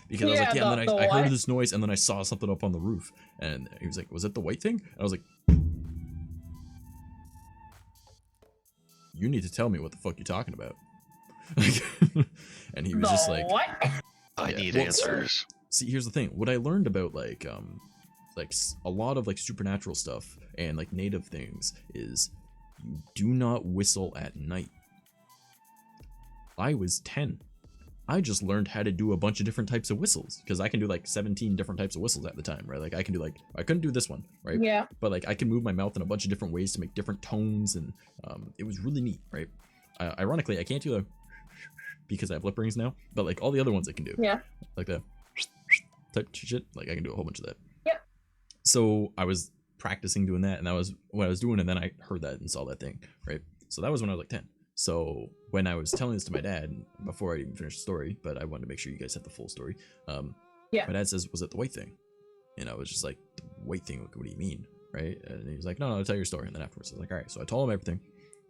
Because I was like, yeah, and then I heard this noise, and then I saw something up on the roof, and he was like, "Was it the white thing?" And I was like, "You need to tell me what the fuck you're talking about." And he was just like, "What?" I need answers. See, here's the thing. What I learned about like a lot of like supernatural stuff and like native things is you do not whistle at night. I was 10. I just learned how to do a bunch of different types of whistles because I can do like 17 different types of whistles at the time, right? Like I can do like, I couldn't do this one, right? Yeah. But like I can move my mouth in a bunch of different ways to make different tones, and it was really neat, right? Ironically, I can't do a because I have lip rings now, but like all the other ones I can do. Yeah. Like the type shit, like I can do a whole bunch of that. Yep. So I was practicing doing that, and that was what I was doing, and then I heard that and saw that thing, right? So that was when I was like 10. So when I was telling this to my dad, before I even finished the story, but I wanted to make sure you guys had the full story. My dad says, "Was it the white thing?" And I was just like, "The white thing? What do you mean?" right? And he was like, no, tell your story. And then afterwards I was like, all right. So I told him everything.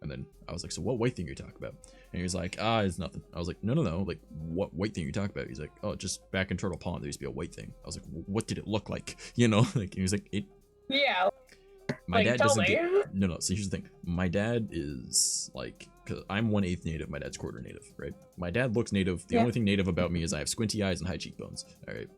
And then I was like, so what white thing are you talking about? And he was like, it's nothing. I was like, no, like what white thing are you talking about? He's like, oh, just back in Turtle Pond there used to be a white thing. I was like, what did it look like? You know, like he was like, it. Yeah. My like, dad tell doesn't me. no. So here's the thing. My dad is like, cause I'm 1/8 native. My dad's quarter native, right? My dad looks native. The only thing native about me is I have squinty eyes and high cheekbones. All right.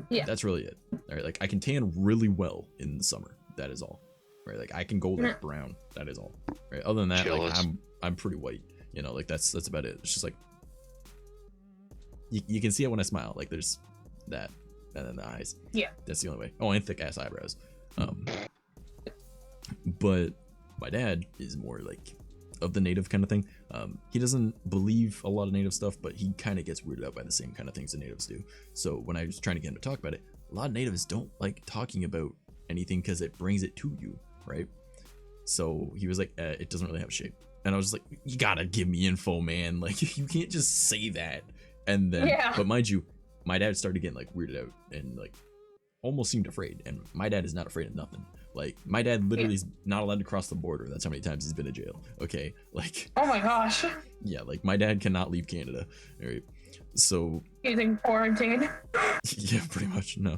Yeah. That's really it. All right. Like I can tan really well in the summer. That is all. Right. Like I can go like brown. That is all. Right. Other than that, like I'm pretty white. You know, like that's about it. It's just like you can see it when I smile. Like there's that, and then the eyes. Yeah. That's the only way. Oh, and thick ass eyebrows. But my dad is more like of the native kind of thing. He doesn't believe a lot of native stuff, but he kind of gets weirded out by the same kind of things the natives do. So when I was trying to get him to talk about it, a lot of natives don't like talking about anything because it brings it to you, right? So he was like, it doesn't really have a shape. And I was just like, you gotta give me info, man. Like you can't just say that. And then, but mind you, my dad started getting like weirded out and like almost seemed afraid. And my dad is not afraid of nothing. Like my dad literally is not allowed to cross the border. That's how many times he's been in jail. Okay, like oh my gosh. Yeah, like my dad cannot leave Canada. All right, so he's in quarantine. Yeah, pretty much. No,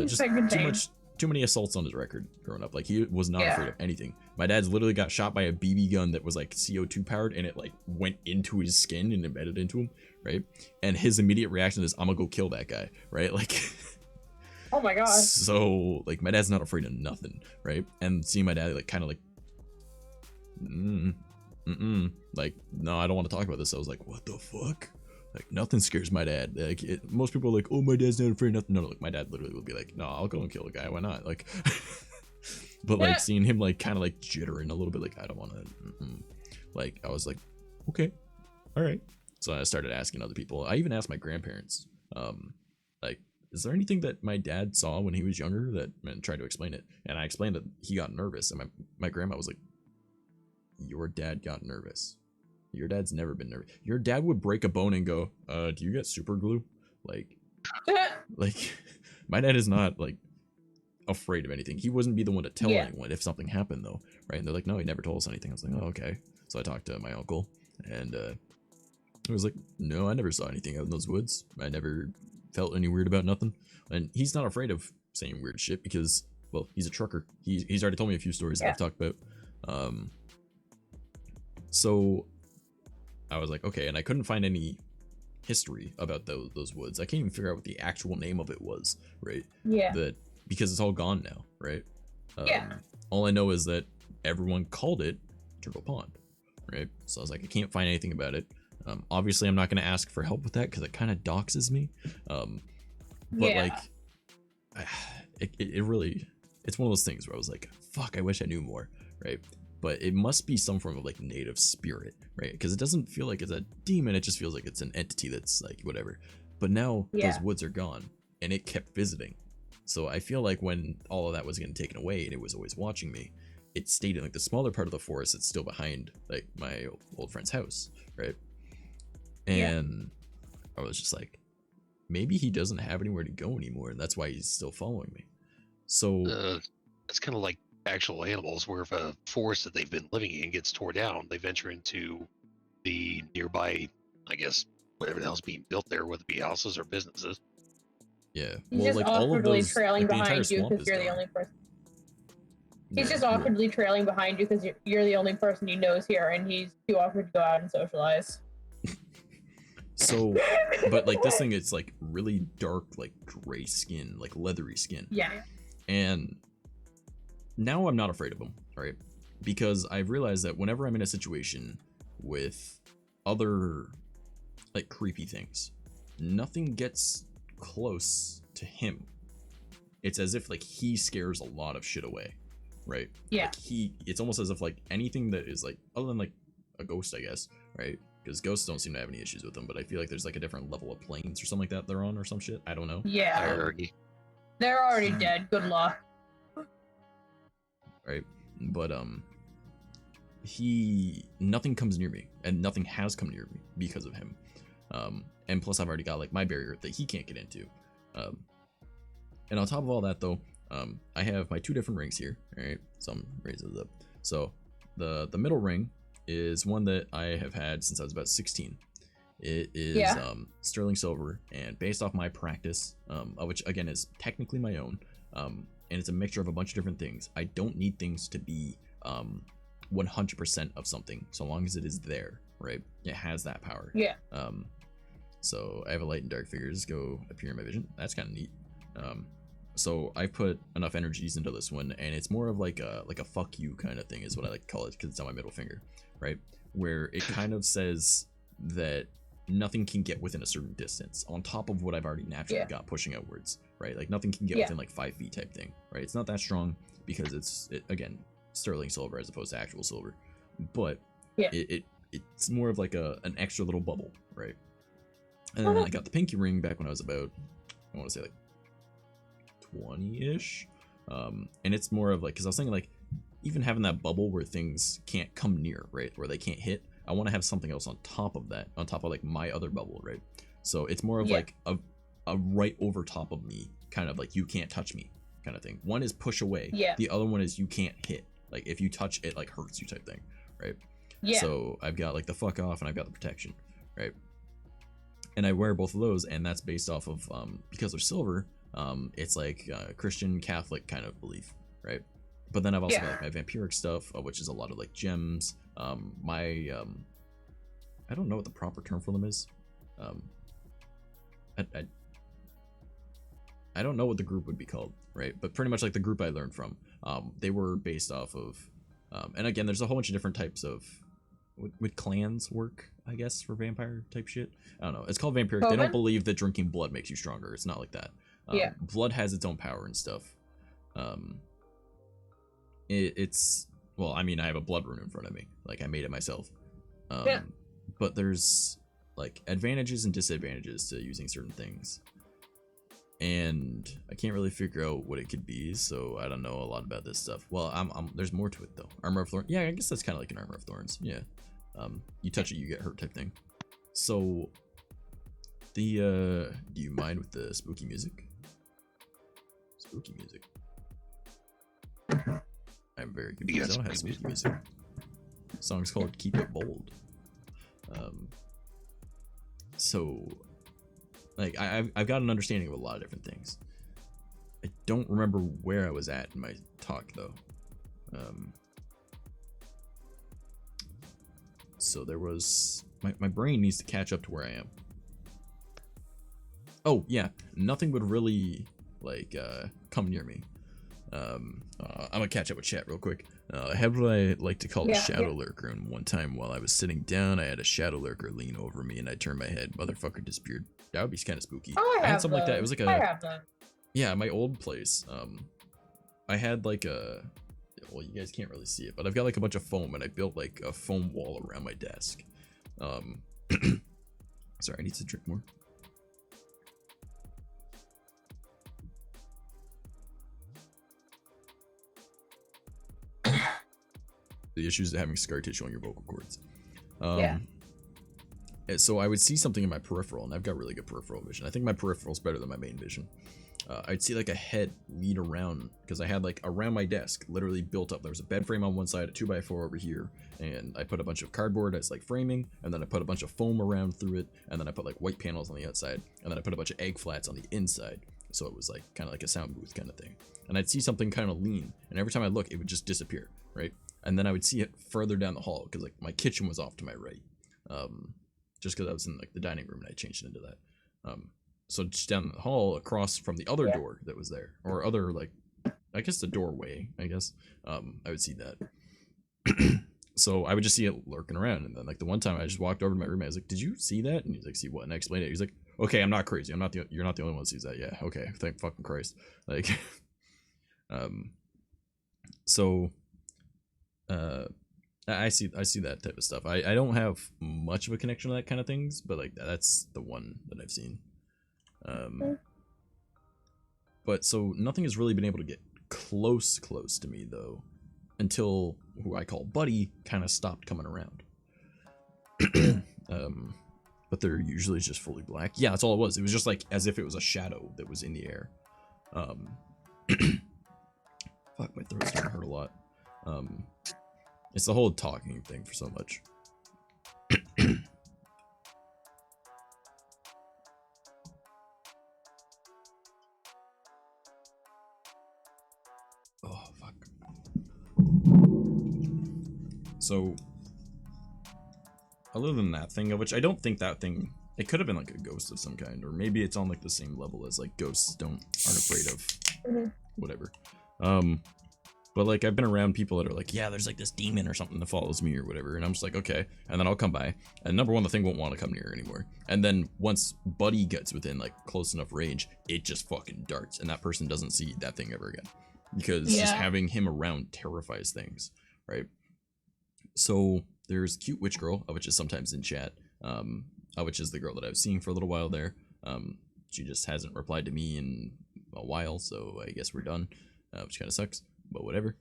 just too many assaults on his record growing up. Like he was not afraid of anything. My dad's literally got shot by a BB gun that was like CO2 powered, and it like went into his skin and embedded into him. Right, and his immediate reaction is, "I'm gonna go kill that guy." Right, like. Oh my god. So like my dad's not afraid of nothing, right? And seeing my dad like kind of like like, no, I don't want to talk about this. I was like, what the fuck? Like nothing scares my dad. Like most people are like, oh, my dad's not afraid of nothing. No, like my dad literally would be like, no, I'll go and kill a guy, why not? Like but like seeing him like kind of like jittering a little bit, like I don't want to like I was like, okay, all right. So I started asking other people. I even asked my grandparents, like, is there anything that my dad saw when he was younger that, and tried to explain it? And I explained that he got nervous, and my grandma was like, your dad got nervous. Your dad's never been nervous. Your dad would break a bone and go, do you get super glue? Like my dad is not like afraid of anything. He wouldn't be the one to tell anyone if something happened though, right? And they're like, no, he never told us anything. I was like, oh, okay. So I talked to my uncle, and he was like, no, I never saw anything out in those woods. I never felt any weird about nothing. And he's not afraid of saying weird shit because, well, he's a trucker. He's already told me a few stories that I've talked about. So I was like, okay, and I couldn't find any history about those woods. I can't even figure out what the actual name of it was, right? Yeah. Because it's all gone now, right? All I know is that everyone called it Turtle Pond, right? So I was like, I can't find anything about it. Obviously, I'm not going to ask for help with that because it kind of doxes me. But like, it really, it's one of those things where I was like, fuck, I wish I knew more, right? But it must be some form of like native spirit, right? Because it doesn't feel like it's a demon. It just feels like it's an entity that's like whatever. But now those woods are gone, and it kept visiting. So I feel like when all of that was getting taken away and it was always watching me, it stayed in like the smaller part of the forest that's still behind like my old friend's house, right? And I was just like, maybe he doesn't have anywhere to go anymore, and that's why he's still following me. So it's kind of like actual animals, where if a forest that they've been living in gets torn down, they venture into the nearby, I guess, whatever the hell's being built there, whether it be houses or businesses. Yeah, he's just like awkwardly trailing behind you because you're the only person. He's just awkwardly trailing behind you because you're the only person he knows here, and he's too awkward to go out and socialize. So, but like this thing, it's like really dark, like gray skin, like leathery skin. Yeah. And now I'm not afraid of them, right? Because I've realized that whenever I'm in a situation with other like creepy things, nothing gets close to him. It's as if like he scares a lot of shit away, right? Yeah. Like it's almost as if like anything that is like, other than like a ghost, I guess, right? Because ghosts don't seem to have any issues with them, but I feel like there's like a different level of planes or something like that they're on or some shit. I don't know. Yeah. They're already dead. Good luck. Right. But nothing comes near me, and nothing has come near me because of him. And plus I've already got like my barrier that he can't get into. And on top of all that though, I have my 2 different rings here. All right, so I'm raising those up. So the middle ring is one that I have had since I was about 16. It is sterling silver, and based off my practice, which again is technically my own, and it's a mixture of a bunch of different things. I don't need things to be 100% of something, so long as it is there, right? It has that power. Yeah. So I have a light and dark figures go appear in my vision. That's kind of neat. So I put enough energies into this one, and it's more of like a fuck you kind of thing is what I like to call it, because it's on my middle finger, right? Where it kind of says that nothing can get within a certain distance on top of what I've already naturally got pushing outwards, right? Like nothing can get within like 5 feet type thing, right? It's not that strong because it's again sterling silver as opposed to actual silver, but it's more of like an extra little bubble, right? And then I got the pinky ring back when I was about, I want to say like 20-ish, and it's more of like, because I was thinking like even having that bubble where things can't come near, right, where they can't hit, I want to have something else on top of that, on top of like my other bubble, right? So it's more of like a right over top of me, kind of like you can't touch me kind of thing. One is push away, the other one is you can't hit, like if you touch it like hurts you type thing, right? So I've got like the fuck off and I've got the protection, right? And I wear both of those, and that's based off of because they're silver, it's like Christian Catholic kind of belief, right? But then I've also got like my vampiric stuff, which is a lot of like gems. I don't know what the proper term for them is. I don't know what the group would be called, right? But pretty much like the group I learned from, they were based off of, and again, there's a whole bunch of different types of, would clans work, I guess, for vampire type shit? I don't know. It's called vampiric. They don't believe that drinking blood makes you stronger. It's not like that. Blood has its own power and stuff. It's, well, I mean, I have a blood rune in front of me. Like, I made it myself. But there's, like, advantages and disadvantages to using certain things. And I can't really figure out what it could be, so I don't know a lot about this stuff. Well, there's more to it, though. Armor of Thorns. Yeah, I guess that's kind of like an Armor of Thorns. Yeah. You touch it, you get hurt type thing. So, do you mind with the spooky music? Spooky music. I'm very confused. I don't have spooky music. The song's called Keep It Bold. So, like, I've got an understanding of a lot of different things. I don't remember where I was at in my talk, though. So there was, my brain needs to catch up to where I am. Oh, yeah, nothing would really, like, come near me. I'm gonna catch up with chat real quick. I had what I like to call a shadow lurker, and one time while I was sitting down, I had a shadow lurker lean over me, and I turned my head. Motherfucker disappeared. That would be kind of spooky. I had something like that. It was like yeah, my old place. I had like a, well, you guys can't really see it, but I've got like a bunch of foam, and I built like a foam wall around my desk. Sorry, I need to drink more. The issues of having scar tissue on your vocal cords. So I would see something in my peripheral, and I've got really good peripheral vision. I think my peripheral is better than my main vision. I'd see like a head lead around, because I had like around my desk, literally built up. There was a bed frame on one side, a 2x4 over here, and I put a bunch of cardboard as like framing, and then I put a bunch of foam around through it, and then I put like white panels on the outside, and then I put a bunch of egg flats on the inside. So it was like kind of like a sound booth kind of thing. And I'd see something kind of lean, and every time I look, it would just disappear, right? And then I would see it further down the hall, because like my kitchen was off to my right. Just because I was in like the dining room and I changed it into that. So just down the hall across from the other door that was there, or other like, I guess the doorway, I guess, I would see that. So I would just see it lurking around, and then like the one time I just walked over to my roommate, I was like, "Did you see that?" And he's like, "See what?" And I explained it. He's like, "Okay, I'm not crazy. You're not the only one who sees that." Yeah, okay, thank fucking Christ. Like, so, I see that type of stuff. I don't have much of a connection to that kind of things, but like that's the one that I've seen. But so nothing has really been able to get close to me though, until who I call Buddy kind of stopped coming around. But they're usually just fully black. Yeah, that's all it was. It was just like as if it was a shadow that was in the air. Fuck, my throat's starting to hurt a lot. It's the whole talking thing for so much. Oh, fuck. So, other than that thing, which I don't think that thing, it could have been like a ghost of some kind, or maybe it's on like the same level as like ghosts aren't afraid of whatever. But like I've been around people that are like, yeah, there's like this demon or something that follows me or whatever, and I'm just like, okay, and then I'll come by, and number one, the thing won't want to come near anymore, and then once Buddy gets within like close enough range, it just fucking darts, and that person doesn't see that thing ever again, because just having him around terrifies things, right? So there's Cute Witch Girl, which is sometimes in chat, which is the girl that I was seeing for a little while there. She just hasn't replied to me in a while, so I guess we're done, which kind of sucks, but whatever.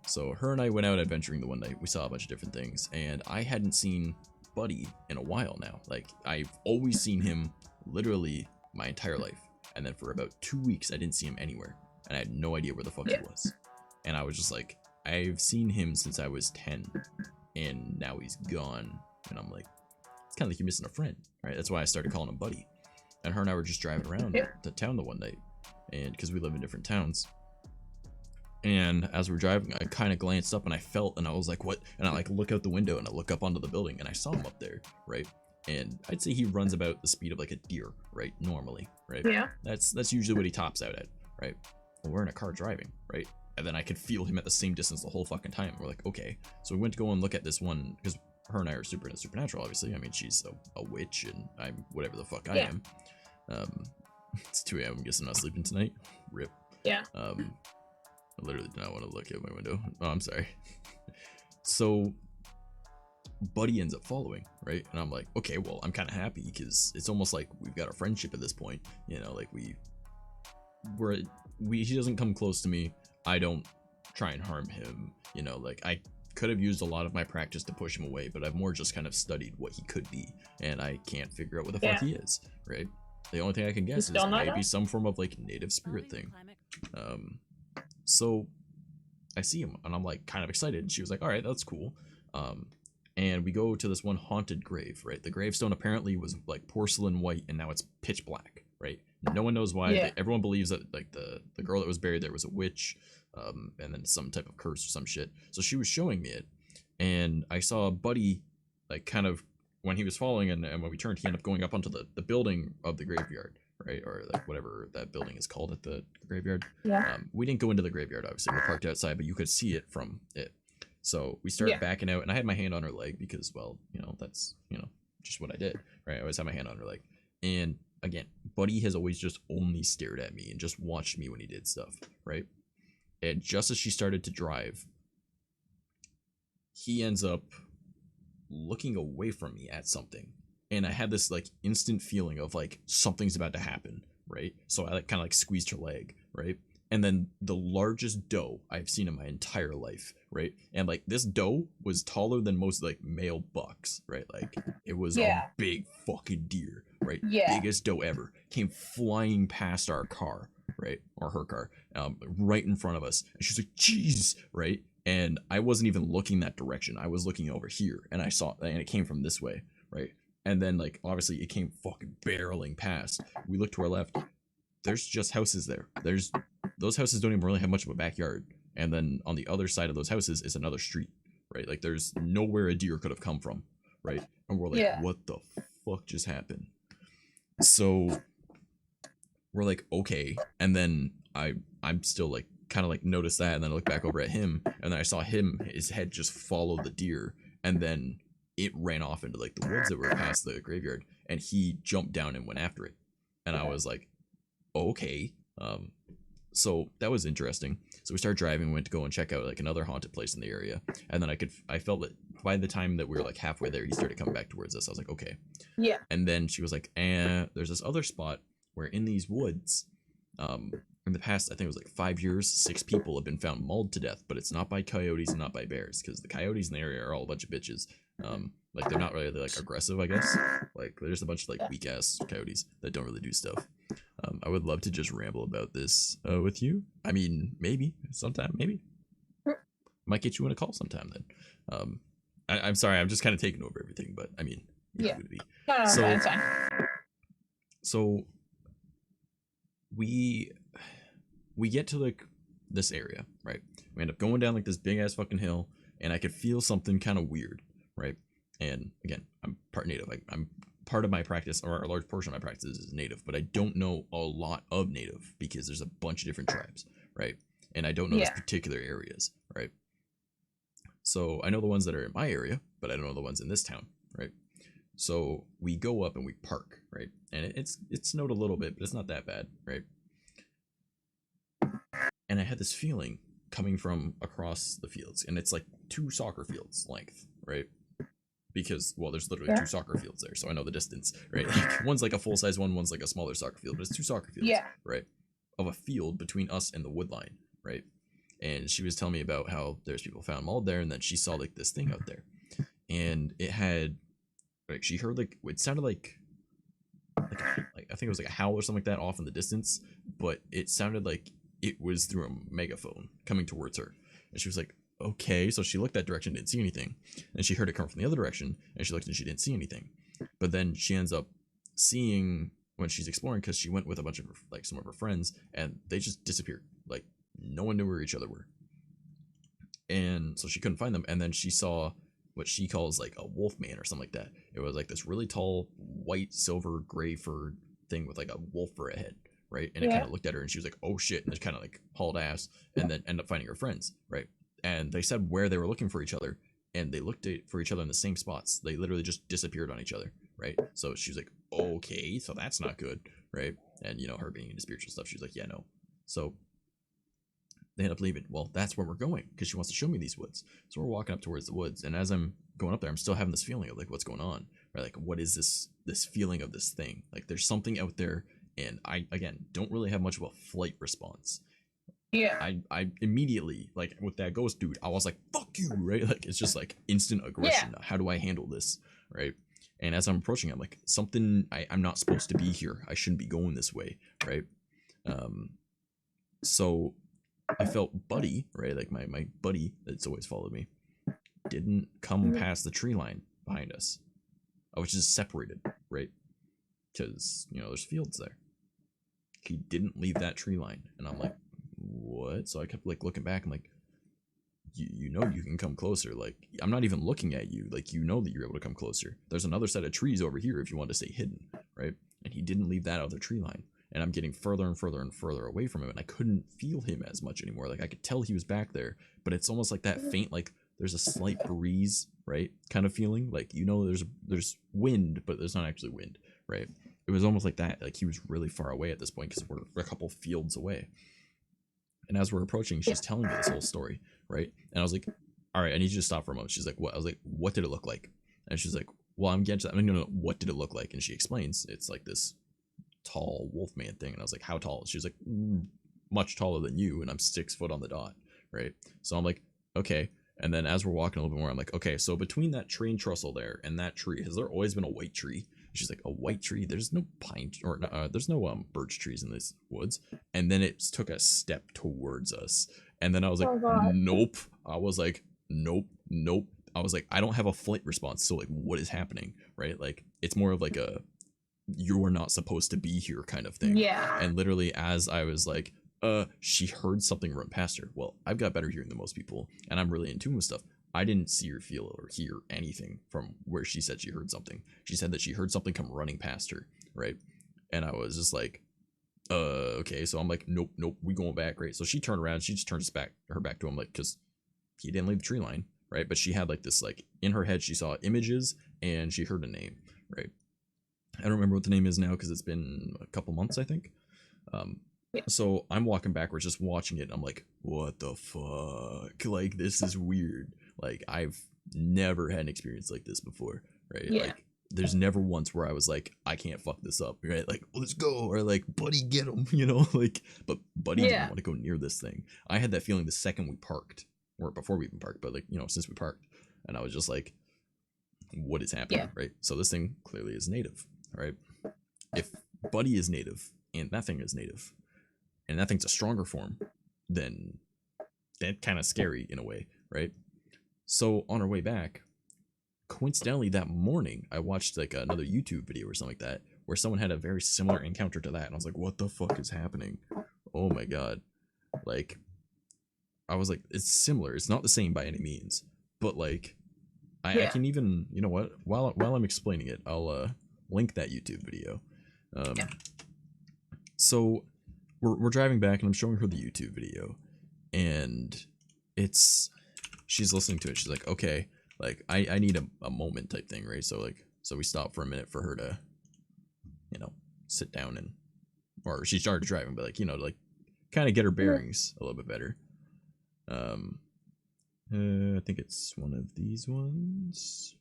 So her and I went out adventuring the one night. We saw a bunch of different things, and I hadn't seen Buddy in a while now. Like, I've always seen him literally my entire life, and then for about 2 weeks I didn't see him anywhere, and I had no idea where the fuck he was. And I was just like, I've seen him since I was 10, and now he's gone. And I'm like, it's kind of like you're missing a friend, right? That's why I started calling him Buddy. And her and I were just driving around to town the one night, and because we live in different towns. And as we're driving, I kind of glanced up and I felt, and I was like, what? And I like look out the window and I look up onto the building and I saw him up there, right? And I'd say he runs about the speed of like a deer, right? Normally, right? Yeah. That's usually what he tops out at, right? Well, we're in a car driving, right? And then I could feel him at the same distance the whole fucking time. We're like, okay. So we went to go and look at this one, because her and I are super into supernatural, obviously. I mean, she's a witch and I'm whatever the fuck I am. It's 2 a.m. I guess I'm not sleeping tonight. Rip. Yeah. I literally did not want to look out my window. Oh, I'm sorry. So Buddy ends up following, right? And I'm like, okay, well, I'm kind of happy because it's almost like we've got a friendship at this point. You know, like he doesn't come close to me. I don't try and harm him. You know, like I could have used a lot of my practice to push him away, but I've more just kind of studied what he could be, and I can't figure out what the fuck he is, right? The only thing I can guess is maybe some form of like native spirit thing. So I see him and I'm like kind of excited, and she was like, all right, that's cool. And we go to this one haunted grave, right? The gravestone apparently was like porcelain white, and now it's pitch black, right? No one knows why. Everyone believes that like the girl that was buried there was a witch, and then some type of curse or some shit. So she was showing me it, and I saw Buddy like kind of when he was following, and when we turned, he ended up going up onto the building of the graveyard, right? Or like whatever that building is called at the graveyard. We didn't go into the graveyard, obviously. We parked outside, but you could see it from it. So we started backing out, and I had my hand on her leg because, well, you know, that's, you know, just what I did, right? I always had my hand on her leg. And again, Buddy has always just only stared at me and just watched me when he did stuff, right? And just as she started to drive, he ends up looking away from me at something. And I had this like instant feeling of like something's about to happen, right? So I like kind of like squeezed her leg, right? And then the largest doe I've seen in my entire life, right? And like this doe was taller than most like male bucks, right? Like it was a big fucking deer, right? Biggest doe ever. Came flying past our car, right? Or her car, right in front of us. And she's like, jeez, right? And I wasn't even looking that direction. I was looking over here, and I saw, and it came from this way, right? And then like obviously it came fucking barreling past. We looked to our left. There's just houses there. Those houses don't even really have much of a backyard. And then on the other side of those houses is another street, right? Like there's nowhere a deer could have come from, right? And we're like, what the fuck just happened? So we're like, okay. And then I'm still like kind of like noticed that, and then I look back over at him, and then I saw his head just follow the deer, and then it ran off into like the woods that were past the graveyard, and he jumped down and went after it. And I was like, okay. So that was interesting. So we started driving, went to go and check out like another haunted place in the area, and then I felt that by the time that we were like halfway there, he started coming back towards us. I was like, okay. And then she was like, there's this other spot where in these woods, in the past, I think it was like 5 years, 6 people have been found mauled to death, but it's not by coyotes and not by bears, because the coyotes in the area are all a bunch of bitches. Like they're not really like aggressive, I guess. Like there's a bunch of like weak ass coyotes that don't really do stuff. I would love to just ramble about this with you. I mean, maybe sometime, maybe. Might get you on a call sometime then. I'm sorry, I'm just kind of taking over everything, but I mean, Yeah. it would be. No, So- it's fine. So we get to like this area, right? We end up going down like this big ass fucking hill, and I could feel something kind of weird, right? And again, I'm part native. I'm part of my practice, or a large portion of my practice is native, but I don't know a lot of native because there's a bunch of different tribes, right? And I don't know those particular areas, right? So I know the ones that are in my area, but I don't know the ones in this town, right? So we go up and we park, right? And it's snowed a little bit, but it's not that bad, right? And I had this feeling coming from across the fields, and it's like 2 soccer fields length, right? Because, well, there's literally 2 soccer fields there, so I know the distance, right? Like, one's like a full-size one, one's like a smaller soccer field, but it's 2 soccer fields, right? Of a field between us and the wood line, right? And she was telling me about how there's people found mauled there, and then she saw like this thing out there, and it had, like, she heard like, it sounded like I think it was like a howl or something like that off in the distance, but it sounded like it was through a megaphone coming towards her. And she was like, okay. So she looked that direction, didn't see anything. And she heard it come from the other direction, and she looked and she didn't see anything. But then she ends up seeing, when she's exploring, because she went with a bunch of her, like some of her friends, and they just disappeared. Like, no one knew where each other were. And so she couldn't find them. And then she saw what she calls like a wolf man or something like that. It was like this really tall, white, silver, gray fur thing with like a wolf for a head, right? And it kind of looked at her, and she was like, oh shit, and just kind of like hauled ass, and then ended up finding her friends, right? And they said where they were looking for each other, and they looked for each other in the same spots. They literally just disappeared on each other, right? So she was like, okay, so that's not good, right? And you know, her being into spiritual stuff, she was like, yeah, no. So they end up leaving. Well, that's where we're going, because she wants to show me these woods. So we're walking up towards the woods, and as I'm going up there, I'm still having this feeling of like, what's going on, right? Like, what is this feeling of this thing? Like, there's something out there, and I, again, don't really have much of a flight response. I immediately, like, with that ghost dude, I was like, fuck you, right? Like, it's just like instant aggression. How do I handle this, right? And as I'm approaching, I'm like, something, I'm not supposed to be here. I shouldn't be going this way, right? So I felt Buddy, right? Like my buddy that's always followed me, didn't come past the tree line behind us. I was just separated, right? Because, you know, there's fields there. He didn't leave that tree line. And I'm like, what? So I kept like looking back. I'm like, you know you can come closer. Like, I'm not even looking at you. Like, you know that you're able to come closer. There's another set of trees over here if you want to stay hidden, right? And he didn't leave that other tree line. And I'm getting further and further and further away from him, and I couldn't feel him as much anymore. Like, I could tell he was back there, but it's almost like that faint, like there's a slight breeze, right? Kind of feeling. Like, you know, there's wind, but there's not actually wind, right? It was almost like that. Like, he was really far away at this point because we're a couple fields away. And as we're approaching, she's telling me this whole story, right? And I was like, all right, I need you to stop for a moment. She's like, what? I was like, what did it look like? And she's like, well, I'm getting to that. I'm like, no, what did it look like? And she explains, it's like this tall wolfman thing. And I was like, how tall? She was like, much taller than you, and I'm 6 foot on the dot, right? So I'm like, okay. And then as we're walking a little bit more, I'm like, okay, so between that train trestle there and that tree, has there always been a white tree? She's like, a white tree? There's no pine, or there's no birch trees in these woods. And then it took a step towards us, and then I was like, nope. I was like, nope. I was like, I don't have a flight response, so like, what is happening, right? Like, it's more of like a, you are not supposed to be here kind of thing. And literally, as I was like, she heard something run past her. Well, I've got better hearing than most people, and I'm really in tune with stuff. I didn't see or feel or hear anything from where she said she heard something. She said that she heard something come running past her, right? And I was just like, okay. So I'm like, nope, we going back, right? So she turned around, she just turns her back to him, like, because he didn't leave the tree line, right? But she had like this, like, in her head, she saw images and she heard a name, right? I don't remember what the name is now because it's been a couple months, I think. So I'm walking backwards, just watching it, and I'm like, what the fuck? Like, this is weird. Like, I've never had an experience like this before, right? Like, there's never once where I was like, I can't fuck this up, right? Like, let's go, or like, Buddy, get him, you know? Like, but Buddy didn't want to go near this thing. I had that feeling the second we parked, or before we even parked, but like, you know, since we parked, and I was just like, what is happening, right? So this thing clearly is native, right? If Buddy is native, and that thing is native, and that thing's a stronger form, then that kind of scary in a way, right? So on our way back, coincidentally that morning, I watched like another YouTube video or something like that, where someone had a very similar encounter to that, and I was like, what the fuck is happening? Oh my god. Like, I was like, it's similar. It's not the same by any means, but like, I can even, you know what? While I'm explaining it, I'll link that YouTube video. So we're driving back, and I'm showing her the YouTube video, and she's listening to it. She's like, okay, like I need a moment type thing, right? So like, so we stopped for a minute for her to, you know, sit down or she started driving, but like, you know, like kind of get her bearings a little bit better. I think it's one of these ones.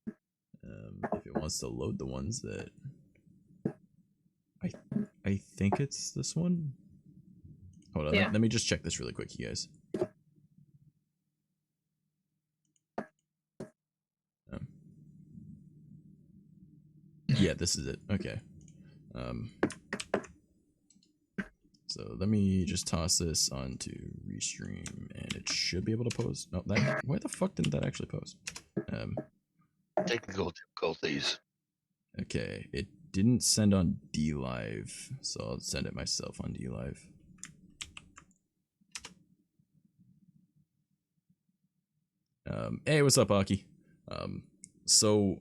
If it wants to load the ones that I think it's this one. Hold on, let me just check this really quick, you guys. Yeah, this is it. Okay. So let me just toss this onto Restream, and it should be able to post. No, why the fuck didn't that actually post? Technical difficulties. Okay, it didn't send on DLive, so I'll send it myself on DLive. Hey, what's up, Aki? So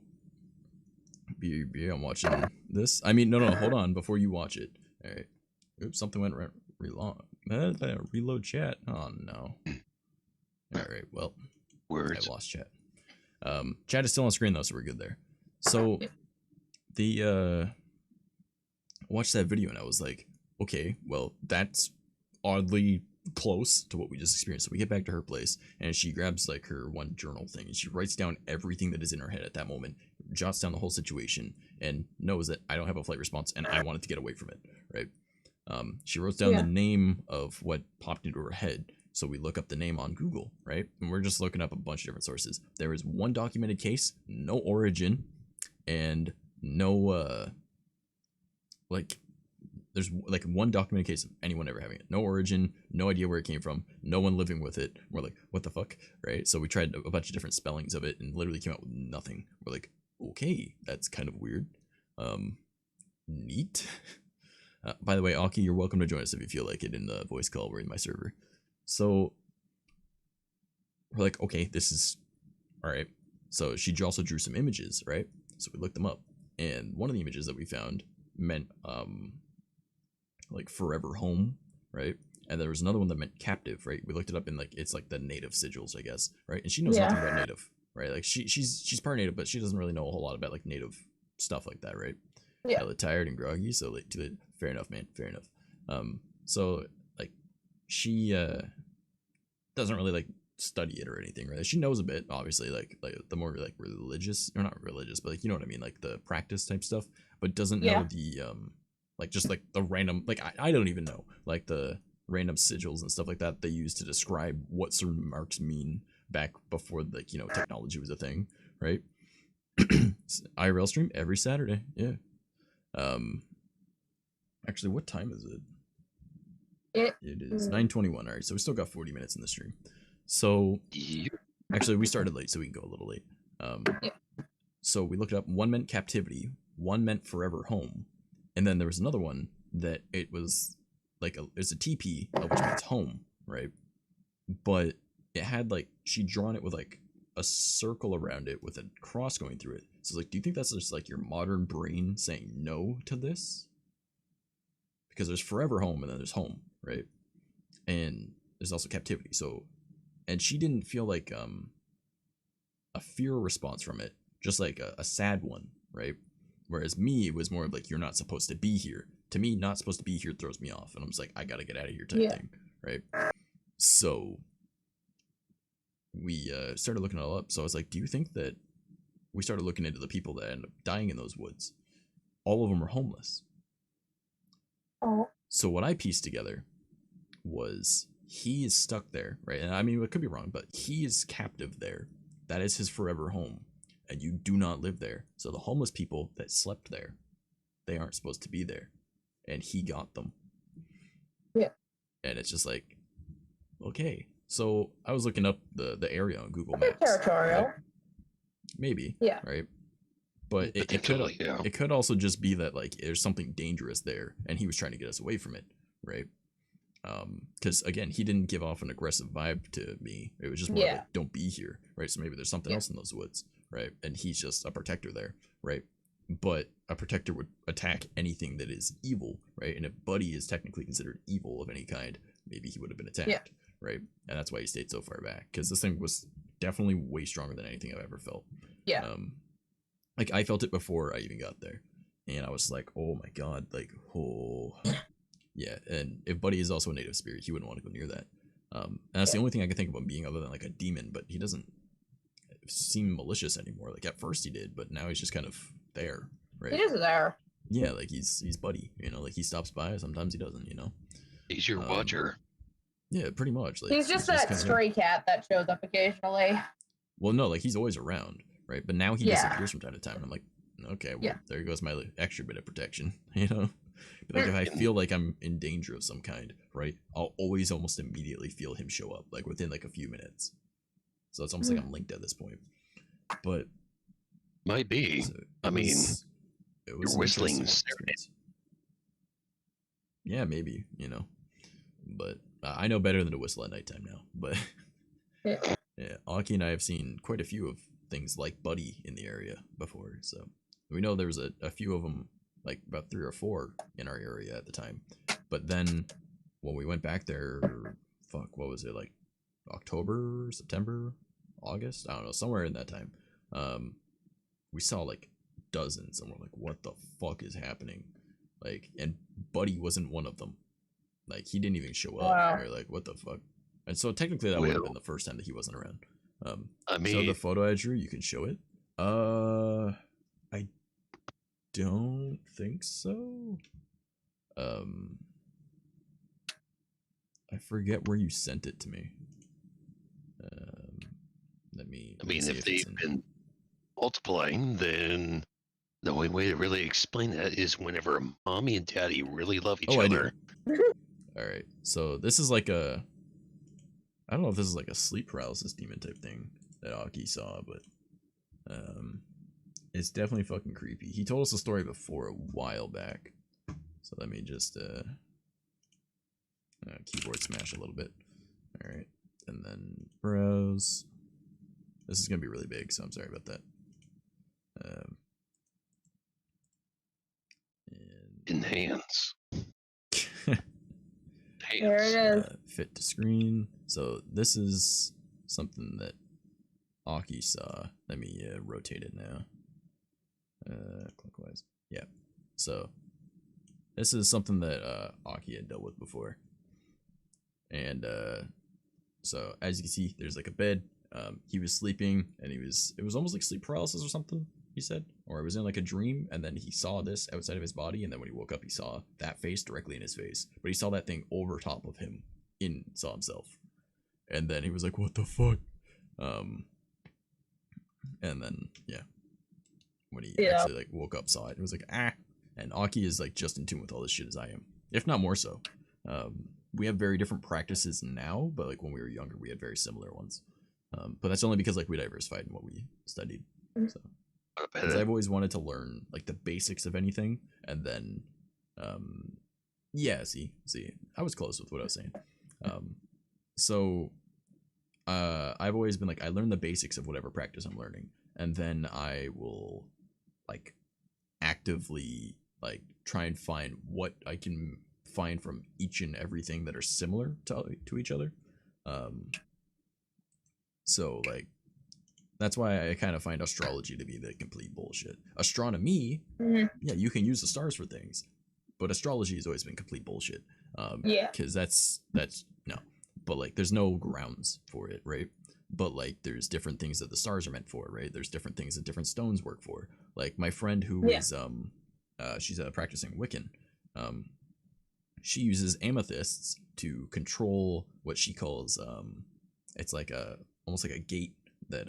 I'm watching this. I mean, no, hold on before you watch it. All right. Oops, something went reload chat. Oh no. All right, well, Words. I lost chat. Chat is still on screen though, so we're good there. So watched that video and I was like, okay, well, that's oddly close to what we just experienced. So we get back to her place, and she grabs like her one journal thing, and she writes down everything that is in her head at that moment, jots down the whole situation, and knows that I don't have a flight response and I wanted to get away from it, right? She wrote down the name of what popped into her head. So we look up the name on Google, right? And we're just looking up a bunch of different sources. There is one documented case, no origin, and no, like, there's like one documented case of anyone ever having it. No origin, no idea where it came from, no one living with it. We're like, what the fuck, right? So we tried a bunch of different spellings of it and literally came out with nothing. We're like, okay, that's kind of weird. Neat. By the way, Aki, you're welcome to join us if you feel like it in the voice call. We're in my server. So we're like, okay, this is all right. So she also drew some images, right? So we looked them up, and one of the images that we found meant like forever home, right? And there was another one that meant captive, right? We looked it up in like, it's like the native sigils, I guess, right? And she knows nothing about native, right? Like she's part native, but she doesn't really know a whole lot about like native stuff like that, right? Yeah. Hella tired and groggy, so late too late. Fair enough, man. Fair enough. So like she doesn't really like study it or anything, right? She knows a bit, obviously, like the more like religious, or not religious, but like, you know what I mean, like the practice type stuff, but doesn't know the like just like the random, like I don't even know like the random sigils and stuff like that they use to describe what certain marks mean back before like, you know, technology was a thing, right? IRL stream every Saturday, yeah. Actually, what time is it? It is 9:21. All right, so we still got 40 minutes in the stream. So actually, we started late, so we can go a little late. So we looked up. One meant captivity. One meant forever home, and then there was another one that it was like it's a TP, which means home, right? But it had like she'd drawn it with like a circle around it with a cross going through it. So like, do you think that's just like your modern brain saying no to this? Because there's forever home and then there's home, right? And there's also captivity. So, and she didn't feel like a fear response from it, just like a sad one, right? Whereas me, it was more of like, you're not supposed to be here. To me, not supposed to be here throws me off, and I'm just like, I gotta get out of here type thing, right? So we started looking it all up. So I was like, do you think that we started looking into the people that ended up dying in those woods? All of them were homeless. So what I pieced together was he is stuck there, right? And I mean, it could be wrong, but he is captive there. That is his forever home, and you do not live there. So the homeless people that slept there they aren't supposed to be there, and he got them. Yeah. And it's just like, okay. So I was looking up the area on Google They're Maps. territorial. Right? Maybe. Yeah. Right. But Potentially, yeah. it could also just be that like there's something dangerous there, and he was trying to get us away from it, right? Because again, he didn't give off an aggressive vibe to me. It was just more like, don't be here, right? So maybe there's something else in those woods, right? And he's just a protector there, right? But a protector would attack anything that is evil, right? And if Buddy is technically considered evil of any kind, maybe he would have been attacked, right? And that's why he stayed so far back, because this thing was definitely way stronger than anything I've ever felt. Yeah. Like I felt it before I even got there, and I was like, oh my god, like, oh. Yeah, and if Buddy is also a native spirit, he wouldn't want to go near that. And that's the only thing I can think of him being other than like a demon, but he doesn't seem malicious anymore. Like at first he did, but now he's just kind of there, right? He is there. Yeah, like he's Buddy, you know, like he stops by, sometimes he doesn't, you know. He's your watcher. Yeah, pretty much. Like He's just that stray cat that shows up occasionally. Well, no, like he's always around, right? But now he disappears from time to time. And I'm like, okay, well, there goes my extra bit of protection, you know? Like if I feel like I'm in danger of some kind, right, I'll always almost immediately feel him show up, like within like a few minutes. So it's almost like I'm linked at this point. But might be. So I mean, it was you're whistling. Yeah, maybe, you know. But I know better than to whistle at nighttime now. But yeah, Aki and I have seen quite a few of things like Buddy in the area before. So we know there was a few of them, like about 3 or 4 in our area at the time. But then when we went back there, what was it, like October, September, August? I don't know, somewhere in that time. We saw like dozens, and we're like, what the fuck is happening? Like, and Buddy wasn't one of them. Like, he didn't even show up. Wow. We were like, what the fuck? And so technically that would have been the first time that he wasn't around. I mean, so the photo I drew, you can show it. I don't think so. I forget where you sent it to me. Let me. I mean, see if they've been multiplying, then the only way to really explain that is whenever mommy and daddy really love each other. All right, so this is like a. I don't know if this is like a sleep paralysis demon type thing that Aki saw, but it's definitely fucking creepy. He told us a story before a while back, so let me just keyboard smash a little bit. All right, and then browse. This is gonna be really big, so I'm sorry about that. Enhance. There it is. Fit to screen. So this is something that Aki saw. Let me rotate it now. Clockwise. Yeah. So this is something that Aki had dealt with before. And so as you can see, there's like a bed. He was sleeping, and it was almost like sleep paralysis or something, he said, or it was in like a dream, and then he saw this outside of his body, and then when he woke up, he saw that face directly in his face, but he saw that thing over top of him, saw himself, and then he was like, what the fuck? And then when he actually like woke up, saw it, it was like, ah. And Aki is like just in tune with all this shit as I am, if not more so. We have very different practices now, but like when we were younger, we had very similar ones. But that's only because like we diversified in what we studied. So, because I've always wanted to learn like the basics of anything, and then, see, I was close with what I was saying. So, I've always been like, I learn the basics of whatever practice I'm learning, and then I will like actively like try and find what I can find from each and everything that are similar to each other. So like that's why I kind of find astrology to be the complete bullshit. Astronomy, yeah, you can use the stars for things, but astrology has always been complete bullshit. Because that's no, but like there's no grounds for it, right? But like there's different things that the stars are meant for, right? There's different things that different stones work for. Like my friend who is she's a practicing Wiccan. She uses amethysts to control what she calls it's like almost like a gate that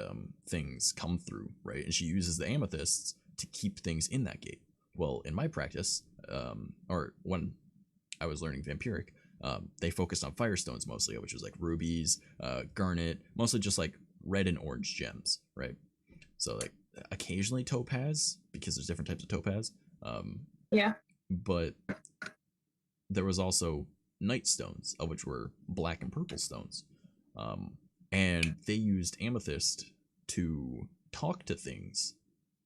things come through, right? And she uses the amethysts to keep things in that gate. Well, in my practice, or when I was learning vampiric, they focused on firestones mostly, which was like rubies, garnet, mostly just like red and orange gems, right? So like occasionally topaz, because there's different types of topaz. Yeah. But there was also night stones, of which were black and purple stones. And they used amethyst to talk to things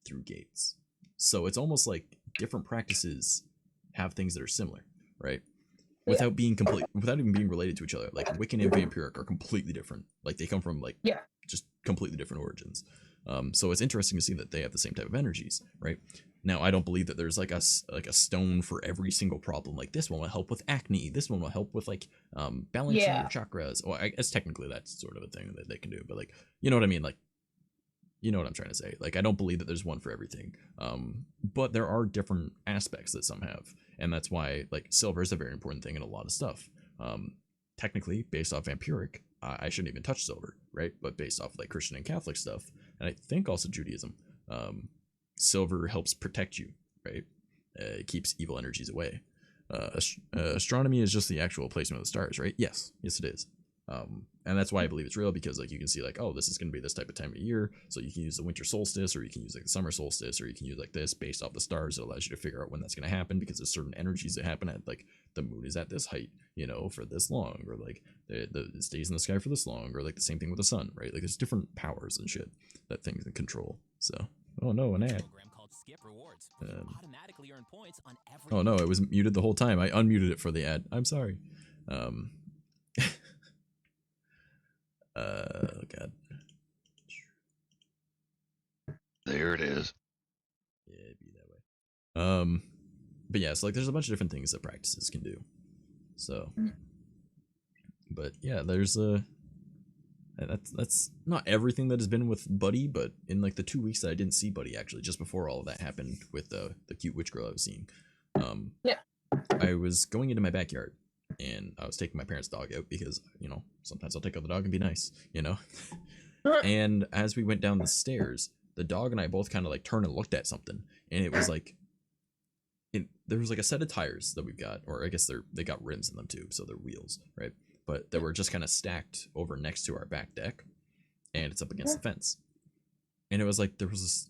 through gates. So it's almost like different practices have things that are similar, right? Without being without even being related to each other. Like Wiccan and vampiric are completely different. Like they come from like just completely different origins. So it's interesting to see that they have the same type of energies, right? Now I don't believe that there's like a stone for every single problem. Like this one will help with acne. This one will help with like balancing your chakras. Well, I guess technically that's sort of a thing that they can do, but like you know what I mean? Like you know what I'm trying to say. Like I don't believe that there's one for everything. But there are different aspects that some have, and that's why like silver is a very important thing in a lot of stuff. Technically, based off vampiric, I shouldn't even touch silver, right? But based off like Christian and Catholic stuff, and I think also Judaism, silver helps protect you, right? It keeps evil energies away. Astronomy is just the actual placement of the stars, right? Yes, it is. And that's why I believe it's real, because like you can see like, oh, this is going to be this type of time of year, so you can use the winter solstice, or you can use like the summer solstice, or you can use like this based off the stars. It allows you to figure out when that's going to happen, because there's certain energies that happen at like the moon is at this height, you know, for this long, or like it stays in the sky for this long, or like the same thing with the sun, right? Like there's different powers and shit that things can control. So oh no, an ad. Oh no, it was muted the whole time. I unmuted it for the ad. I'm sorry. Oh god. There it is. Yeah, it'd be that way. But yeah, so like there's a bunch of different things that practices can do. So but yeah, there's that's not everything that has been with Buddy, but in like the 2 weeks that I didn't see Buddy, actually, just before all of that happened with the cute witch girl I was seeing, I was going into my backyard and I was taking my parents' dog out because, you know, sometimes I'll take out the dog and be nice, you know? And as we went down the stairs, the dog and I both kind of like turned and looked at something, and it was like, there was like a set of tires that we've got, or I guess they got rims in them too, so they're wheels, right? But they were just kind of stacked over next to our back deck, and it's up against the fence. And it was like there was this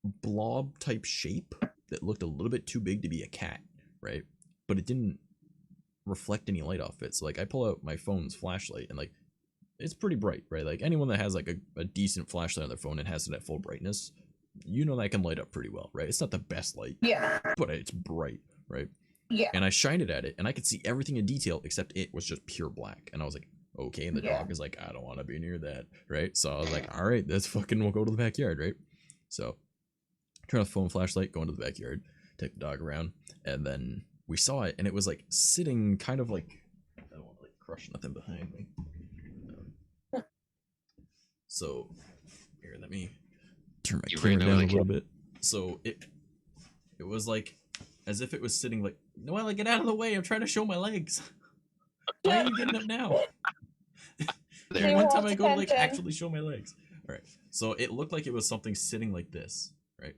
blob type shape that looked a little bit too big to be a cat, right? But it didn't reflect any light off it. So like I pull out my phone's flashlight, and like it's pretty bright, right? Like anyone that has like a decent flashlight on their phone and has it at full brightness, you know that can light up pretty well, right? It's not the best light, but it's bright, right? And I shined it at it, and I could see everything in detail except it was just pure black. And I was like, okay. And the dog is like, I don't want to be near that, right? So I was like, all right, we'll go to the backyard, right? So turn off the phone flashlight, go into the backyard, take the dog around, and then we saw it, and it was like sitting kind of like, I don't want to like crush nothing behind me. So here, let me turn my camera down a little bit. So it was like as if it was sitting like, Noella, get out of the way, I'm trying to show my legs. Why are you getting up now? One time I go to like actually show my legs. All right, so it looked like it was something sitting like this, right?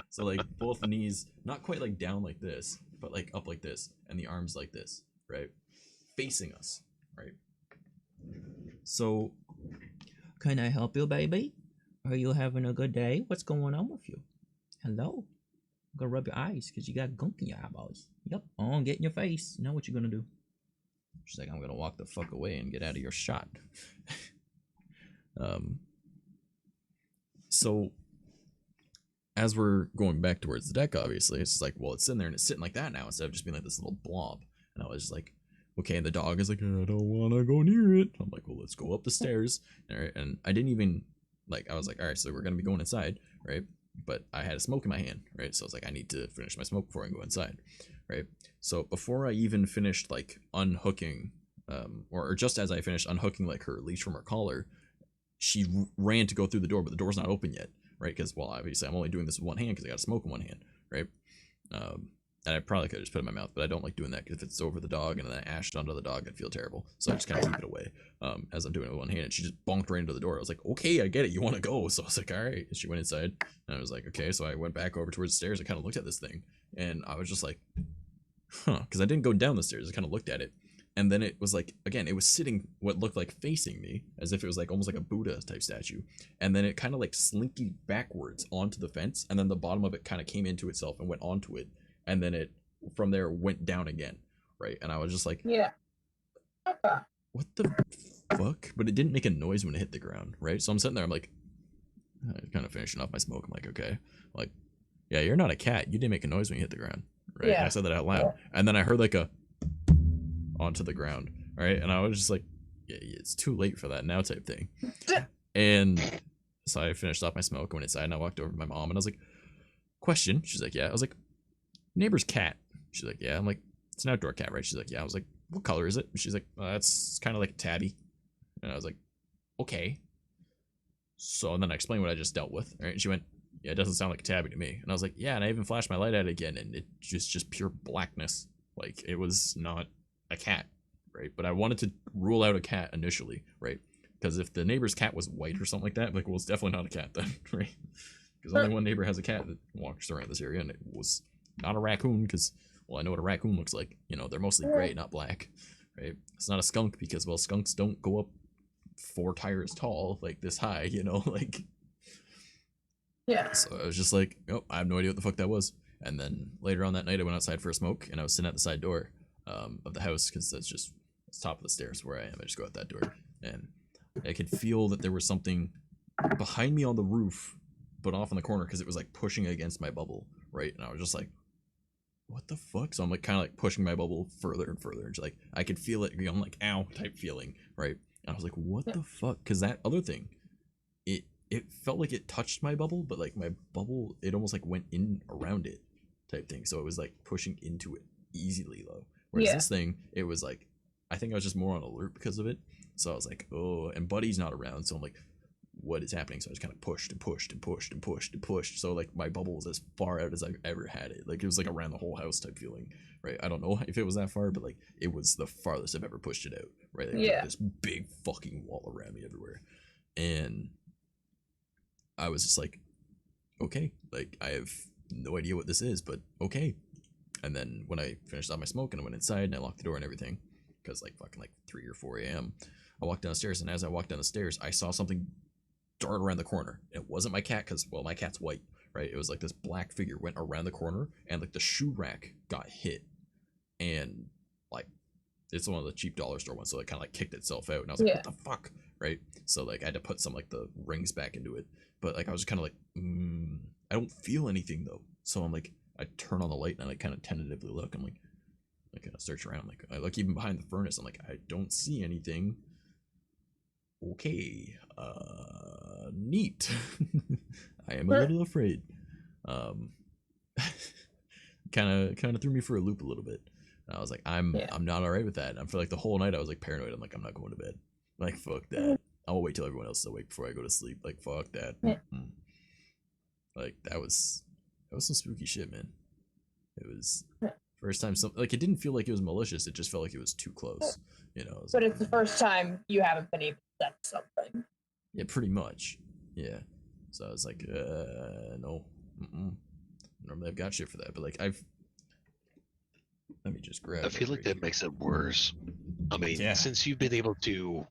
So like both knees not quite like down like this, but like up like this, and the arms like this, right, facing us, right? So can I help you, baby? Are you having a good day? What's going on with you? Hello? I'm gonna rub your eyes because you got gunk in your eyeballs. Yep, on, get in your face. Now what you gonna do? She's like, I'm gonna walk the fuck away and get out of your shot. So as we're going back towards the deck, obviously, it's just like, well, it's sitting there and it's sitting like that now instead of just being like this little blob. And I was just like, okay, and the dog is like, I don't want to go near it. I'm like, well, let's go up the stairs. All right, and I didn't even, like, I was like, all right, so we're going to be going inside, right? But I had a smoke in my hand, right? So I was like, I need to finish my smoke before I go inside, right? So before I even finished, like, unhooking, or just as I finished unhooking, like, her leash from her collar, she ran to go through the door, but the door's not open yet, right? Because, well, obviously, I'm only doing this with one hand because I got a smoke in one hand, right? And I probably could have just put it in my mouth, but I don't like doing that because if it's over the dog and then I ashed onto the dog, I'd feel terrible. So I just kind of keep it away as I'm doing it with one hand. And she just bonked right into the door. I was like, okay, I get it. You want to go. So I was like, all right. And she went inside and I was like, okay. So I went back over towards the stairs. I kind of looked at this thing and I was just like, huh, because I didn't go down the stairs. I kind of looked at it. And then it was like, again, it was sitting what looked like facing me as if it was like almost like a Buddha type statue. And then it kind of like slinky backwards onto the fence. And then the bottom of it kind of came into itself and went onto it. And then it from there went down again, right? And I was just like, Yeah. Okay. what the fuck? But it didn't make a noise when it hit the ground, right? So I'm sitting there, I'm like, kind of finishing off my smoke. I'm like, okay, like, yeah, you're not a cat. You didn't make a noise when you hit the ground, right? Yeah. And I said that out loud, and then I heard like a onto the ground, right? And I was just like, yeah, it's too late for that now type thing. And so I finished off my smoke, went inside, and I walked over to my mom, and I was like, question? She's like, yeah. I was like, neighbor's cat. She's like, yeah. I'm like, it's an outdoor cat, right? She's like, yeah. I was like, what color is it? And she's like, that's kind of like a tabby. And I was like, okay. So and then I explained what I just dealt with, right? And she went, yeah, it doesn't sound like a tabby to me. And I was like, yeah. And I even flashed my light at it again, and it just pure blackness. Like it was not a cat, right? But I wanted to rule out a cat initially, right? Because if the neighbor's cat was white or something like that, like, well, it's definitely not a cat then, right? Because only one neighbor has a cat that walks around this area, and it was not a raccoon because, well, I know what a raccoon looks like. You know, they're mostly gray, not black, right? It's not a skunk because, well, skunks don't go up 4 tires tall, like this high, you know, like. Yeah. So I was just like, oh, I have no idea what the fuck that was. And then later on that night, I went outside for a smoke, and I was sitting at the side door of the house because that's just it's top of the stairs where I am. I just go out that door, and I could feel that there was something behind me on the roof, but off in the corner because it was like pushing against my bubble, right? And I was just like, what the fuck? So I'm like kind of like pushing my bubble further and further. It's like I could feel it, I'm like, ow type feeling, right? And I was like, what the fuck? Because that other thing, it felt like it touched my bubble, but like my bubble, it almost like went in around it type thing. So it was like pushing into it easily though. Whereas this thing, it was like, I think I was just more on alert because of it. So I was like, oh, and Buddy's not around. So I'm like, what is happening? So I just kind of pushed and pushed and pushed and pushed and pushed. So like my bubble was as far out as I've ever had it. Like it was like around the whole house type feeling, right? I don't know if it was that far, but like it was the farthest I've ever pushed it out, right? There was like this big fucking wall around me everywhere. And I was just like, okay, like I have no idea what this is, but okay. And then when I finished off my smoke and I went inside and I locked the door and everything, because like fucking like 3 or 4 a.m., I walked downstairs, and as I walked down the stairs, I saw something dart around the corner. It wasn't my cat because, well, my cat's white, right? It was like this black figure went around the corner, and like the shoe rack got hit, and like it's one of the cheap dollar store ones, so it kind of like kicked itself out, and I was like, what the fuck, right? So like I had to put some like the rings back into it, but like I was just kind of like, I don't feel anything though. So I'm like, I turn on the light and I like kind of tentatively look. I'm like, I kind of search around. Like I look even behind the furnace. I'm like, I don't see anything. Okay, neat. I am a little afraid. Kind of threw me for a loop a little bit. And I was like, I'm not alright with that. And for like the whole night, I was like paranoid. I'm like, I'm not going to bed. Like fuck that. I'll wait till everyone else is awake before I go to sleep. Like fuck that. Like that was some spooky shit, man. It was first time something like it didn't feel like it was malicious. It just felt like it was too close. You know. But it's the first time you haven't been able to set something. Yeah, pretty much. Yeah. So I was like, no. Normally I've got shit for that, but like let me just grab. I feel like that makes it worse. I mean, Yeah. since you've been able to,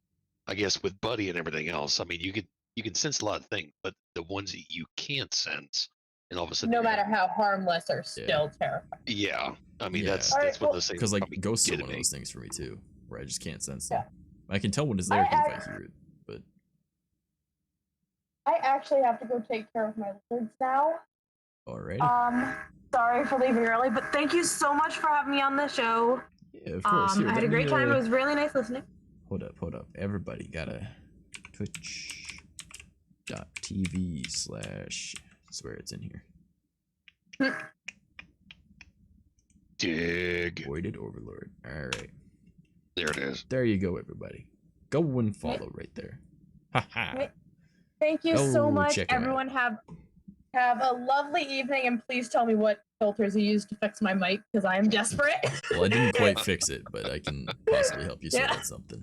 I guess with Buddy and everything else, I mean, you can sense a lot of things, but the ones that you can't sense, and all of a sudden, No matter how harmless, are still terrifying. Yeah, I mean Yeah. that's one of those things. Because like probably ghosts are get one of me. those things for me too, where I just can't sense them. I can tell when it's there if I hear it, but I actually have to go take care of my lizards now. alrighty. Sorry for leaving early, but thank you so much for having me on the show. Yeah, of course. Here, I had a great time. It was really nice listening. Hold up. Everybody got a twitch.tv/ swear it's in here. Dig. VoidedOverlord. Alright. There it is. There you go, everybody. Go and follow right there. Haha. Thank you so Oh, much. check it out. Everyone have Have a lovely evening, and please tell me what filters you used to fix my mic, because I am desperate. Well, I didn't quite fix it, but I can possibly help you sort Yeah. out something.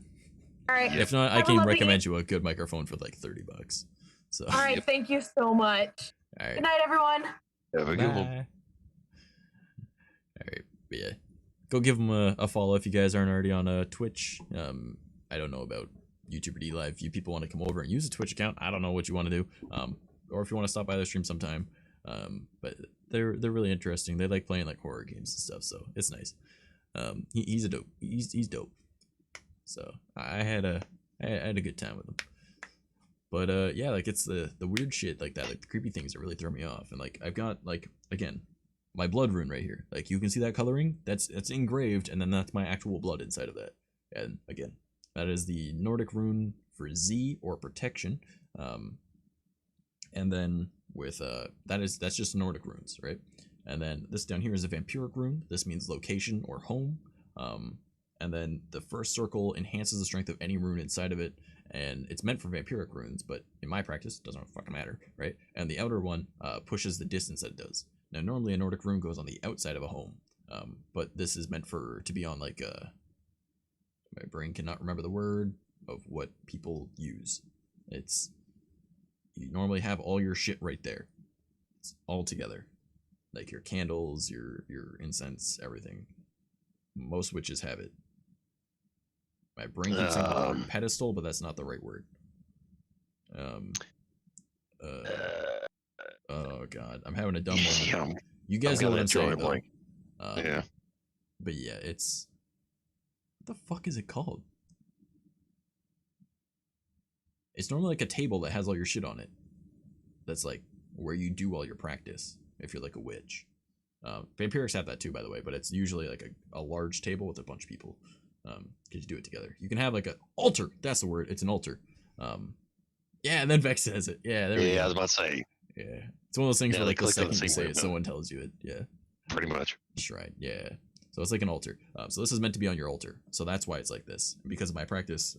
All right. If not, I Have a can lovely recommend you a good microphone for like $30. So. All right. Thank you so much. All right. Good night, everyone. Have a good one. Bye. All right, but yeah, go give them a follow if you guys aren't already on Twitch. I don't know about YouTube or D Live. If you people want to come over and use a Twitch account, I don't know what you want to do. Or if you want to stop by the stream sometime. But they're really interesting. They like playing like horror games and stuff, so it's nice. He's a dope. He's dope. So I had a good time with him. But yeah, like it's the weird shit like that, like the creepy things that really throw me off. And like I've got like again my blood rune right here. Like you can see that coloring. That's engraved, and then that's my actual blood inside of that. And again, that is the Nordic rune for Z or protection. And then with that's just Nordic runes, right? And then this down here is a vampiric rune. This means location or home. And then the first circle enhances the strength of any rune inside of it, and it's meant for vampiric runes, but in my practice, it doesn't fucking matter, right? And the outer one pushes the distance that it does. Now, normally a Nordic rune goes on the outside of a home, but this is meant to be on like my brain cannot remember the word of what people use. It's you normally have all your shit right there. It's all together, like your candles, your incense, everything. Most witches have it. My brain keeps saying the word pedestal, but that's not the right word. Oh god, I'm having a dumb moment. You guys know what I'm saying, though. Yeah. But yeah, it's what the fuck is it called? It's normally like a table that has all your shit on it. That's like where you do all your practice if you're like a witch. Vampirics have that too, by the way, but it's usually like a large table with a bunch of people. Because you do it together. You can have like an altar. That's the word. It's an altar. Yeah, and then Vex says it. Yeah, there we go. Yeah, I was about to say. Yeah, it's one of those things where like the second you say word, it, someone tells you it. Yeah, pretty much. Shrine. Yeah. So it's like an altar. So this is meant to be on your altar. So that's why it's like this. Because of my practice,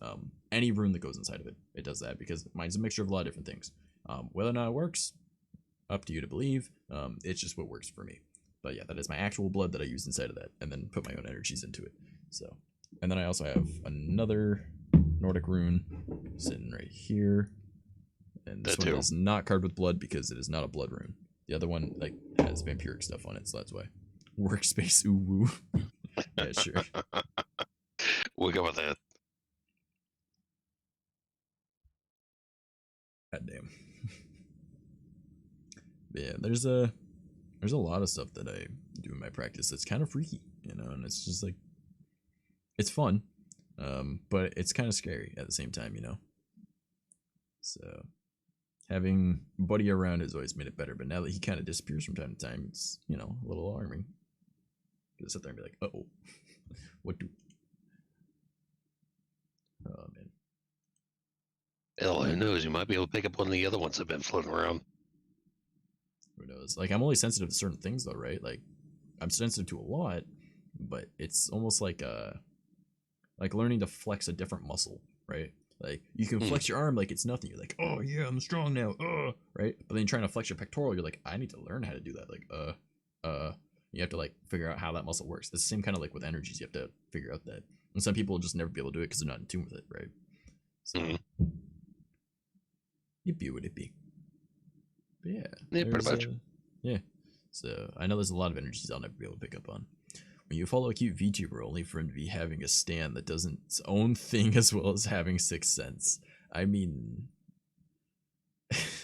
any rune that goes inside of it, it does that because mine's a mixture of a lot of different things. Whether or not it works, up to you to believe. It's just what works for me. But yeah, that is my actual blood that I use inside of that, and then put my own energies into it. So, and then I also have another Nordic rune sitting right here, and this one is not carved with blood because it is not a blood rune. The other one like has vampiric stuff on it, so that's why. Workspace ooh woo. Yeah, sure. We'll go with that. God damn. Yeah, there's a lot of stuff that I do in my practice that's kind of freaky, you know, and it's just like it's fun, but it's kind of scary at the same time, you know. So having Buddy around has always made it better, but now that he kind of disappears from time to time, it's, you know, a little alarming. You sit there and be like, uh-oh, what do? Oh man. Hell, who knows? You might be able to pick up one of the other ones that have been floating around. Who knows? Like, I'm only sensitive to certain things, though, right? Like, I'm sensitive to a lot, but it's almost like learning to flex a different muscle, right? Like, you can flex your arm like it's nothing. You're like, oh yeah, I'm strong now, right? But then trying to flex your pectoral, you're like, I need to learn how to do that. Like, you have to like figure out how that muscle works. It's the same kind of like with energies. You have to figure out that, and some people will just never be able to do it because they're not in tune with it, right? So, yippee would it be? But yeah, pretty much. Yeah. So I know there's a lot of energies I'll never be able to pick up on. When you follow a cute VTuber, only for him to be having a stand that does its own thing as well as having sixth sense. I mean,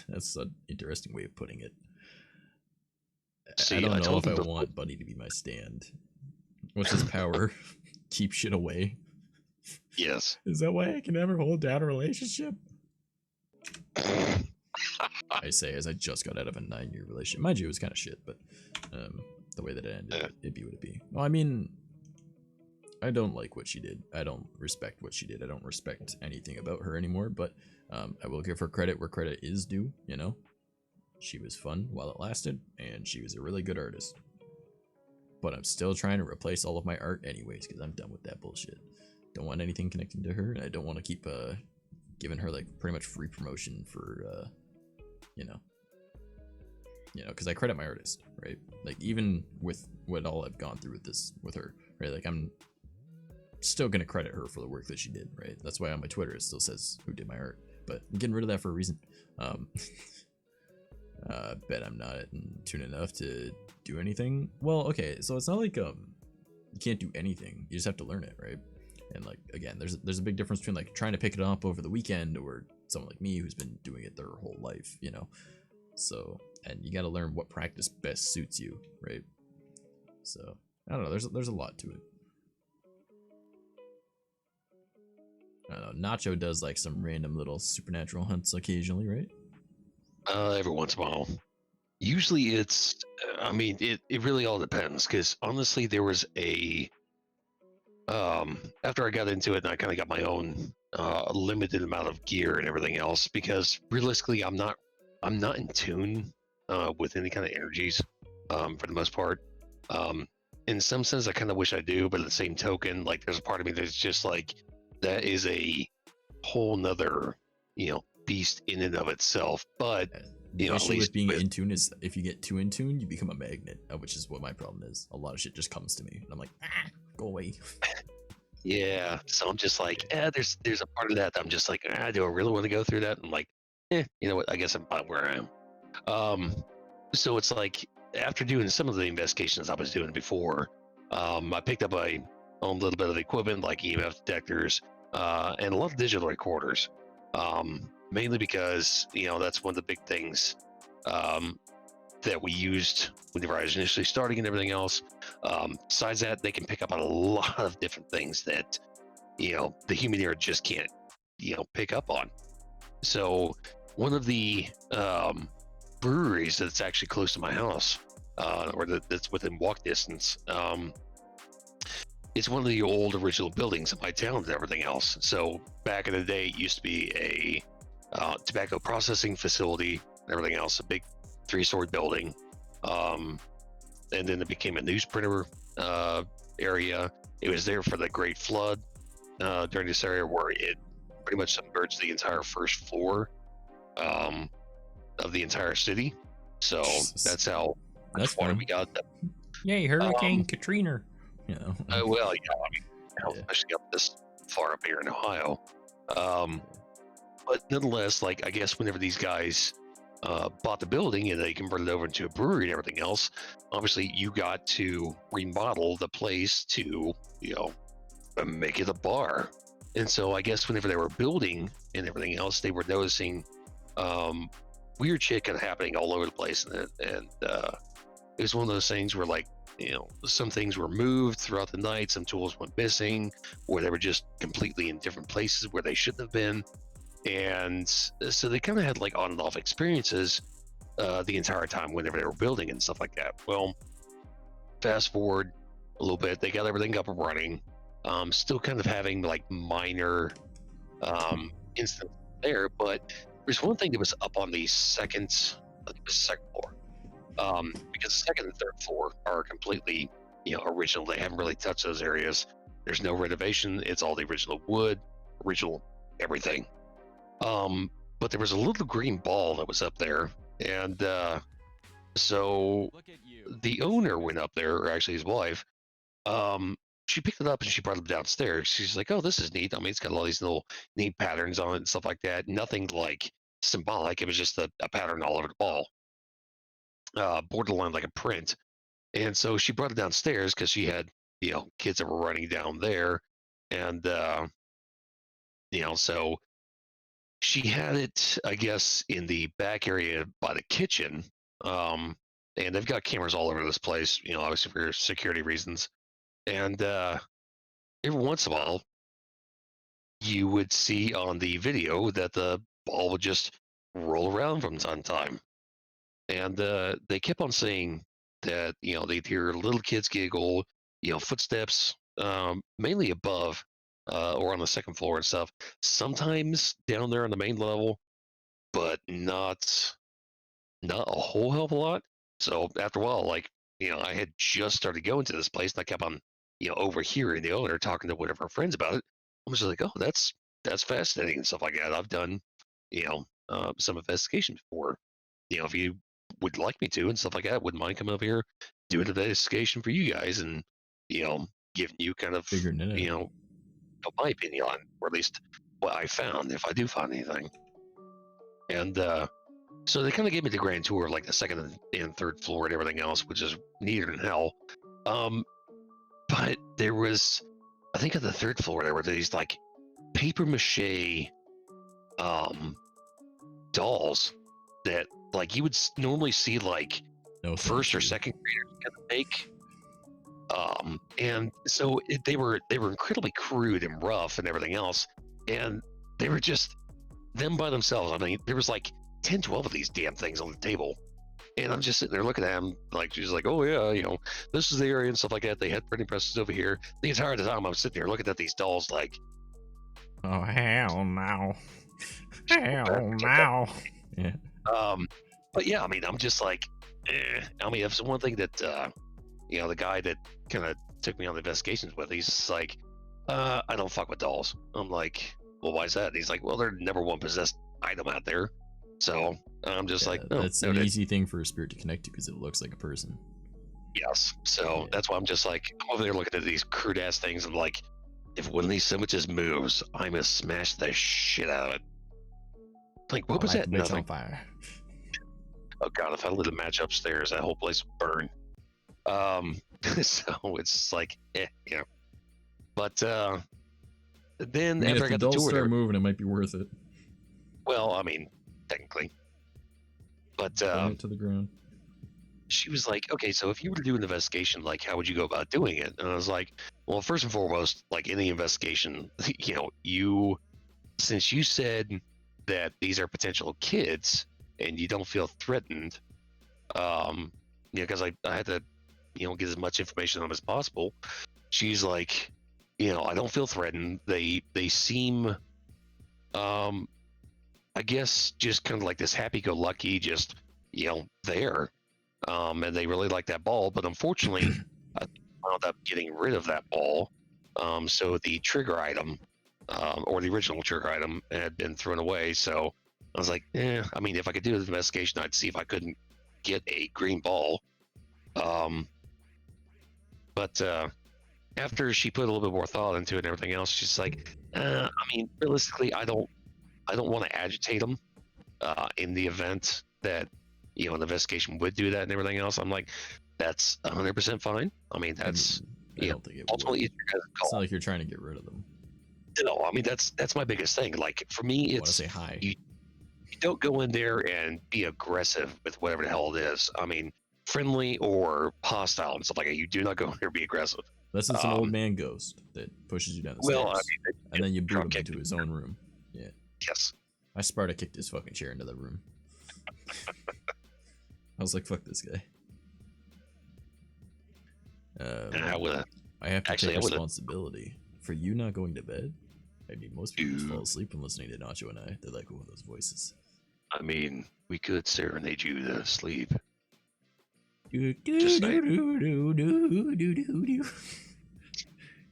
that's an interesting way of putting it. See, I don't know if I want Buddy to be my stand. What's his power? Keep shit away. Yes. Is that why I can never hold down a relationship? I say as I just got out of a 9-year relationship. Mind you, it was kind of shit, but the way that it ended, it'd be what it'd be. Well, I mean, I don't like what she did. I don't respect what she did. I don't respect anything about her anymore, but I will give her credit where credit is due, you know? She was fun while it lasted, and she was a really good artist. But I'm still trying to replace all of my art anyways, because I'm done with that bullshit. Don't want anything connecting to her, and I don't want to keep giving her like pretty much free promotion for, you know. because I credit my artist, right? Like even with what all I've gone through with her, right? Like I'm still gonna credit her for the work that she did, right? That's why on my Twitter it still says who did my art, but I'm getting rid of that for a reason. Bet I'm not in tune enough to do anything. Well, okay, so it's not like you can't do anything. You just have to learn it, right? And like again, there's a big difference between like trying to pick it up over the weekend or someone like me who's been doing it their whole life, you know. So, and you got to learn what practice best suits you, right? So I don't know. There's a lot to it. I don't know. Nacho does like some random little supernatural hunts occasionally, right? Every once in a while. Usually it's, I mean, it really all depends, because honestly, there was a, after I got into it and I kind of got my own limited amount of gear and everything else, because realistically, I'm not in tune with any kind of energies for the most part. In some sense, I kind of wish I do, but at the same token, like there's a part of me that's just like, that is a whole nother, beast in and of itself. But The at issue least with being in tune is if you get too in tune, you become a magnet, which is what my problem is. A lot of shit just comes to me, and I'm like, go away. yeah, so I'm just like, there's a part of that I'm just like, do I really want to go through that? I'm like, you know what? I guess I'm fine where I am. So it's like after doing some of the investigations I was doing before, I picked up a little bit of equipment like EMF detectors and a lot of digital recorders. Mainly because that's one of the big things that we used whenever I was initially starting and everything else. Besides that, they can pick up on a lot of different things that the human ear just can't pick up on. So one of the breweries that's actually close to my house, or that's within walk distance, it's one of the old original buildings in my town and everything else. So back in the day, it used to be a tobacco processing facility and everything else, a big 3-story building. And then it became a newsprint area. It was there for the Great Flood during this area where it pretty much submerged the entire first floor of the entire city. So Jesus. that's how That's water fun. we got. Yay, Hurricane Katrina. Well, yeah, I mean, Yeah. especially up this far up here in Ohio. But nonetheless, like I guess whenever these guys bought the building and they converted it over into a brewery and everything else, obviously you got to remodel the place to make it a bar. And so I guess whenever they were building and everything else, they were noticing weird shit kind of happening all over the place, and it was one of those things where like some things were moved throughout the night, some tools went missing, or they were just completely in different places where they shouldn't have been. And so they kind of had like on and off experiences the entire time whenever they were building and stuff like that. Well, fast forward a little bit, they got everything up and running, still kind of having like minor incidents there, but there's one thing that was up on the second floor, because the second and third floor are completely original. They haven't really touched those areas. There's no renovation. It's all the original wood, original everything. But there was a little green ball that was up there, and so the owner went up there, or actually his wife. She picked it up and she brought it downstairs. She's like, "Oh, this is neat. I mean, it's got all these little neat patterns on it and stuff like that. Nothing like symbolic. It was just a pattern all over the ball, borderline like a print." And so she brought it downstairs because she had kids that were running down there, and so she had it, I guess, in the back area by the kitchen. And they've got cameras all over this place, obviously for security reasons. And every once in a while, you would see on the video that the ball would just roll around from time to time. And they kept on saying that, they'd hear little kids giggle, footsteps, mainly above or on the second floor and stuff. Sometimes down there on the main level, but not a whole hell of a lot. So after a while, like, I had just started going to this place and I kept on, overhearing the owner talking to one of her friends about it. I was like, oh, that's fascinating and stuff like that. I've done, some investigation before. If you would like me to and stuff like that, wouldn't mind coming over here, doing an investigation for you guys, and giving you kind of Figuring it out. My opinion on, or at least what I found, if I do find anything. And so they kind of gave me the grand tour of like the second and third floor and everything else, which is neater than hell. But there was, I think, on the third floor there were these like paper mache dolls that like you would normally see like first or second graders kind of make. And so they were incredibly crude and rough and everything else, and they were just them by themselves. I mean, there was like 10, 12 of these damn things on the table, and I'm just sitting there looking at them like, she's like, oh yeah, this is the area and stuff like that. They had printing presses over here. The entire time I'm sitting there looking at these dolls like, oh hell no, hell no. Yeah. But yeah, I mean, I'm just like, I mean, it's one thing that the guy that kind of took me on the investigations with, he's just like, I don't fuck with dolls. I'm like, well, why is that? And he's like, well, they're never one possessed item out there. So I'm just like, no, that's an easy thing for a spirit to connect to because it looks like a person. Yes. So that's why I'm just like, I'm over there looking at these crude ass things. I'm like, if one of these sandwiches moves, I'm gonna smash the shit out of it. Like, what was that? Nothing. On fire. Oh god, if I lit a match upstairs, that whole place would burn. So it's like, But then after I got the tour, start moving, it might be worth it. Well, I mean, technically. But to the ground. She was like, okay, so if you were to do an investigation, like, how would you go about doing it? And I was like, well, first and foremost, like any investigation, since you said that these are potential kids and you don't feel threatened, because I had to, get as much information on them as possible. She's like, I don't feel threatened. They seem, I guess, just kind of like this happy-go-lucky, just, there. And they really like that ball, but unfortunately, I wound up getting rid of that ball. So the trigger item, or the original trigger item, had been thrown away. So I was like, I mean, if I could do an investigation, I'd see if I couldn't get a green ball. But after she put a little bit more thought into it and everything else, she's like, I mean, realistically, I don't want to agitate them in the event that an investigation would do that and everything else. I'm like, that's 100% fine. I mean, that's I don't think it ultimately would. It's not like you're trying to get rid of them. No, I mean that's my biggest thing. Like for me, it's say hi. You don't go in there and be aggressive with whatever the hell it is. I mean, friendly or hostile and stuff like that. You do not go in there and be aggressive. Unless it's an old man ghost that pushes you down the stairs. I mean, and then you boot him into his own room. Yeah. Yes. I Sparta kicked his fucking chair into the room. I was like, fuck this guy. I have to take responsibility for you not going to bed. I mean, most people just fall asleep when listening to Nacho and I. They're like, oh, those voices. I mean, we could serenade you to sleep. Just saying.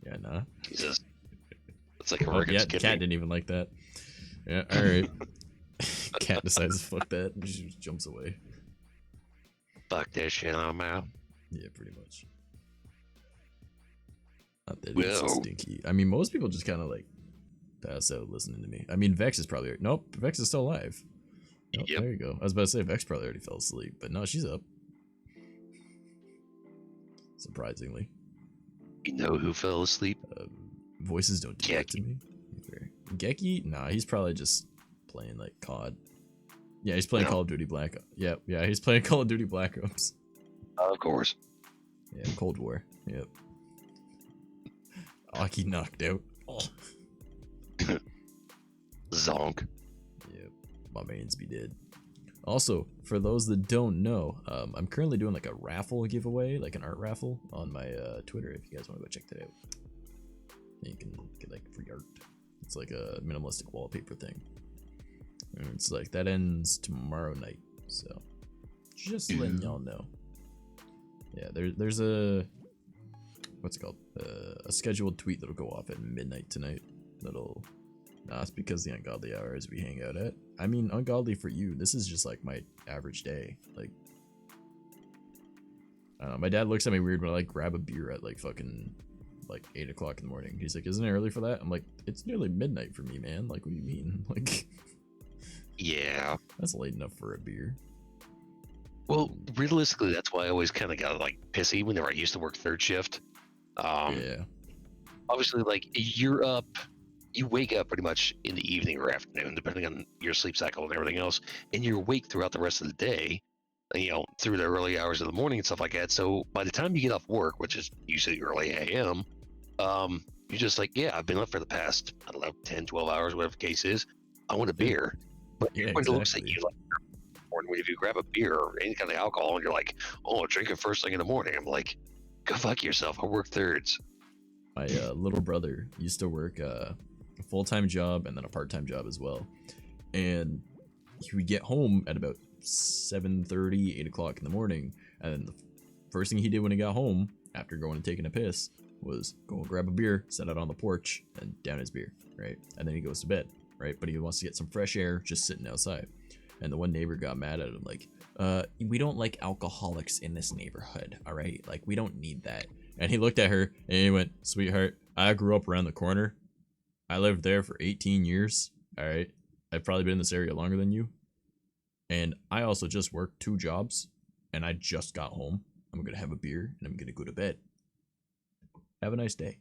Yeah, nah. Jesus. It's like a record skipping. Cat didn't even like that. Yeah, alright. Cat decides to fuck that and she just jumps away. Fuck that shit, I'm out. Yeah, pretty much. Not that it's stinky. I mean, most people just kind of like pass out listening to me. I mean, Vex is probably... Nope, Vex is still alive. Nope, yep. There you go. I was about to say, Vex probably already fell asleep, but no, she's up. Surprisingly. You know who fell asleep? Voices don't do that to me. Okay. Geki? Nah, he's probably just playing like COD. Yeah, he's playing Call of Duty Black Ops. Yeah, he's playing Call of Duty Black Ops. Of course. Yeah, Cold War. Yep. Aki knocked out. Oh. Zonk. Yep. My mains be dead. Also, for those that don't know, I'm currently doing like a raffle giveaway, like an art raffle on my Twitter if you guys want to go check that out. And you can get like free art. It's like a minimalistic wallpaper thing. And it's like that ends tomorrow night. So just letting y'all know. Yeah, there's a what's it called? A scheduled tweet that'll go off at midnight tonight. It's because the ungodly hours we hang out at. I mean, ungodly for you. This is just like my average day. Like I don't know, my dad looks at me weird when I like grab a beer at like fucking like 8 o'clock in the morning. He's like, isn't it early for that? I'm like, it's nearly midnight for me, man. Like, what do you mean? Like, Yeah. that's late enough for a beer. Well, realistically, that's why I always kind of got like pissy whenever I used to work third shift. Yeah. Obviously, like you're up, you wake up pretty much in the evening or afternoon, depending on your sleep cycle and everything else, and you're awake throughout the rest of the day, you know, through the early hours of the morning and stuff like that. So by the time you get off work, which is usually early AM, you're just like, yeah, I've been up for the past, I don't know, 10, 12 hours, whatever the case is. I want a beer. But Yeah, everybody looks at exactly. you like, when if you grab a beer or any kind of alcohol and you're like, oh, drink it first thing in the morning. I'm like, go fuck yourself. I work thirds. My little brother used to work a full-time job and then a part-time job as well. And he would get home at about 7:30, 8 o'clock in the morning. And then the first thing he did when he got home, after going and taking a piss, was go and grab a beer, set it on the porch, and down his beer, right? And then he goes to bed, right? But he wants to get some fresh air just sitting outside. And the one neighbor got mad at him, like, we don't like alcoholics in this neighborhood, all right? Like, we don't need that. And he looked at her and he went, sweetheart, I grew up around the corner. I lived there for 18 years, all right? I've probably been in this area longer than you. And I also just worked 2 jobs and I just got home. I'm going to have a beer and I'm going to go to bed. Have a nice day.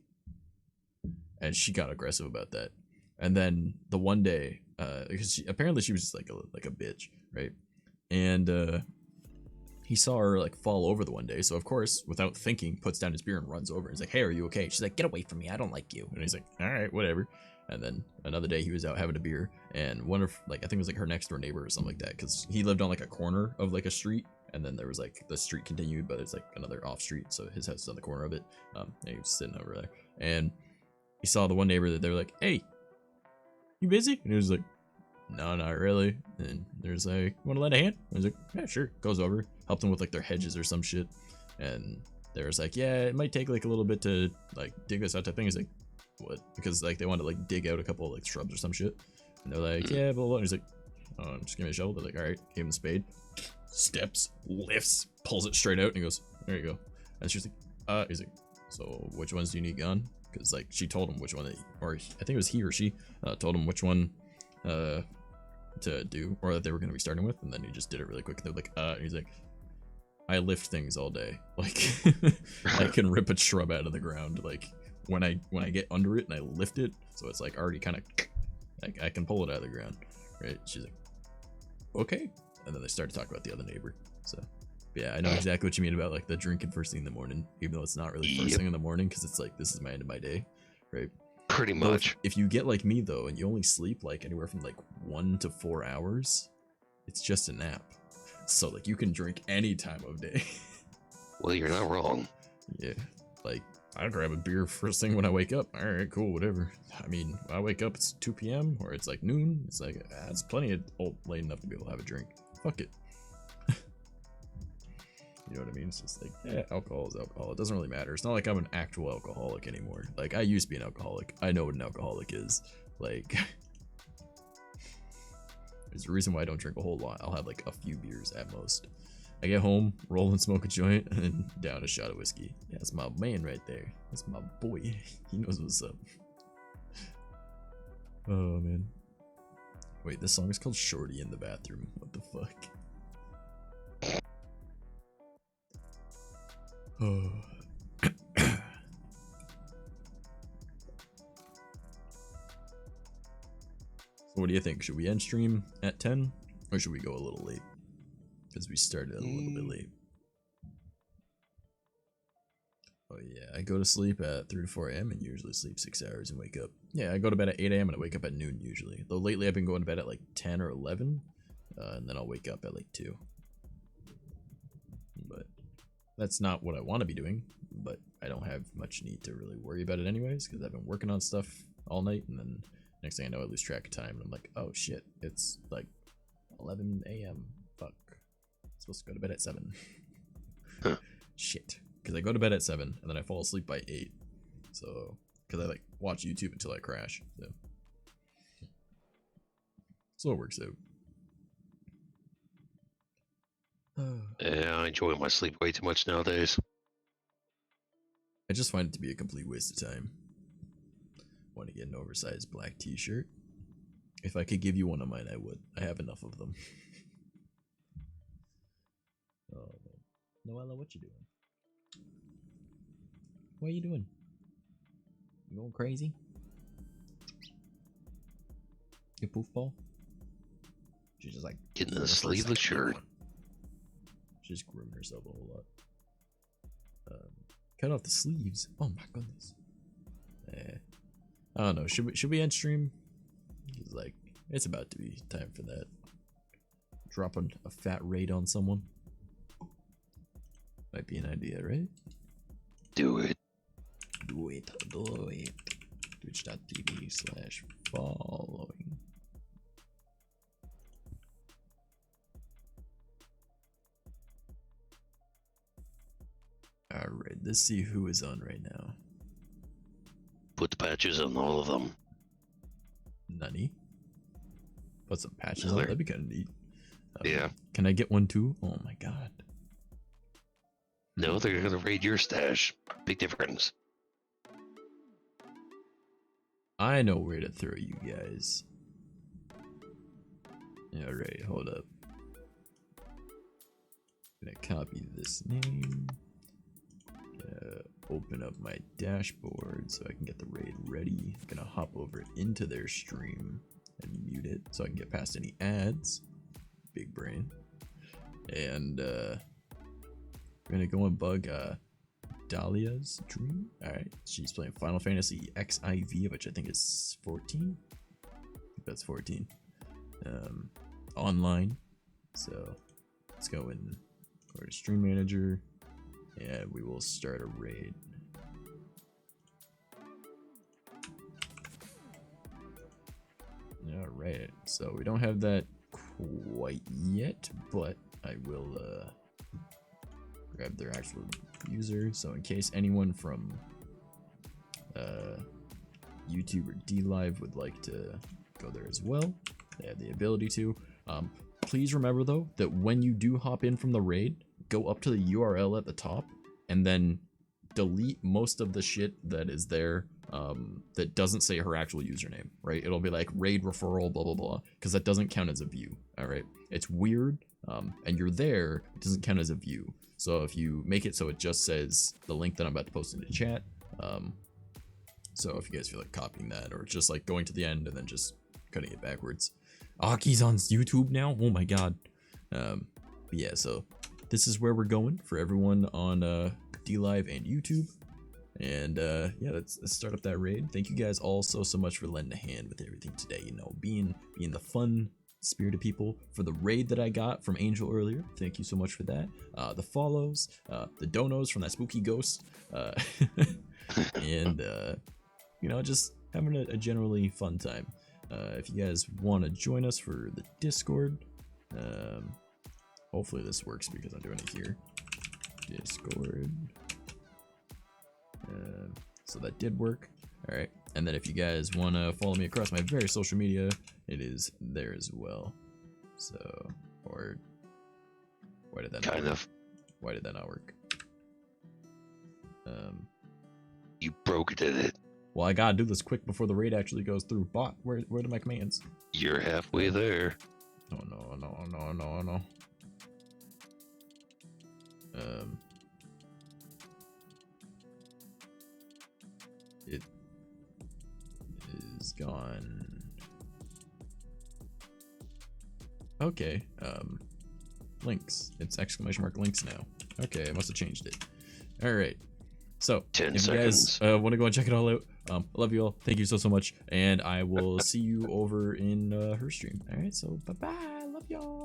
And she got aggressive about that. And then the one day, because apparently she was just like a bitch, right? And he saw her like fall over the one day, so of course, without thinking, puts down his beer and runs over. He's like, "Hey, are you okay?" She's like, "Get away from me! I don't like you." And he's like, "All right, whatever." And then another day, he was out having a beer, and one of like I think it was like her next door neighbor or something like that, because he lived on like a corner of like a street, and then there was like the street continued, but it's like another off street, so his house is on the corner of it. And he was sitting over there, and he saw the one neighbor that they were like, "Hey, you busy?" And he was like, "No, not really." And there's like, "Want to lend a hand?" I was like, "Yeah, sure." Goes over, helped them with like their hedges or some shit. And there's like, "Yeah, it might take like a little bit to like dig this out type thing." He's like, "What?" Because like they wanted to like dig out a couple of like shrubs or some shit. And they're like, "Yeah, blah, blah." And he's like, "Oh, just give me a shovel." They're like, "All right." Gave him the spade. Steps, lifts, pulls it straight out, and he goes, "There you go." And she's like, he's like, "So which ones do you need gone?" Because like she told him which one, or I think it was he or she told him which one to do, or that they were going to be starting with, and then he just did it really quick. They're like, and he's like, "I lift things all day. Like, I can rip a shrub out of the ground. Like, when I get under it and I lift it, so it's like already kind of, like, I can pull it out of the ground, right?" She's like, "Okay." And then they start to talk about the other neighbor. So, yeah, I know exactly what you mean about like the drinking first thing in the morning, even though it's not really first thing in the morning, because it's like this is my end of my day, right? Pretty Though much. if you get like me though, and you only sleep like anywhere from like 1 to 4 hours, it's just a nap. So like you can drink any time of day. Well, you're not wrong. Yeah, like I grab a beer first thing when I wake up. All right, cool, whatever. I mean, when I wake up, it's 2 p.m. or it's like noon. It's like it's plenty of late enough to be able to have a drink. Fuck it. You know what I mean? It's just like, yeah, alcohol is alcohol. It doesn't really matter. It's not like I'm an actual alcoholic anymore. Like, I used to be an alcoholic. I know what an alcoholic is. Like, there's a reason why I don't drink a whole lot. I'll have like a few beers at most. I get home, roll and smoke a joint, and then down a shot of whiskey. Yeah, that's my man right there. That's my boy. He knows what's up. Oh, man. Wait, this song is called Shorty in the Bathroom. What the fuck? Oh. So what do you think? Should we end stream at 10? Or should we go a little late? Because we started a little bit late. Oh yeah, I go to sleep at 3 to 4 a.m. and usually sleep 6 hours and wake up. Yeah, I go to bed at 8 a.m. and I wake up at noon usually. Though lately I've been going to bed at like 10 or 11. And then I'll wake up at like 2. But that's not what I want to be doing. But I don't have much need to really worry about it anyways. Because I've been working on stuff all night. And then next thing I know I lose track of time. And I'm like, oh shit, it's like 11 a.m. Fuck. I'm supposed to go to bed at 7. Huh. Shit. Because I go to bed at 7 and then I fall asleep by 8. So, because I like watch YouTube until I crash. So it works out. Yeah, I enjoy my sleep way too much nowadays. I just find it to be a complete waste of time. Want to get an oversized black t-shirt? If I could give you one of mine, I would. I have enough of them. Oh, man. Noella, what you doing? What are you doing? You going crazy? You poofball? She's just like Getting a sleeveless shirt. She's grooming herself a whole lot. Cut off the sleeves. Oh my goodness. I don't know. Should we end stream? It's like it's about to be time for that. Dropping a fat raid on someone might be an idea, right? Do it. Do it. Do it. Twitch.tv/following. Alright, let's see who is on right now. Put the patches on all of them. Nani? Put some patches on, that'd be kind of neat. Yeah. Can I get one too? Oh my god. No, they're gonna raid your stash. Big difference. I know where to throw you guys. Alright, hold up. Gonna copy this name. Open up my dashboard so I can get the raid ready. Gonna hop over into their stream and mute it so I can get past any ads. Big brain. And we're gonna go and bug Dahlia's dream. Alright, she's playing Final Fantasy XIV, which I think is 14. I think that's 14. Online. So let's go and go to stream manager. And we will start a raid. Alright, so we don't have that quite yet, but I will grab their actual user. So in case anyone from YouTube or DLive would like to go there as well, they have the ability to. Please remember though that when you do hop in from the raid, go up to the URL at the top and then delete most of the shit that is there that doesn't say her actual username, right? It'll be like raid referral blah blah blah, because that doesn't count as a view. All right, it's weird, and you're there, it doesn't count as a view. So if you make it so it just says the link that I'm about to post in the chat, so if you guys feel like copying that or just like going to the end and then just cutting it backwards. Aki's on YouTube now, oh my god. But yeah, so this is where we're going for everyone on DLive and YouTube. And yeah, let's start up that raid. Thank you guys all so much for lending a hand with everything today, you know, being the fun spirited people. For the raid that I got from Angel earlier, thank you so much for that. The follows, the donos from that spooky ghost, and you know, just having a generally fun time. If you guys want to join us for the Discord, hopefully this works because I'm doing it here. Discord. So that did work. All right, and then if you guys want to follow me across my various social media, it is there as well. So, or why did that not work? Why did that not work? You broke it, did it? Well, I gotta do this quick before the raid actually goes through. Bot, where are my commands? You're halfway there. Oh no. It is gone. Okay, links. It's exclamation mark links now. Okay, I must have changed it. Alright. So, 10 if seconds. you guys want to go and check it all out, I love you all. Thank you so much. And I will see you over in her stream. Alright, so bye-bye. Love y'all.